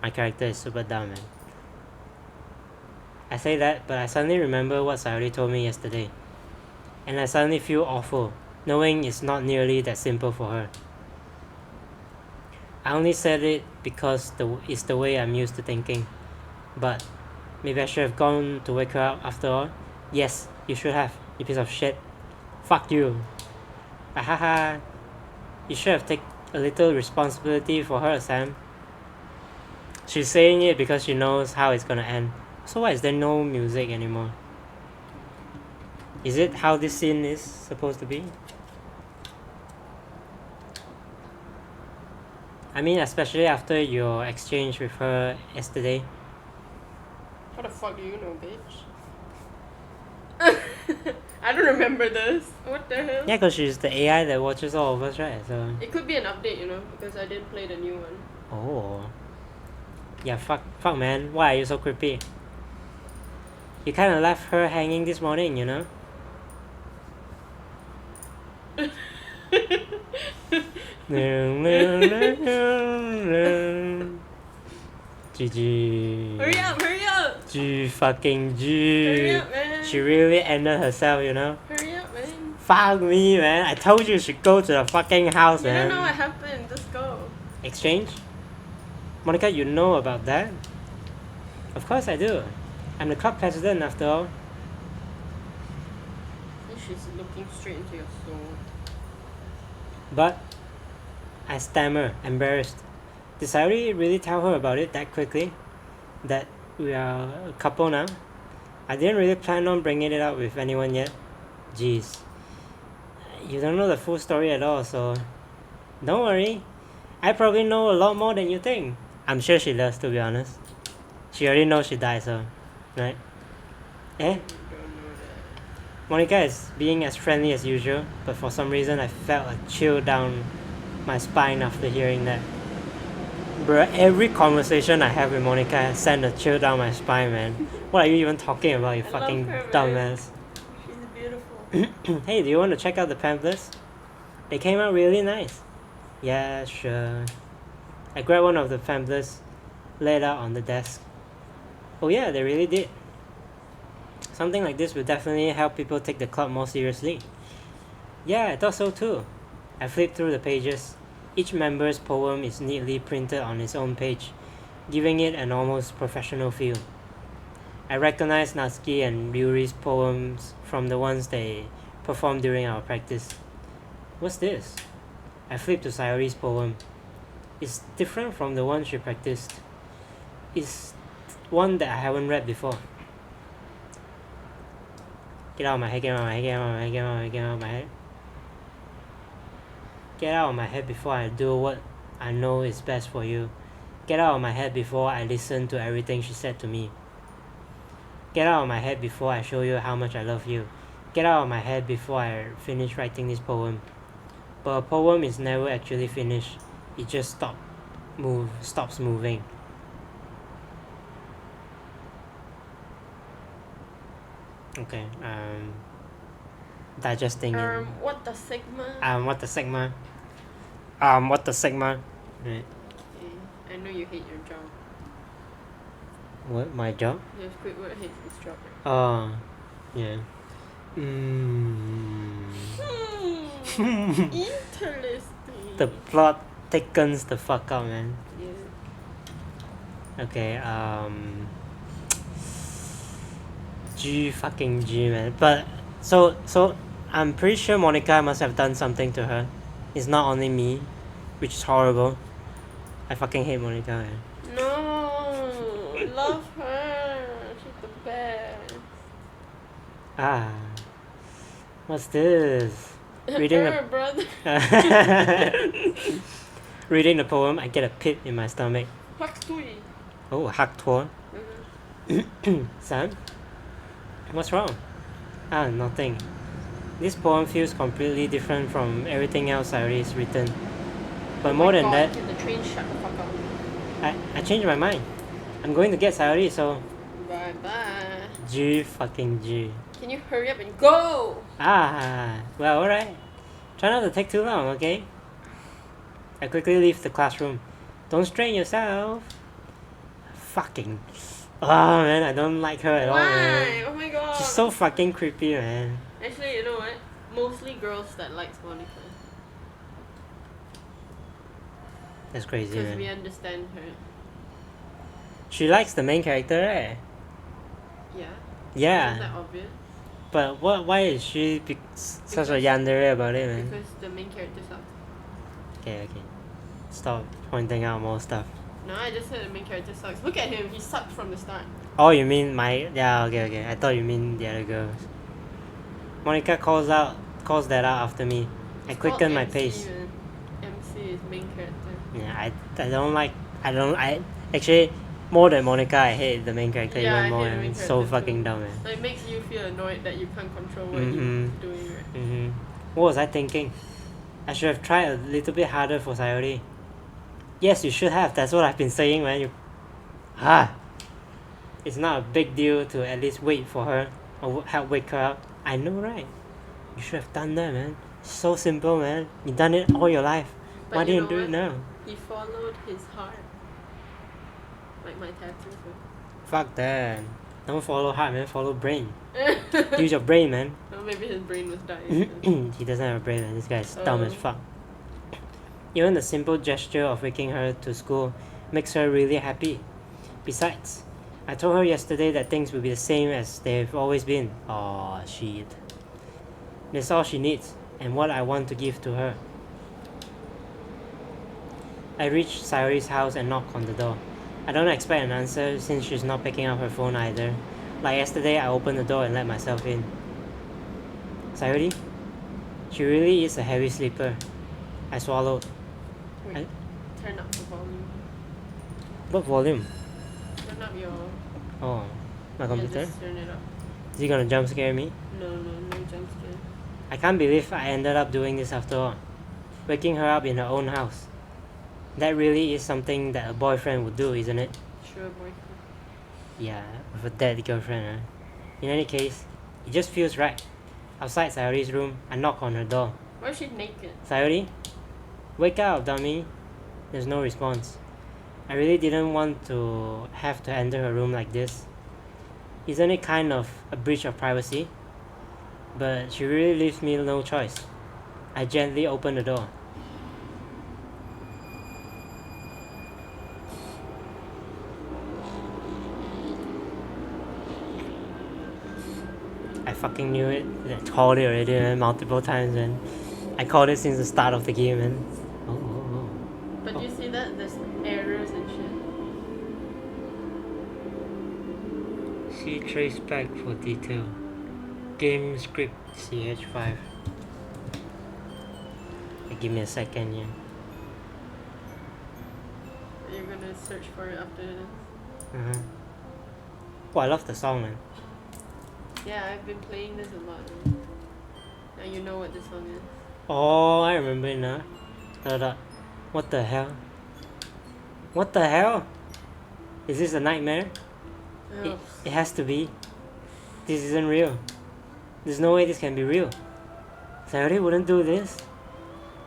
My character is super dumb, man. I say that, but I suddenly remember what Sayori told me yesterday. And I suddenly feel awful, knowing it's not nearly that simple for her. I only said it because it's the way I'm used to thinking. But maybe I should have gone to wake her up after all. Yes, you should have, you piece of shit. Fuck you. Ahaha. You should have taken a little responsibility for her, Sam. She's saying it because she knows how it's gonna end. So why is there no music anymore? Is it how this scene is supposed to be? I mean, especially after your exchange with her yesterday. How the fuck do you know, bitch? I don't remember this. What the hell? Yeah, because she's the AI that watches all of us, right? So. It could be an update, you know, because I didn't play the new one. Oh. Yeah, fuck, man. Why are you so creepy? You kind of left her hanging this morning, you know? GG. Hurry up! G fucking G. Hurry up, man. She really ended herself, you know? Hurry up, man. Fuck me, man. I told you should go to the fucking house, You man. don't know what happened. Just go. Exchange? Monica, you know about that? Of course I do. I'm the club president after all. She's looking straight into your soul. But I stammer, embarrassed. Did Sayori really tell her about it that quickly? That we are a couple now? I didn't really plan on bringing it up with anyone yet. Jeez. You don't know the full story at all, so don't worry. I probably know a lot more than you think. I'm sure she does, to be honest. She already knows she died, so right? Eh? Monica is being as friendly as usual, but for some reason I felt a chill down my spine after hearing that. Bruh, every conversation I have with Monica sent a chill down my spine, man. What are you even talking about, you fucking dumbass? She's beautiful. Hey, do you want to check out the pamphlets? They came out really nice. Yeah, sure. I grabbed one of the pamphlets, laid out on the desk. Oh yeah, they really did. Something like this will definitely help people take the club more seriously. Yeah, I thought so too. I flipped through the pages. Each member's poem is neatly printed on its own page, giving it an almost professional feel. I recognized Natsuki and Ryuri's poems from the ones they performed during our practice. What's this? I flipped to Sayori's poem. It's different from the one she practiced. It's one that I haven't read before. Get out of my head, get out of my head, get out of my head, get out of my head, get out of my head. Get out of my head before I do what I know is best for you. Get out of my head before I listen to everything she said to me. Get out of my head before I show you how much I love you. Get out of my head before I finish writing this poem. But a poem is never actually finished. It just stops moving. Okay, digesting it. What the sigma? What the sigma? What the sigma? Right. Okay. I know you hate your job. What, my job? Yes, Squidward hates his job. Oh, yeah. Interesting. The plot thickens the fuck up, man. Yeah. Okay, G fucking G, man. But so I'm pretty sure Monica must have done something to her. It's not only me, which is horrible. I fucking hate Monica, man. No, love her. She's the Ah. What's this? Reading Her brother. Reading the poem, I get a pit in my stomach. Huxtui. Oh, Haktor. Son? What's wrong? Ah, nothing. This poem feels completely different from everything else I already written. But more than that, Can the train shut the fuck up? I changed my mind. I'm going to get Sayori, so Bye bye. G fucking G. Can you hurry up and go? Ah, well, alright. Try not to take too long, okay? I quickly leave the classroom. Don't strain yourself. Fucking. Oh man, I don't like her at all, man. Why? Oh my god. She's so fucking creepy, man. Actually, you know what? Mostly girls that likes Monica. That's crazy, Because we man. understand her. She likes the main character, right? Yeah. Yeah. Isn't that obvious? But why is she such a yandere about it, man? Because the main character sucks. Okay. Stop pointing out more stuff. No, I just said the main character sucks. Look at him, he sucked from the start. Oh, you mean my... Yeah, okay. I thought you mean the other girls. Monica calls that out after me. I It's quicken called my MC, pace. man. MC is main character. Yeah, I actually, more than Monica, I hate the main character Yeah, I even more. hate the main And it's so character fucking too. dumb, man. So it makes you feel annoyed that you can't control what Mhm. he's doing, right? What was I thinking? I should have tried a little bit harder for Sayori. Yes, you should have. That's what I've been saying, man. It's not a big deal to at least wait for her or help wake her up. I know, right? You should have done that, man. So simple, man. You've done it all your life. But Why you didn't you know do it what? now? He followed his heart. Like my tattoo. Fuck that. Don't follow heart, man. Follow brain. Use your brain, man. Well, maybe his brain was dying. He doesn't have a brain, man. This guy is dumb as fuck. Even the simple gesture of waking her to school makes her really happy. Besides, I told her yesterday that things will be the same as they've always been. Aw, shit. That's all she needs, and what I want to give to her. I reach Sayori's house and knock on the door. I don't expect an answer since she's not picking up her phone either. Like yesterday, I opened the door and let myself in. Sayori? She really is a heavy sleeper. I swallowed. Wait, turn up the volume. What volume? Turn up your... Oh, my Yeah, computer? just turn it up. Is he gonna jump scare me? No jump scare. I can't believe I ended up doing this after all. Waking her up in her own house. That really is something that a boyfriend would do, isn't it? Sure, boyfriend. Yeah, with a dead girlfriend, huh? In any case, it just feels right. Outside Sayori's room, I knock on her door. Why is she naked? Sayori? Wake up, dummy. There's no response. I really didn't want to have to enter her room like this. Isn't it kind of a breach of privacy? But she really leaves me no choice. I gently open the door. I fucking knew it. I called it already, man, multiple times, man. I called it since the start of the game, man. Oh. But you see that? There's errors and shit. See trace back for detail. Game script CH5. Give me a second, yeah. You're gonna search for it after this. Oh, I love the song, man. Yeah, I've been playing this a lot. Man. Now you know what this song is. Oh, I remember it now. Hold up. What the hell? What the hell? Is this a nightmare? Oh. It has to be. This isn't real. There's no way this can be real. Sayori wouldn't do this.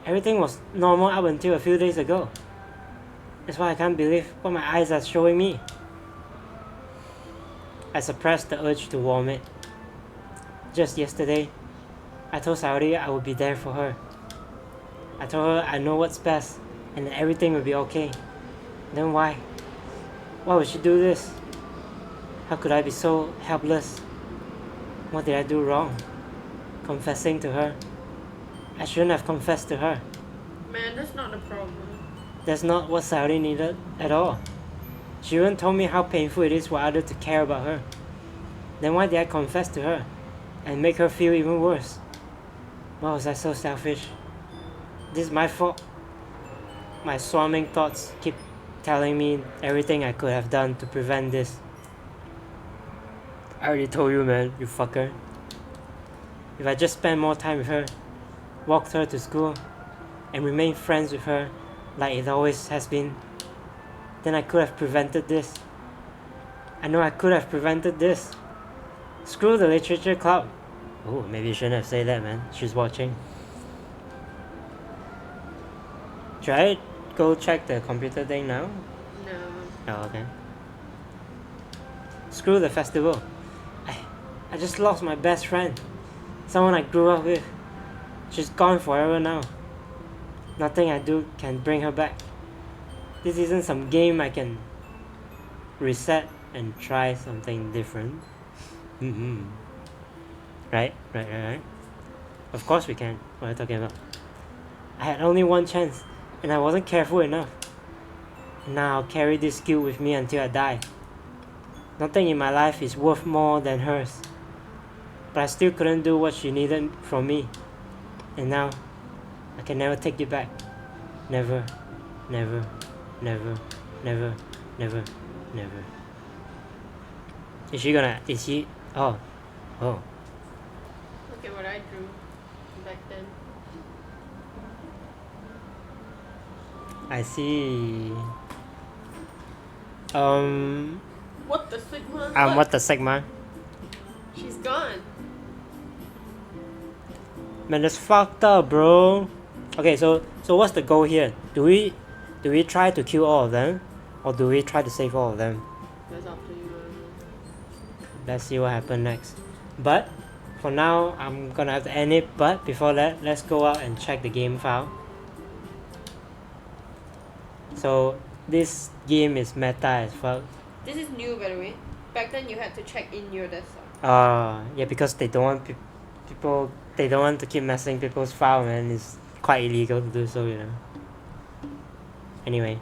Everything was normal up until a few days ago. That's why I can't believe what my eyes are showing me. I suppressed the urge to vomit. Just yesterday, I told Sayori I would be there for her. I told her I know what's best and that everything will be okay. Then why? Why would she do this? How could I be so helpless? What did I do wrong? Confessing to her? I shouldn't have confessed to her. Man, that's not the problem. That's not what Sayori needed at all. She even told me how painful it is for others to care about her. Then why did I confess to her? and make her feel even worse. Why was I so selfish? This is my fault. My swarming thoughts keep telling me everything I could have done to prevent this. I already told you, man, you fucker. If I just spent more time with her, walked her to school, and remained friends with her like it always has been, then I could have prevented this. I know I could have prevented this. Screw the literature club. Oh, maybe you shouldn't have said that, man. She's watching. Should I go check the computer thing now? No. Oh, okay. Screw the festival. I just lost my best friend. Someone I grew up with. She's gone forever now. Nothing I do can bring her back. This isn't some game I can reset and try something different. Right. Of course we can. What are you talking about? I had only one chance, and I wasn't careful enough. And now I'll carry this guilt with me until I die. Nothing in my life is worth more than hers. But I still couldn't do what she needed from me. And now, I can never take it back. Never. Is she? Oh. Look at what I drew back then. I see. What the sigma? What the sigma? She's gone. Man, that's fucked up, bro. Okay, so what's the goal here? Do we try to kill all of them, or do we try to save all of them? That's up to you. Let's see what happens next. But for now, I'm gonna have to end it. But before that, let's go out and check the game file. So this game is meta as fuck. This is new, by the way. Back then, you had to check in your desktop. Yeah, because they don't want people. They don't want to keep messing people's file, man. It's quite illegal to do so, you know. Anyway,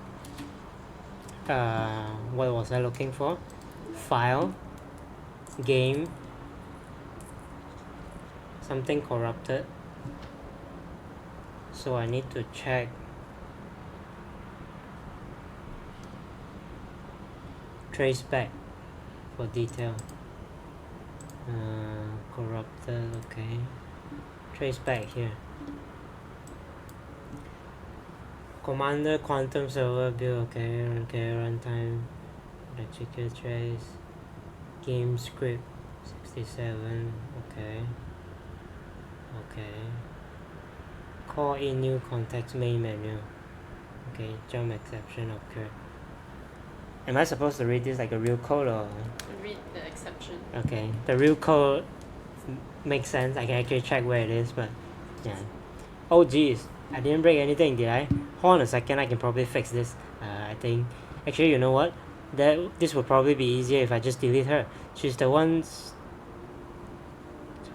what was I looking for? File, game, something corrupted. So I need to check. Trace back for detail. Corrupted, okay. Trace back here. Commander Quantum Server build, okay, runtime, electrical trace, game script 67, okay. Call in new context main menu. Okay, jump exception occurred. Am I supposed to read this like a real code or? Read the exception. Okay, the real code makes sense. I can actually check where it is, but yeah. Oh geez, I didn't break anything, did I? Hold on a second, I can probably fix this. I think. Actually, you know what? This would probably be easier if I just delete her. She's the one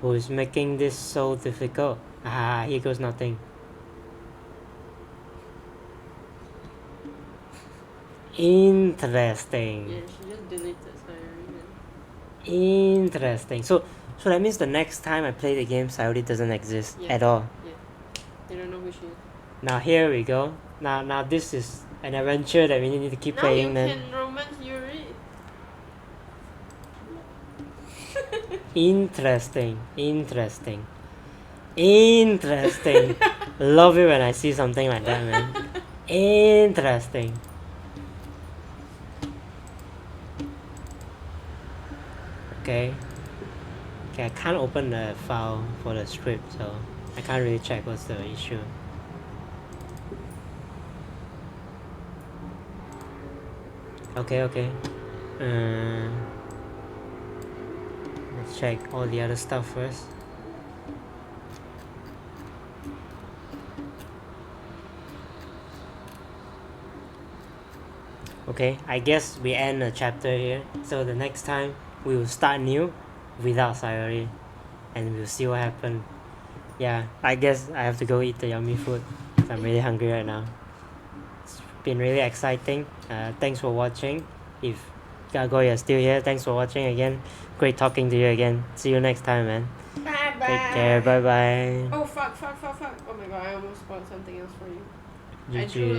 who is making this so difficult. Here goes nothing. Interesting. Yeah, she just deleted Sayuri. Interesting. So that means the next time I play the game, Sayuri doesn't exist at all. Yeah. You don't know who she is. Now here we go. Now this is an adventure that we need to keep playing. Now you then. can romance Yuri. Interesting. Love it when I see something like that, man. Interesting. Okay, I can't open the file for the script, so I can't really check what's the issue. Okay. Let's check all the other stuff first. Okay, I guess we end the chapter here. So the next time we will start new without Sayuri, and we'll see what happens. Yeah, I guess I have to go eat the yummy food. I'm really hungry right now. It's been really exciting. Thanks for watching. If Gago, you're still here, thanks for watching again. Great talking to you again. See you next time, man. bye. Take care. Bye bye. Oh fuck. Oh my god, I almost bought something else for you. I GG. drew